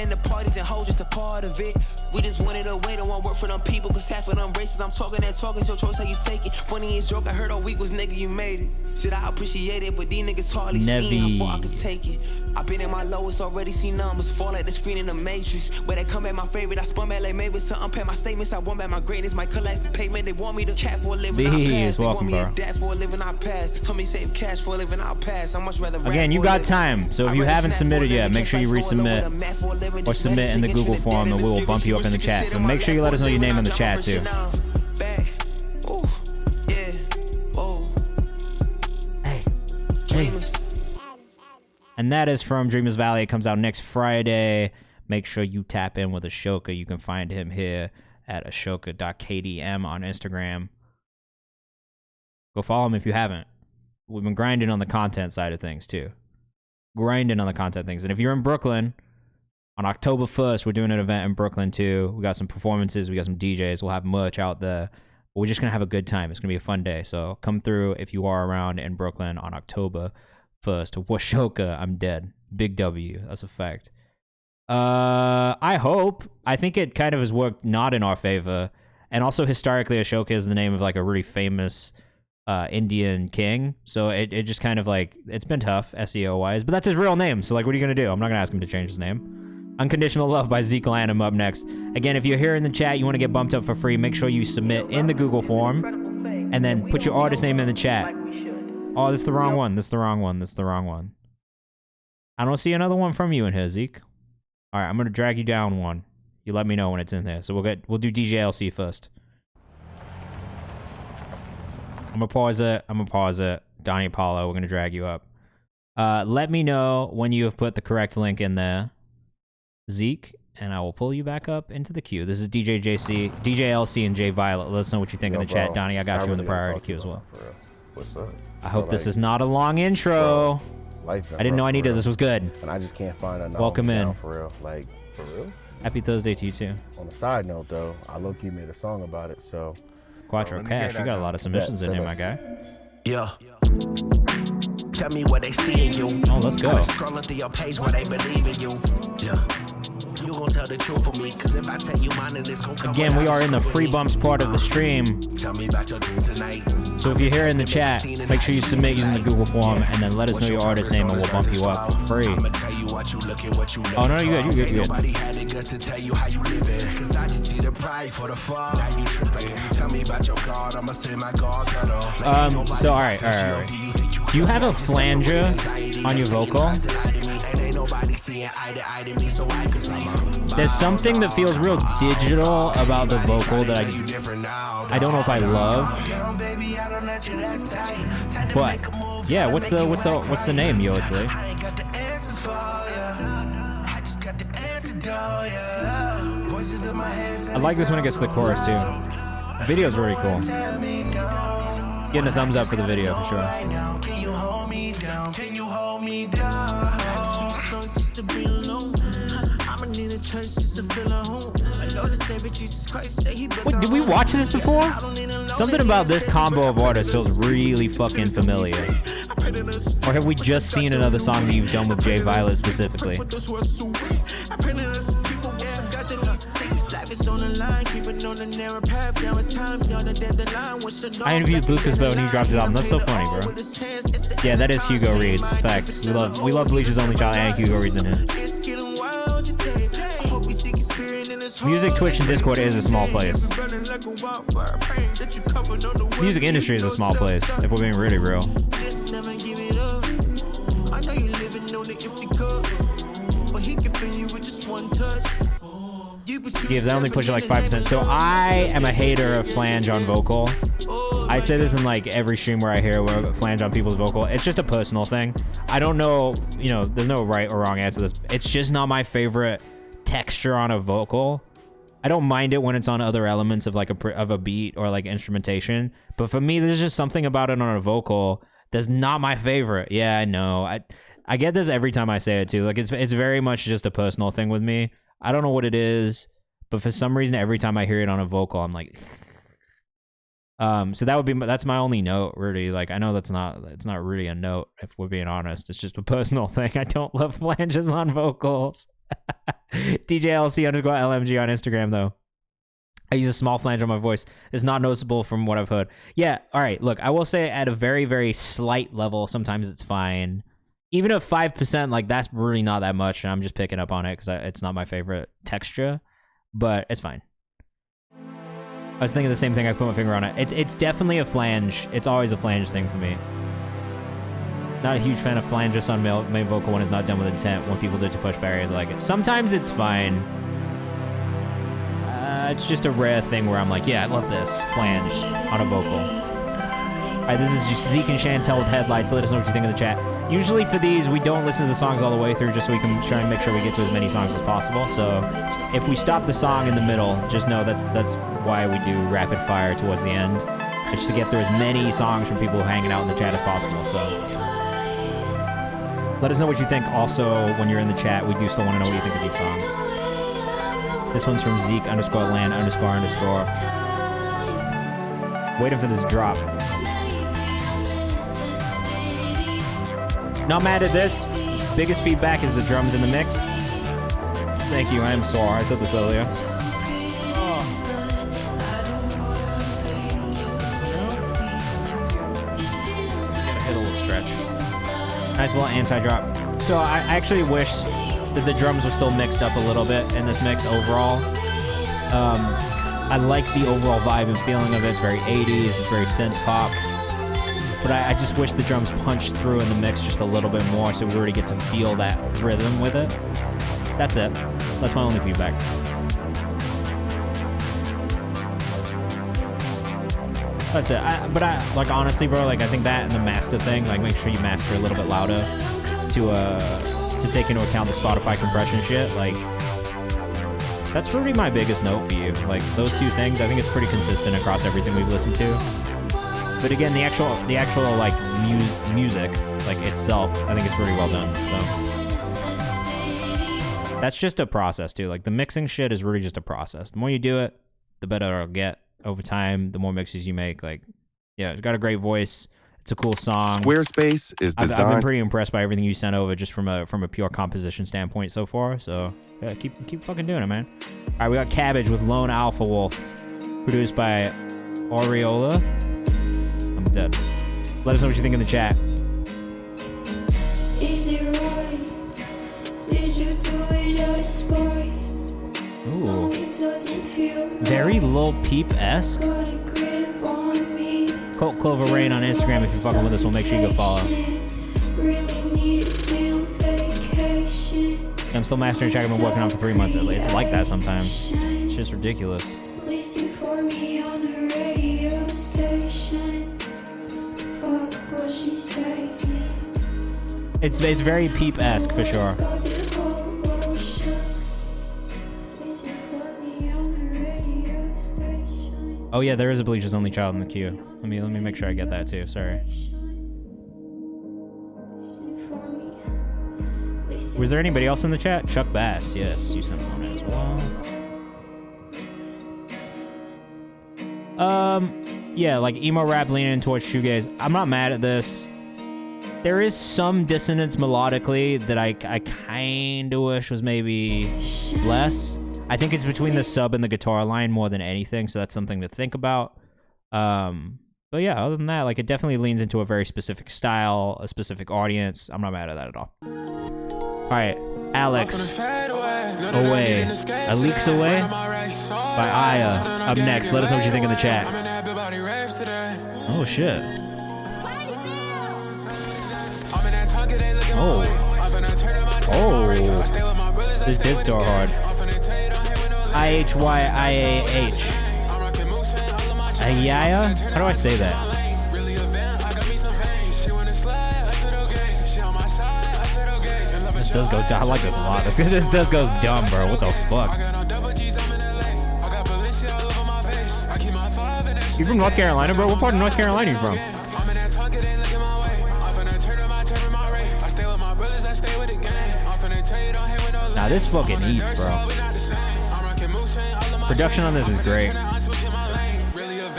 The parties and hoes just a part of it. We just wanted a way to want work for them people, cause half of them racist. I'm talking that talk, it's your choice how you take it. Funny as joke, I heard all week was nigga, you made it. Shit, I appreciate it, but these niggas hardly seen how far I could take it. I been in my lowest, already seen numbers fall at the screen in the matrix. But they come at my favorite, I spun back like maybe to unpack my statements. I want back my greatness, my collapse the pavement. They want me to cat for a living, I pass. They want me to dad for a living, I pass. Told me save cash for a living, I'll pass. I much rather rap. Again, you got time, so if you haven't submitted yet, make sure you resubmit or submit in the Google form, and we will bump you up in the chat. And make sure you let us know your name in the chat too. Hey. And that is from Dreamers Valley. It comes out next Friday. Make sure you tap in with Ashoka. You can find him here at ashoka.kdm on Instagram. Go follow him if you haven't. We've been grinding on the content side of things too. And if you're in Brooklyn, on October 1st, we're doing an event in Brooklyn too. We got some performances, we got some DJs, we'll have merch out there. But we're just gonna have a good time. It's gonna be a fun day. So come through if you are around in Brooklyn on October 1st. Washoka, I'm dead. Big W, that's a fact. I think it kind of has worked not in our favor. And also historically, Ashoka is the name of like a really famous Indian king, so it just kind of like, it's been tough SEO wise, but that's his real name, so like what are you gonna do? I'm not gonna ask him to change his name. Unconditional Love by Zeke Lanham up next. Again, if you're here in the chat, you want to get bumped up for free, make sure you submit in the Google form and then put your artist name in the chat. Oh, this is the wrong one. I don't see another one from you in here, Zeke. All right, I'm gonna drag you down one. You let me know when it's in there. So we'll do DJ LC first. I'm gonna pause it. Donnie Apollo, we're gonna drag you up. Let me know when you have put the correct link in there, Zeke, and I will pull you back up into the queue. This is DJ LC, and Jay Violet. Let us know what you think in the chat. Donnie, I got you in the priority queue as well. What's up? I hope this is not a long intro. I didn't know I needed this. Was good. And I just can't find a welcome in. For real. Like, for real? Happy Thursday to you too. On a side note though, I low-key made a song about it, so Quattro Cash, you got a lot of submissions in here, my guy. Yeah. Tell me what they see in you. Oh, let's go. Scrolling through your page where they believe in you. Yeah. You gon' tell the truth for me, cause if I tell you mine, it's gon' come. Again, we are in the free bumps part of the stream. Tell me about your dream tonight. So if you're here in the chat, make sure you submit using the Google form and then let us know your artist name and we'll bump you up for free. Oh no, you good. Nobody had the guts to tell you how you live it. Cause I just see the pride for the fall. Now you tripping. If you tell me about your God, I'ma say my God better. So alright. Do you have a flanger on your vocal? There's something that feels real digital about the vocal that I don't know if I love. But yeah, what's the name, Yosley? I like this when it gets to the chorus too. The video's really cool. Getting a thumbs up for the video for sure. Can you hold me down? Can you hold me down? I have to so just to be alone. I'ma need a church just to feel at home. I know the Savior Jesus Christ say he better. Wait, did we watch this before? Something about this combo of artists feels really fucking familiar. Or have we just seen another song that you've done with Jay Violet specifically? I interviewed Lucas Bo when he dropped his album. That's so funny, bro. Yeah, that is Hugo Reed's. Facts. We love Bleach's Only Child and Hugo Reed's in it. Music, Twitch, and Discord is a small place. Music industry is a small place, if we're being really real. Gives, I only push it like 5%. So I am a hater of flange on vocal. I say this in like every stream where I hear flange on people's vocal. It's just a personal thing. I don't know, you know, there's no right or wrong answer to this. It's just not my favorite texture on a vocal. I don't mind it when it's on other elements of like a beat or like instrumentation, but for me there's just something about it on a vocal that's not my favorite. Yeah, I know. I get this every time I say it too. Like it's very much just a personal thing with me. I don't know what it is, but for some reason every time I hear it on a vocal I'm like so that's my only note, really. Like I know it's not really a note if we're being honest. It's just a personal thing. I don't love flanges on vocals. DJLC_LMG on Instagram though. I use a small flange on my voice. It's not noticeable from what I've heard. Yeah, all right. Look, I will say at a very, very slight level, sometimes it's fine. Even at 5%, like that's really not that much. And I'm just picking up on it because it's not my favorite texture, but it's fine. I was thinking the same thing. I put my finger on it. It's definitely a flange. It's always a flange thing for me. Not a huge fan of flanges on main vocal when it's not done with intent. When people do to push barriers, I like it. Sometimes it's fine. It's just a rare thing where I'm like, yeah, I love this flange on a vocal. All right, this is just Zeke and Chantel with Headlights. Let us know what you think in the chat. Usually for these, we don't listen to the songs all the way through just so we can try and make sure we get to as many songs as possible. So if we stop the song in the middle, just know that that's why we do rapid fire towards the end. It's just to get through as many songs from people hanging out in the chat as possible. So let us know what you think also when you're in the chat. We do still want to know what you think of these songs. This one's from Zeke_land__. Waiting for this drop. Not mad at this. Biggest feedback is the drums in the mix. Thank you, I am sore. I said this earlier. Gotta hit a little stretch. Nice little anti-drop. So I actually wish that the drums were still mixed up a little bit in this mix overall. I like the overall vibe and feeling of it. It's very 80s, it's very synth pop. But I just wish the drums punched through in the mix just a little bit more so we really get to feel that rhythm with it. That's it. That's my only feedback. That's it. But like honestly, bro, like I think that and the master thing, like make sure you master a little bit louder to take into account the Spotify compression shit. Like that's really my biggest note for you. Like those two things, I think it's pretty consistent across everything we've listened to. But again, the actual like music, like itself, I think it's really well done. So that's just a process too. Like the mixing shit is really just a process. The more you do it, the better it'll get over time. The more mixes you make, like yeah, it's got a great voice. It's a cool song. Squarespace is designed. I've been pretty impressed by everything you sent over, just from a pure composition standpoint so far. So yeah, keep fucking doing it, man. All right, we got Cabbage with Lone Alpha Wolf, produced by Aureola. I'm dead. Let us know what you think in the chat. Is it right? Did you do it out of spite? Ooh. No, it doesn't feel right. Very Lil Peep-esque. Got a grip on me. Colt Clover Rain on Instagram. If you're fucking with us, we'll make sure you go follow. Really need a damn vacation. I'm still mastering track. I've been working on for 3 months at least. It's like that sometimes. It's just ridiculous. Listen for me on the radio station. Fuck what she said. It's very Peep-esque for sure. Listen for me on the radio station. Oh yeah, there is a Bleachers Only child in the queue. Let me make sure I get that too. Sorry. Was there anybody else in the chat? Chuck Bass. Yes, you sent one as well. Yeah, like emo rap leaning towards shoegaze. I'm not mad at this. There is some dissonance melodically that I kind of wish was maybe less. I think it's between the sub and the guitar line more than anything, so that's something to think about. But yeah, other than that, like it definitely leans into a very specific style, a specific audience. I'm not mad at that at all. All right, Alex, Away, A Leaks Away by Aya. Up next, let us know what you think in the chat. Oh shit. Oh, this did start hard. IHYIAH. Ayaya? How do I say that? This does go dumb. I like this a lot. This does go dumb, bro. What the fuck? You from North Carolina, bro? What part of North Carolina are you from? Nah, this fucking eats, bro. Production on this is great.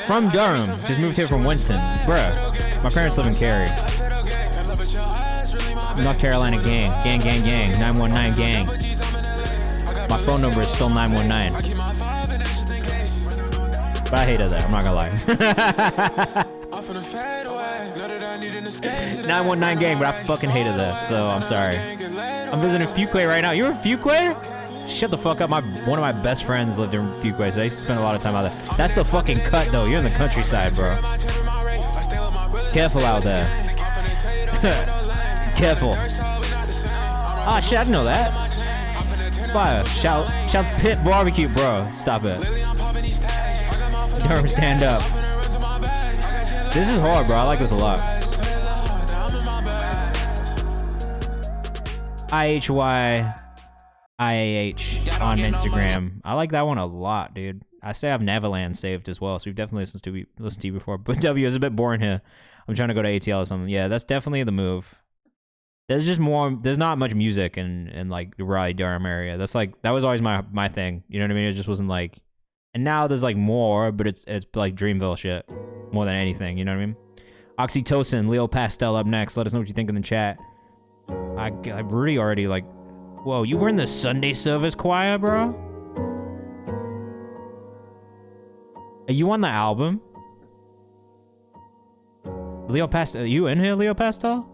From Durham, just moved here from Winston. Bruh, my parents live in Cary. North Carolina gang. Gang, gang, gang. 919 gang. My phone number is still 919. But I hated that, I'm not gonna lie. 919 gang, but I fucking hated that, so I'm sorry. I'm visiting Fuquay right now. You're in Fuquay? Shut the fuck up. One of my best friends lived in Fuquay, so I used to spend a lot of time out there. That's the fucking cut, though. You're in the countryside, bro. Careful out there. Careful. Ah, shit, I didn't know that. Fire. Shouts Pit Barbecue, bro. Stop it. Durham, stand up. This is hard, bro. I like this a lot. IHYIAH on Instagram. I like that one a lot, dude. I say I have Neverland saved as well, so we've definitely listened to you before. But W is a bit boring here. I'm trying to go to ATL or something. Yeah, that's definitely the move. There's just more. There's not much music in like the Raleigh Durham area. That's like that was always my thing. You know what I mean? It just wasn't like. And now there's like more, but it's like Dreamville shit more than anything. You know what I mean? Oxytocin, Leo Pastel up next. Let us know what you think in the chat. I really already like. Whoa, you were in the Sunday service choir, bro? Are you on the album? Leo Pastel, are you in here, Leo Pastel?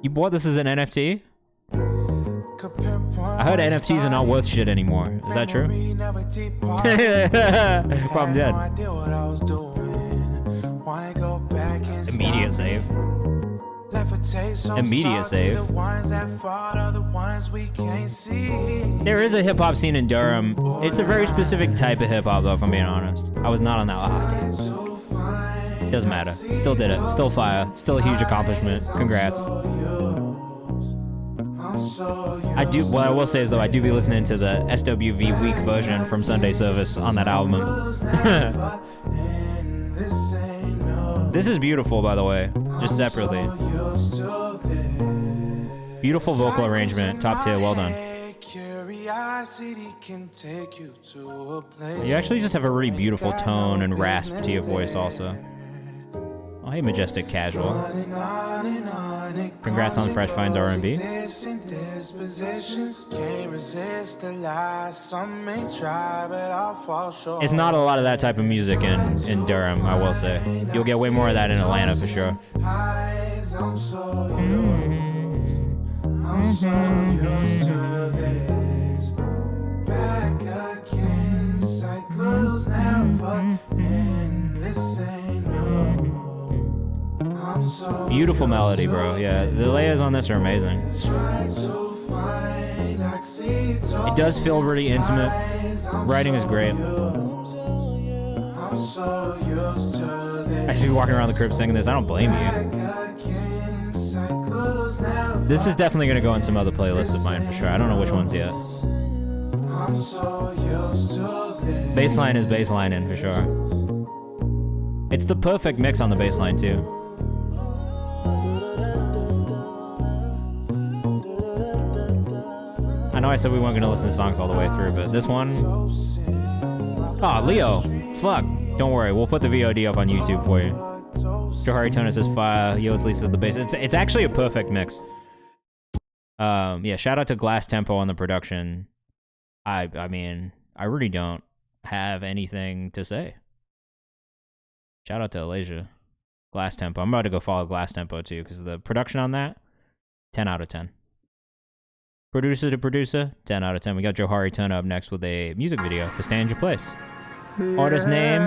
You bought this as an NFT? I heard NFTs are not worth shit anymore. Is that true? Problem dead. Immediate save. Immediate save. There is a hip-hop scene in Durham. It's a very specific type of hip-hop, though, if I'm being honest. I was not on that. Damn. Doesn't matter. Still did it. Still fire. Still a huge accomplishment. Congrats. What I will say is, though, I do be listening to the SWV Week version from Sunday Service on that album. This is beautiful, by the way, just separately. Beautiful vocal arrangement, top tier, well done. You actually just have a really beautiful tone and rasp to your voice also. Oh, hey, Majestic Casual. Congrats on Fresh Finds R&B. It's not a lot of that type of music in Durham, I will say. You'll get way more of that in Atlanta for sure. Beautiful melody, bro. Yeah, the layers on this are amazing. It does feel really intimate. Writing is great. I should be walking around the crib singing this. I don't blame you. This is definitely going to go in some other playlists of mine for sure. I don't know which ones yet. Baseline is baseline in for sure. It's the perfect mix on the baseline too. I know I said we weren't gonna listen to songs all the way through, but this one... Oh, Leo. Fuck. Don't worry, we'll put the VOD up on YouTube for you. Johari Tona says fire, Yo's Lee says the bass. It's actually a perfect mix. Yeah, shout out to Glass Tempo on the production. I mean, I really don't have anything to say. Shout out to Alasia. Glass Tempo. I'm about to go follow Glass Tempo too, because the production on that, 10 out of 10. Producer to producer, 10 out of 10. We got Johari Tona up next with a music video for Stay in Your Place. Artist name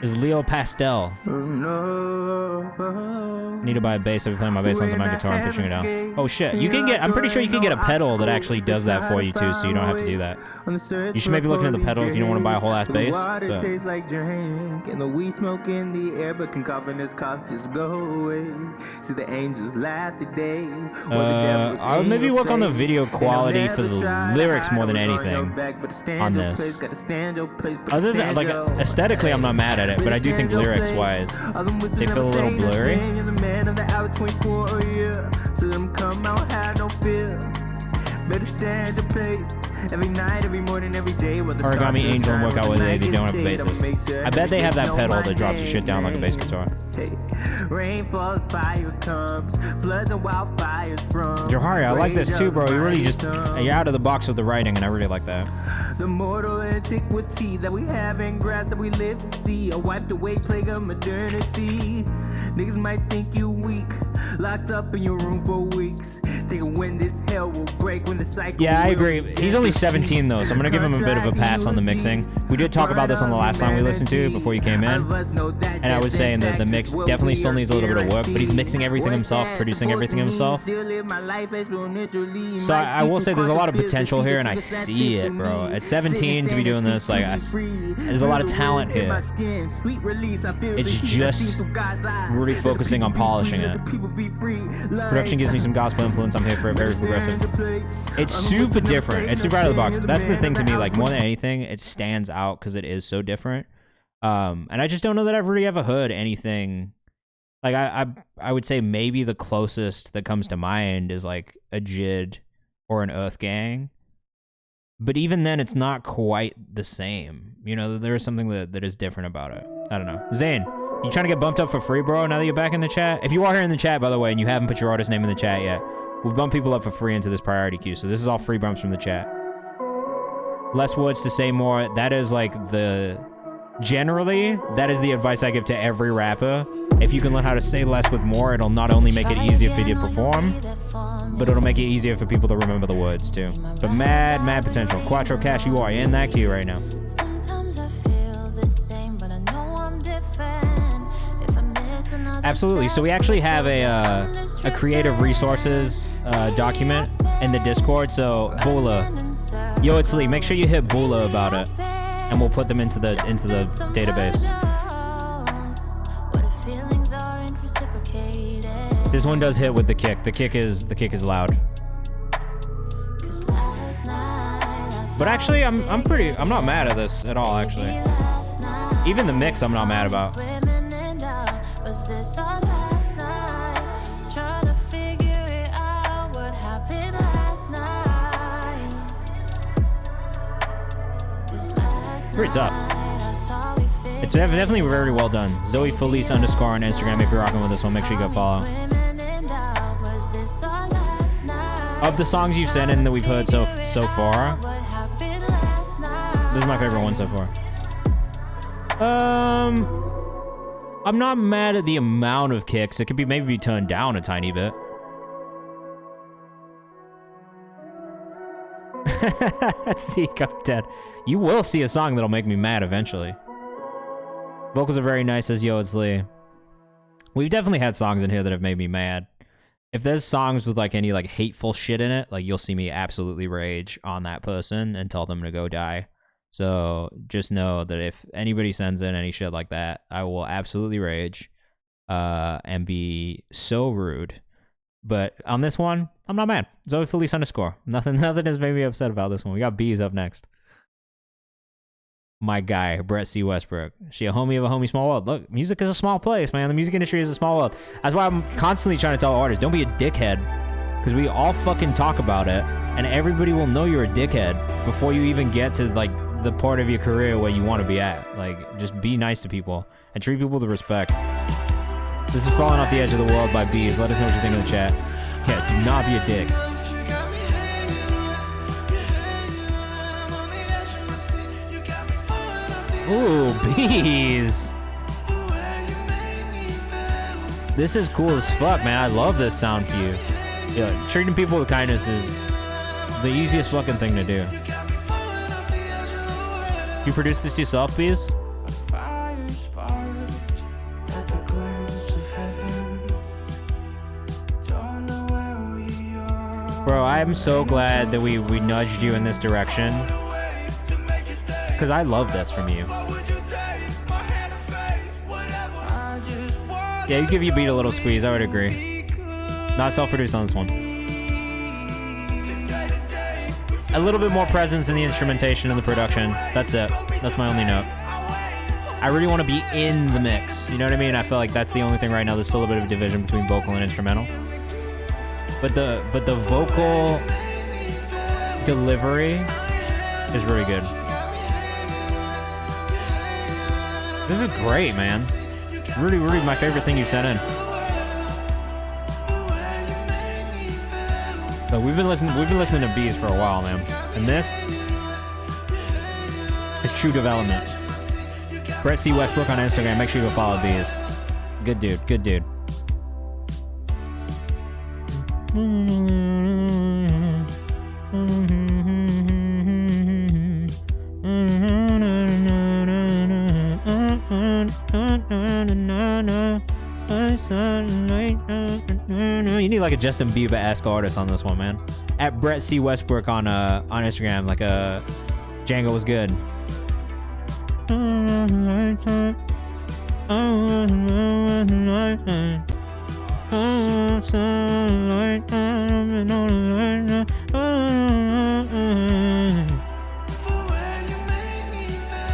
is Leo Pastel. Need to buy a bass. I've been playing my bass lines on my guitar and pitching it out. Oh shit, you can get, I'm pretty sure you can get a pedal that actually does that for you too, so you don't have to do that. You should maybe look into the pedal if you don't want to buy a whole ass bass. But... tastes like drink, and the weed smoke in the air, but can cough in this cough just go away. See the angels laugh today. I'll maybe work on the video quality for the lyrics more than anything on this. Other than, like, aesthetically, I'm not mad at it, but I do think lyrics-wise, they feel a little blurry. So them come out, have no fear. Better stand your place every night, every morning, every day. Origami Angel and Workout with it, they don't have a bassist. I bet they have that pedal that drops your shit down like a bass guitar. Rain falls, fire comes, floods and wildfires from. Johari, I like this too, bro. You really just, you're out of the box with the writing, and I really like that. The mortal antiquity that we have in grass that we live to see, a wiped away plague of modernity. Niggas might think you weak, locked up in your room for weeks, thinking when this hell will break, when the cycle. Yeah, I agree. He's only 17 though, so I'm gonna give him a bit of a pass on the mixing. We did talk about this on the last song we listened to before you came in, and I was saying that the mix definitely still needs a little bit of work, but he's mixing everything himself, producing everything himself. So I will say there's a lot of potential here, and I see it, bro. At 17 to be doing this, like, there's a lot of talent here. It's just really focusing on polishing it. Production gives me some gospel influence. I'm here for it. Very progressive. It's super different. It's super out of the box. That's the thing to me. Like, more than anything, it stands out because it is so different. And I just don't know that I've really ever heard anything. Like, I would say maybe the closest that comes to mind is like a JID or an Earth Gang. But even then, it's not quite the same. You know, there is something that is different about it. I don't know. Zane, you trying to get bumped up for free, bro, now that you're back in the chat? If you are here in the chat, by the way, and you haven't put your artist name in the chat yet, we've bumped people up for free into this priority queue, so this is all free bumps from the chat. Less words to say more. That is like generally, that is the advice I give to every rapper. If you can learn how to say less with more, it'll not only make it easier for you to perform, but it'll make it easier for people to remember the words too. But mad potential. Quattro Cash, you are in that queue right now. Absolutely. So we actually have a creative resources document in the Discord. So Bula, yo, it's Lee. Make sure you hit Bula about it, and we'll put them into the database. This one does hit with the kick. The kick is loud. But actually, I'm not mad at this at all. Actually, even the mix, I'm not mad about. Pretty tough. It's definitely very well done. Zoe Felice _ on Instagram. If you're rocking with this one, make sure you go follow. Of the songs you've sent in that we've heard so far, this is my favorite one so far. I'm not mad at the amount of kicks. It could be maybe turned down a tiny bit. See, dead. You will see a song that'll make me mad eventually. Vocals are very nice, says Yo, it's Lee. We've definitely had songs in here that have made me mad. If there's songs with like any like hateful shit in it, like you'll see me absolutely rage on that person and tell them to go die. So just know that if anybody sends in any shit like that, I will absolutely rage and be so rude. But on this one, I'm not mad. Zoe Felice _ Nothing has made me upset about this one. We got Bees up next. my guy, Brett C. Westbrook. She a homie of a homie, small world. Look, music is a small place, man. The music industry is a small world. That's why I'm constantly trying to tell artists, don't be a dickhead. Because we all fucking talk about it, and everybody will know you're a dickhead before you even get to, like, the part of your career where you want to be at. Like, just be nice to people and treat people with respect. This is Falling Off the Edge of the World by Bees. Let us know what you think in the chat. Yeah, do not be a dick. Ooh, Bees. This is cool as fuck, man. I love this sound for you. Yeah, treating people with kindness is the easiest fucking thing to do. You produced this yourself, Bees? Bro, I'm so glad that we nudged you in this direction. Because I love this from you. Yeah, you give your beat a little squeeze, I would agree. Not self-produced on this one. A little bit more presence in the instrumentation and the production. That's it. That's my only note. I really want to be in the mix. You know what I mean? I feel like that's the only thing right now. There's still a bit of a division between vocal and instrumental. But the vocal delivery is really good. This is great, man. Really, really my favorite thing you sent in. But we've been listening to Bees for a while, man. And this is true development. Brett C. Westbrook on Instagram. Make sure you go follow Bees. Good dude, good dude. You need like a Justin Bieber-esque artist on this one, man. At Brett C. Westbrook on Instagram, like a Django was good.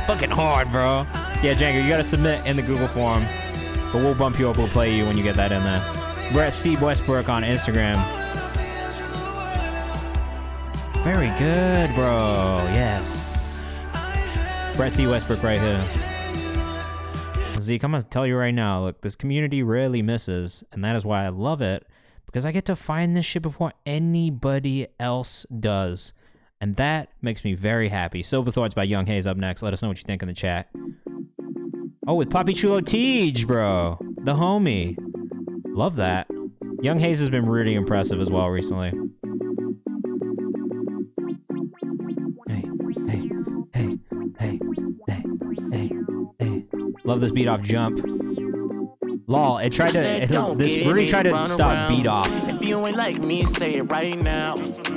Fucking hard, bro. Yeah, Django, you gotta submit in the Google form, but we'll bump you up. We'll play you when you get that in there. Brett C. Westbrook on Instagram. Very good, bro. Yes. Brett C. Westbrook right here. Zeke, I'm gonna tell you right now, look, this community rarely misses, and that is why I love it, because I get to find this shit before anybody else does. And that makes me very happy. Silver Thoughts by Young Hayes up next. Let us know what you think in the chat. Oh, with Papi Chulo Teej, bro. The homie. Love that. Young Hayes has been really impressive as well recently. Hey, hey, hey, hey, hey, hey, hey. Love this beat off jump. Lol, it tried to, this really tried to stop beat off. If you ain't like me, say it right now.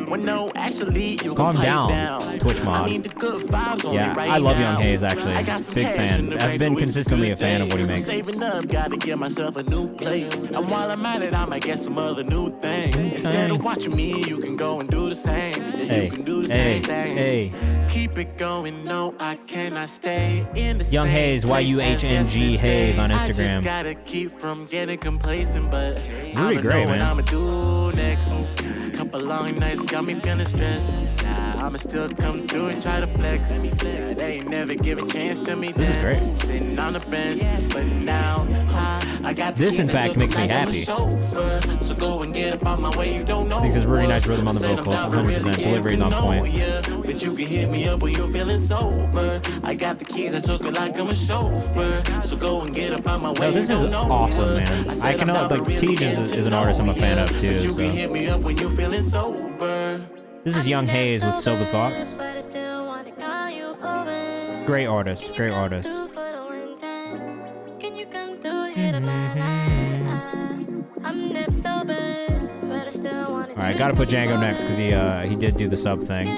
Well, no, actually, you calm down, Twitch mod. Yeah, I love Young Hayes, actually. Big fan. I've been consistently a fan of what he makes. Saving up, gotta get myself a new place. And while I'm at it, I might get some other new things. Instead of watching me, you can go and do the same. Hey, you can do the hey, same thing. hey. Keep it going, no, I cannot stay in the Young Hayes, YUHNG Hayes on I just Instagram. gotta keep from getting complacent, but Really great, what man. I'ma do next. Couple long nights got me feeling stressed. Nah, I'ma still come through and try to flex. They ain't never give a chance to me. This is great. Sitting on the bench, but now I got This, in fact, makes me happy. So go and get up on my way. You don't know. I think there's really nice rhythm on the vocals. 100%. Delivery's on point. But you can hit me up when you're feeling sober. I got the keys, I took it like I'm a chauffeur. So go and get up on my way. No, this is awesome, man. I can know, like, Teej is an artist I'm a fan of, too, You so. can hit me up when you're feeling sober. This is Young Hayes with Sober Thoughts. Great artist, great artist. Alright, gotta put Django next because he did do the sub thing.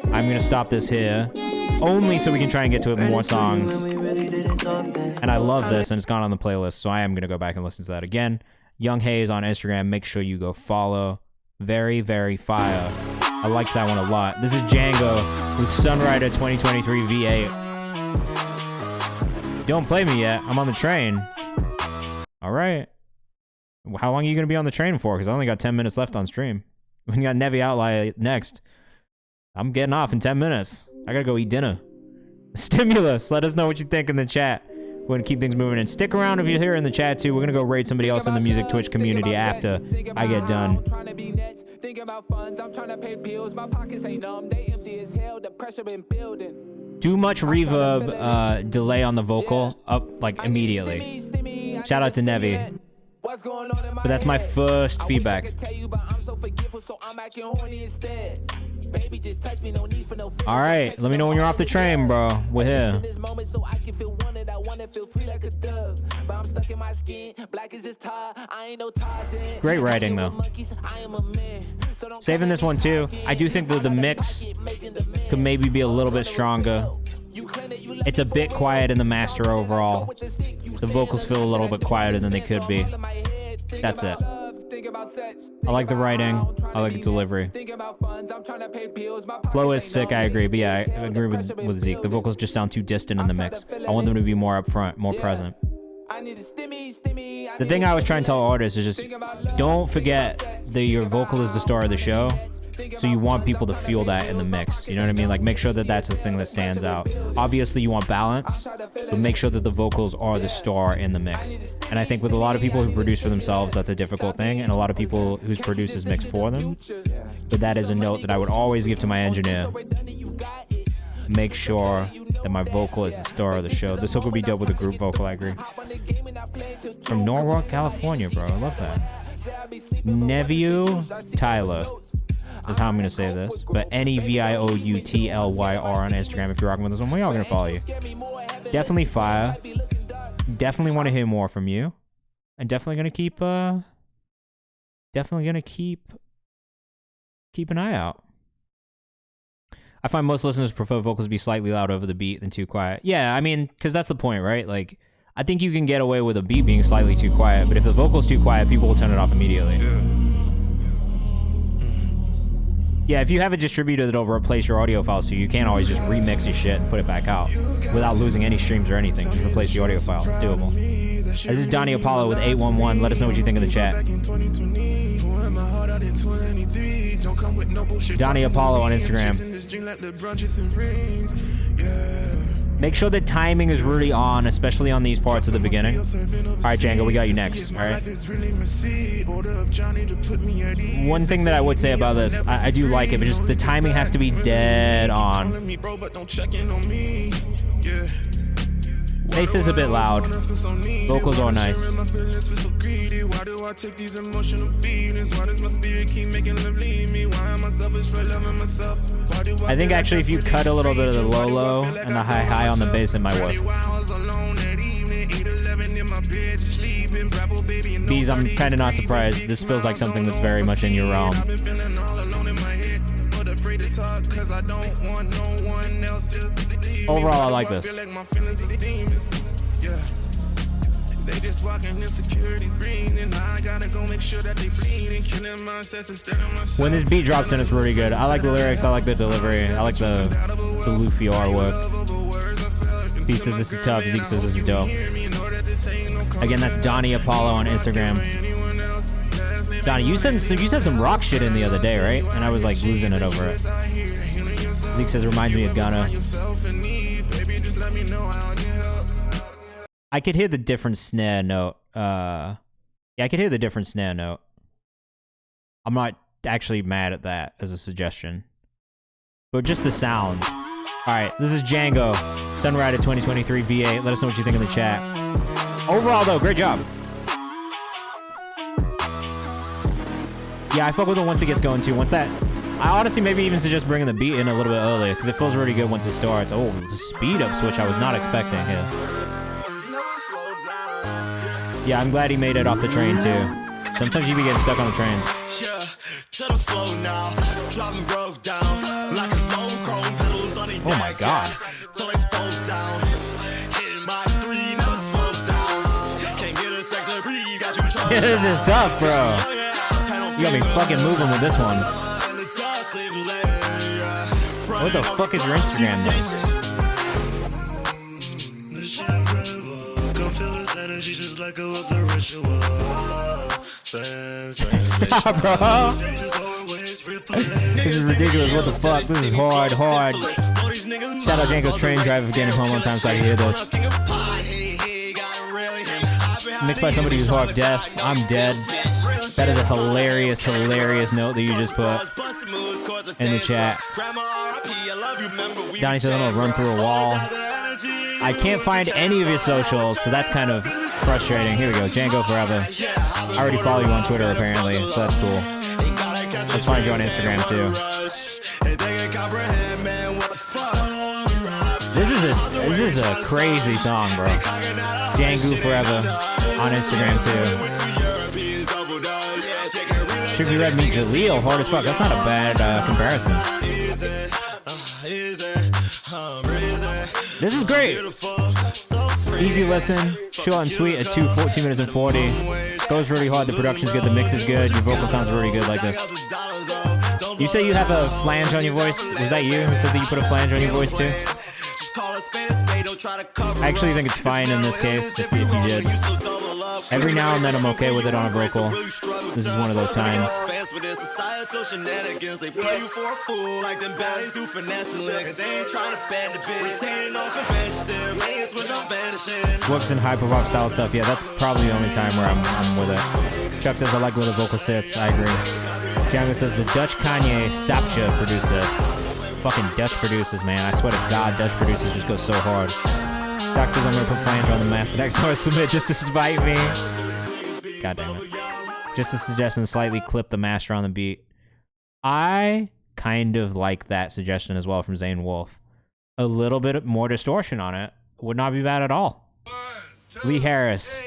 I'm gonna stop this here, only so we can try and get to more songs. And I love this, and it's gone on the playlist, so I am gonna go back and listen to that again. Young Hayes on Instagram, make sure you go follow. Very, very fire. I liked that one a lot. This is Django with Sunrider 2023 V8. Don't play me yet. I'm on the train. All right. How long are you going to be on the train for? Because I only got 10 minutes left on stream. We got Nevi Outlie next. I'm getting off in 10 minutes. I got to go eat dinner. Stimulus. Let us know what you think in the chat. We're going to keep things moving. And stick around if you're here in the chat, too. We're going to go raid somebody else in the music Twitch community after I get done. Think about funds, I'm trying to pay bills. My pockets ain't numb, they empty as hell. The pressure been building. Too much reverb delay on the vocal up like immediately. Shout out to Nevi. But that's my first feedback. All right, let me know when you're off the train, bro. We're here. Great writing, though. Saving this one, too. I do think that the mix could maybe be a little bit stronger. It's a bit quiet in the master overall. The vocals feel a little bit quieter than they could be. That's it. I like the writing. I like the delivery. Flow is sick, I agree. But yeah, I agree with Zeke. The vocals just sound too distant in the mix. I want them to be more upfront, more present. The thing I was trying to tell artists is just don't forget that your vocal is the star of the show. So you want people to feel that in the mix. You know what I mean? Like, make sure that that's the thing that stands out. Obviously, you want balance, but make sure that the vocals are the star in the mix. And I think with a lot of people who produce for themselves, that's a difficult thing. And a lot of people whose producers mix for them. But that is a note that I would always give to my engineer. Make sure that my vocal is the star of the show. This hook would be dope with a group vocal, I agree. From Norwalk, California, bro. I love that. Neviu Tyler is how I'm going to say this. But NEVIOUTLYR on Instagram if you're rocking with this one. We all going to follow you. Definitely fire. Definitely want to hear more from you. And definitely going to keep, keep an eye out. I find most listeners prefer vocals to be slightly loud over the beat than too quiet. Yeah, I mean, because that's the point, right? Like, I think you can get away with a beat being slightly too quiet, but if the vocal's too quiet, people will turn it off immediately. Yeah, if you have it distributed, it'll replace your audio file, so you can't always just remix your shit and put it back out without losing any streams or anything. Just replace the audio file. It's doable. This is Donnie Apollo with 811. Let us know what you think in the chat. Donnie Apollo on Instagram. Make sure the timing is really on, especially on these parts at the beginning. All right, Django, we got you next. All right. One thing that I would say about this, I do like it, but just the timing has to be dead on. Bass is a bit loud. Vocals are nice. I think actually if you cut a little bit of the low and the high on the bass, it might work. Bees, I'm kind of not surprised. This feels like something that's very much in your realm. Overall, I like this. They just walking insecurities breathing. I gotta go make sure that they bleeding, killing my ancestors instead of myself. When this beat drops in, it's really good. I like the lyrics, I like the delivery, I like the Luffy artwork. B says this is tough, Zeke says this is dope. Again, that's Donnie Apollo on Instagram. Donnie, you said some rock shit in the other day, right? And I was like losing it over it. Zeke says reminds me of Gunna. I could hear the different snare note. Yeah, I could hear the different snare note. I'm not actually mad at that as a suggestion. But just the sound. Alright, this is Django. Sunrider 2023 V8. Let us know what you think in the chat. Overall, though, great job. Yeah, I fuck with it once it gets going, too. Once that... I honestly maybe even suggest bringing the beat in a little bit earlier, because it feels really good once it starts. Oh, the speed up switch I was not expecting here. Yeah, I'm glad he made it off the train, too. Sometimes you be getting stuck on the trains. Yeah, to the flow now. Dropping broke down. Like a gold chrome pedals on the oh my god. Till they fall down. Hitting by 3, never slow down. Can't get a sec to breathe. Got you trying. Yeah, this is tough, bro. You got me fucking moving with this one. What the fuck is your Instagram name? Stop, bro. This is ridiculous. What the fuck? This is hard. Shout out Janko's train driver for getting him home on time so I can hear this. Mixed by somebody who's half deaf. I'm dead. That is a hilarious note that you just put in the chat. Donnie says I'm gonna run through a wall. I can't find any of your socials, so that's kind of frustrating. Here we go, Django Forever. I already follow you on Twitter apparently, so that's cool. Let's find you on Instagram too. This is a crazy song, bro. Django Forever on Instagram too. Trippy Red meet Jaleel, hard as fuck. That's not a bad comparison. This is great. Easy listen, short and sweet at 14 minutes and 40. Goes really hard, the production's good, the mix is good, your vocal sounds really good like this. You say you have a flange on your voice? Was that you who said that you put a flange on your voice too? I actually think it's fine in this case, if you did. Every now and then I'm okay with it on a vocal. This is one of those times. Works in hyperpop style stuff. Yeah, that's probably the only time where I'm with it. Chuck says I like where the vocal sits. I agree. Django says the Dutch Kanye Sapcha produced this. Fucking Dutch producers, man. I swear to God, Dutch producers just go so hard. Doc says I'm gonna put flange on the master next time I submit just to spite me. God damn it. Just a suggestion to slightly clip the master on the beat. I kind of like that suggestion as well from Zane Wolf. A little bit more distortion on it would not be bad at all. Lee Harris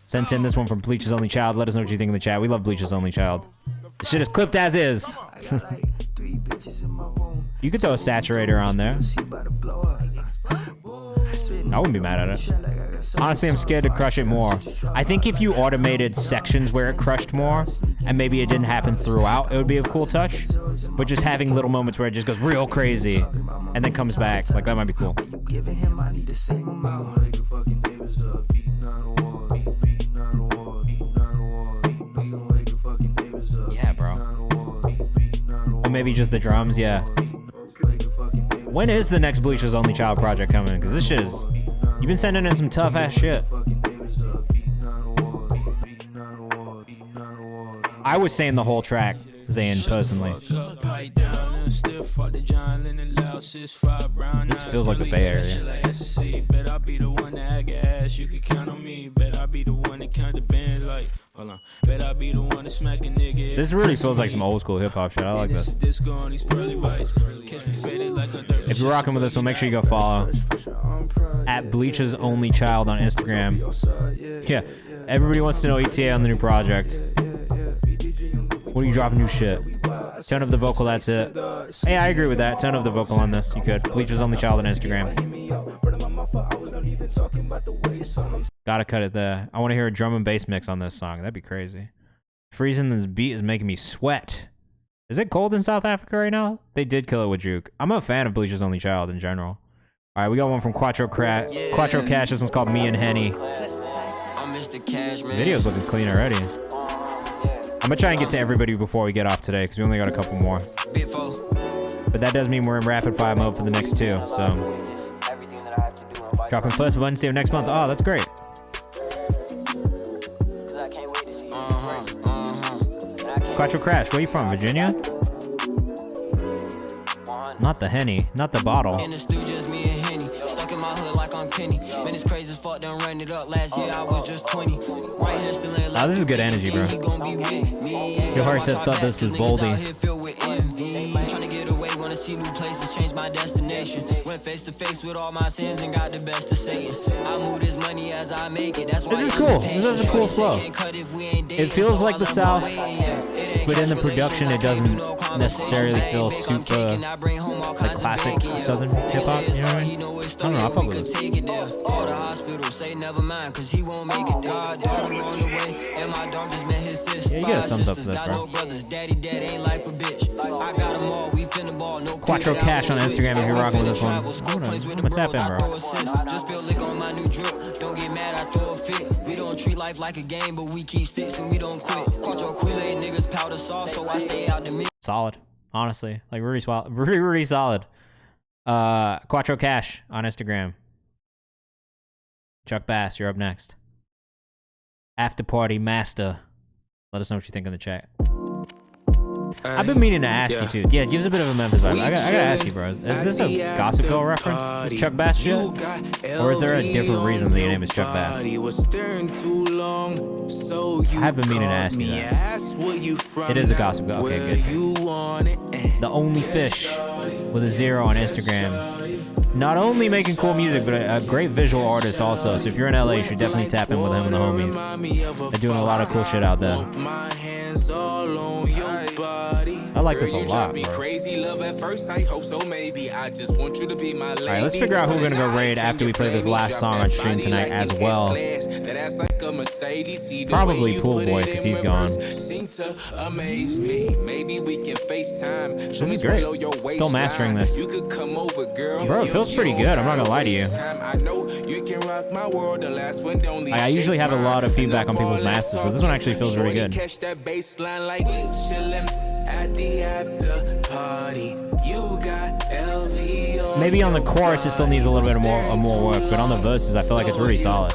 sent in this one from Bleach's Only Child. Let us know what you think in the chat. We love Bleach's Only Child. The shit is clipped as is. You could throw a saturator on there. I wouldn't be mad at it. Honestly, I'm scared to crush it more. I think if you automated sections where it crushed more, and maybe it didn't happen throughout, it would be a cool touch. But just having little moments where it just goes real crazy, and then comes back, like that might be cool. Yeah, bro. Or maybe just the drums, yeah. When is the next Bleach's Only Child project coming? Because this shit is... You've been sending in some tough-ass shit. I was saying the whole track, Zayn, personally. This feels like the Bay Area. This really feels like some old school hip hop shit. I like this. If you're rocking with us, so make sure you go follow at Bleach's Only Child on Instagram. Yeah, everybody wants to know ETA on the new project. When are you dropping new shit? Tone up the vocal, that's it. Hey, I agree with that. Tone up the vocal on this. You could. Bleach's Only Child on Instagram. Gotta cut it there. I want to hear a drum and bass mix on this song. That'd be crazy. Freezing this beat is making me sweat. Is it cold in South Africa right now? They did kill it with Juke. I'm a fan of Bleach's Only Child in general. All right, we got one from Quattro Cash. This one's called Me and Henny. The video's looking clean already. I'm gonna try and get to everybody before we get off today because we only got a couple more. But that does mean we're in rapid fire mode for the next two. So dropping first Wednesday of next month. Oh, that's great. Quattro Crash, where you from? Virginia? Not the Henny, not the bottle. In the stew, just me and Henny. Stuck in my hood like I'm Kenny. Man, it's crazy as fuck, done ran it up. Last year I was just 20. Right here still ain't this is good energy, bro. Your heart said thought this was boldy. Trying to get away, wanna see new places, change my destination. Went face to face with all my sins and got the best of Satan. I move this money as I make it. That's why this is cool. This is a cool flow. It feels like the South, but in the production it doesn't necessarily feel super like classic Southern hip hop. You know what I mean? I don't know. I fuck with this. Call the hospital, say never mind, cause he won't make it. God on the way, and my dog just met his sister. Yeah, you get a thumbs up for this, bro. Daddy ain't like a bitch. I got them all, we finna ball. Quattro Cash on Instagram if you're rocking with this one. I'm gonna tap in, bro. Just build lick on my new drip. Don't get mad, I throw a fit. We don't treat life like a game, but we keep sticks and we don't quit. Quattro Kool-Aid niggas powder sauce, so I stay out the mix. Solid, honestly, like really solid. Quattro Cash on Instagram. Chuck Bass, you're up next. After Party Master. Let us know what you think in the chat. I've been meaning to ask you too. Yeah, it gives a bit of a Memphis vibe. I gotta ask you, bro. Is this a Gossip Girl reference? This Chuck Bass shit? Or is there a different reason that your name is Chuck Bass? I have been meaning to ask you that. It is a Gossip Girl. Okay, good. The Only Fish with a 0 on Instagram. Not only making cool music, but a great visual artist also. So if you're in LA, you should definitely tap in with him and the homies. They're doing a lot of cool shit out there. I like this a lot, bro. Alright, let's figure out who we're gonna go raid after we play this last song on stream tonight as well. Probably Pool Boy, because he's gone. This is great. Still mastering this. Bro, it feels pretty good. I'm not gonna lie to you. I usually have a lot of feedback on people's masters, but this one actually feels really good. Maybe on the chorus it still needs a little bit more work, but on the verses I feel like it's really solid.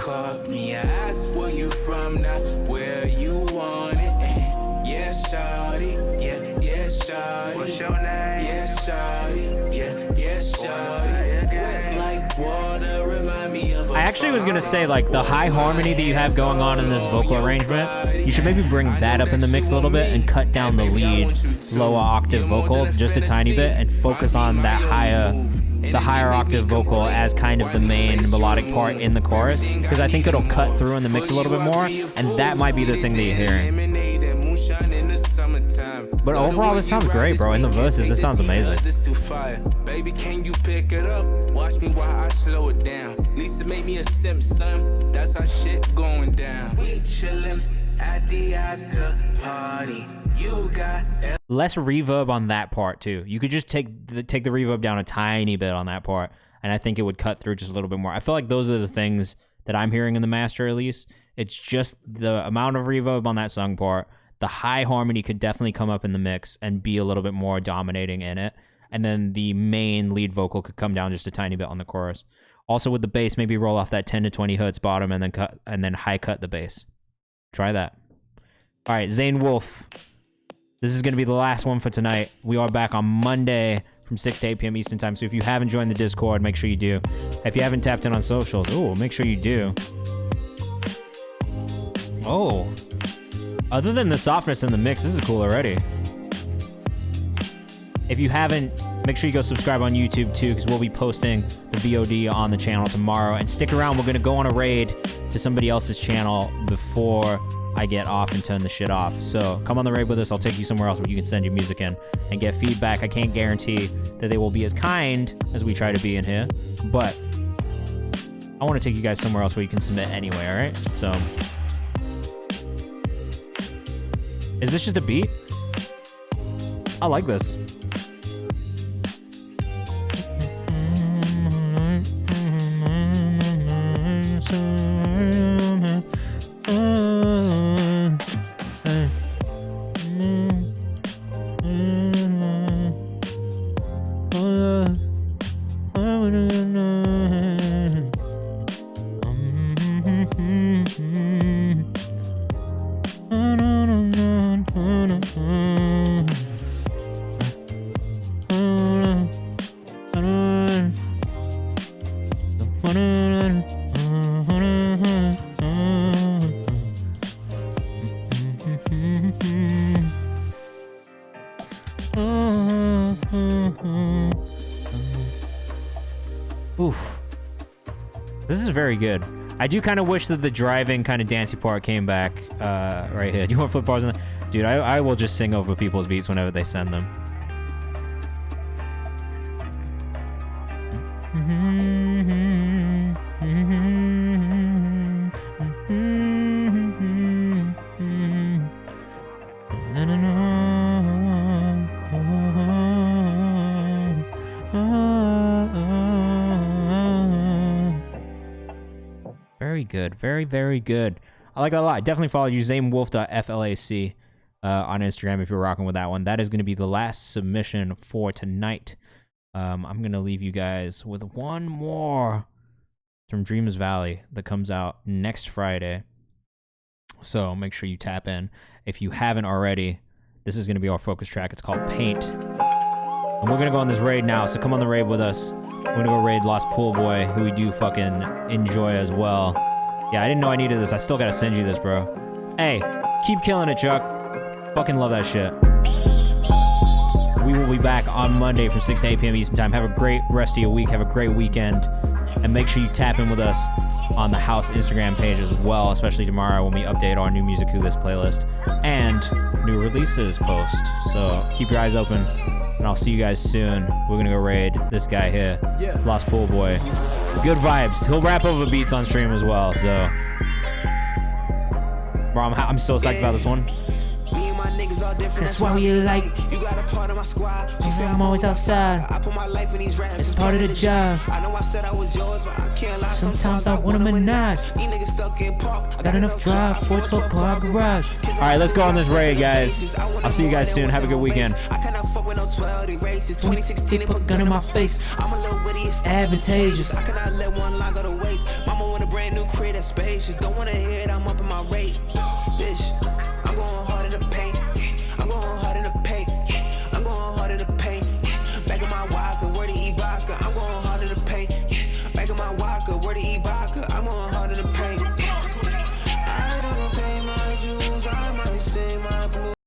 I actually was gonna say, like, the high harmony that you have going on in this vocal arrangement, you should maybe bring that up in the mix a little bit and cut down the lead lower octave vocal just a tiny bit and focus on that higher octave vocal as kind of the main melodic part in the chorus, because I think it'll cut through in the mix a little bit more, and that might be the thing that you're hearing. But overall, this sounds great, bro. In the verses, this sounds amazing. Baby, can you pick it up? Watch me while I slow it down. Lisa made me a simp, son. That's how shit going down. We chillin' at the after party. You got less reverb on that part too. You could just take the reverb down a tiny bit on that part, and I think it would cut through just a little bit more. I feel like those are the things that I'm hearing in the master, at least. It's just the amount of reverb on that sung part. The high harmony could definitely come up in the mix and be a little bit more dominating in it. And then the main lead vocal could come down just a tiny bit on the chorus. Also with the bass, maybe roll off that 10 to 20 hertz bottom and then high cut the bass. Try that. All right, Zane Wolf. This is going to be the last one for tonight. We are back on Monday from 6 to 8 p.m. Eastern time. So if you haven't joined the Discord, make sure you do. If you haven't tapped in on socials, make sure you do. Oh. Other than the softness in the mix, this is cool already. If you haven't, make sure you go subscribe on YouTube too, because we'll be posting the VOD on the channel tomorrow. And stick around, we're going to go on a raid to somebody else's channel before I get off and turn the shit off. So come on the raid with us. I'll take you somewhere else where you can send your music in and get feedback. I can't guarantee that they will be as kind as we try to be in here, but I want to take you guys somewhere else where you can submit anyway, all right? So... is this just a beat? I like this. This is very good. I do kind of wish that the driving kind of dancey part came back right here. Do you want flip bars in there? Dude, I will just sing over people's beats whenever they send them. good. Very, very good. I like that a lot. Definitely follow you, ZameWolf.flac on Instagram if you're rocking with that one. That is going to be the last submission for tonight. I'm going to leave you guys with one more from Dreams Valley that comes out next Friday. So make sure you tap in. If you haven't already, this is going to be our focus track. It's called Paint. And we're going to go on this raid now, so come on the raid with us. We're going to go raid Lost Pool Boy, who we do fucking enjoy as well. Yeah, I didn't know I needed this. I still got to send you this, bro. Hey, keep killing it, Chuck. Fucking love that shit. We will be back on Monday from 6 to 8 p.m. Eastern Time. Have a great rest of your week. Have a great weekend. And make sure you tap in with us on the house Instagram page as well, especially tomorrow when we update our new Music Who List playlist and new releases post. So keep your eyes open, and I'll see you guys soon. We're gonna go raid this guy here, Lost Pool Boy. Good vibes. He'll rap over beats on stream as well. So, bro, I'm so psyched about this one. That's why we like. You got a part of my squad. She said I'm always outside. I put my life in these raps. It's part of the job. I know I said I was yours, but I can't lie. Sometimes I want them or not. These niggas stuck in park. Got enough drive for 12 car garage. All right, let's go on this raid, guys. I'll see you guys soon. Have a good weekend. I cannot fuck with no 12 erasers. 2016 Put a gun in my face. I'm a little witty, it's Advantageous. I cannot let one line go to waste. Mama want a brand new crib that's spacious. Don't wanna hear it, I'm up in my rate. Bitch.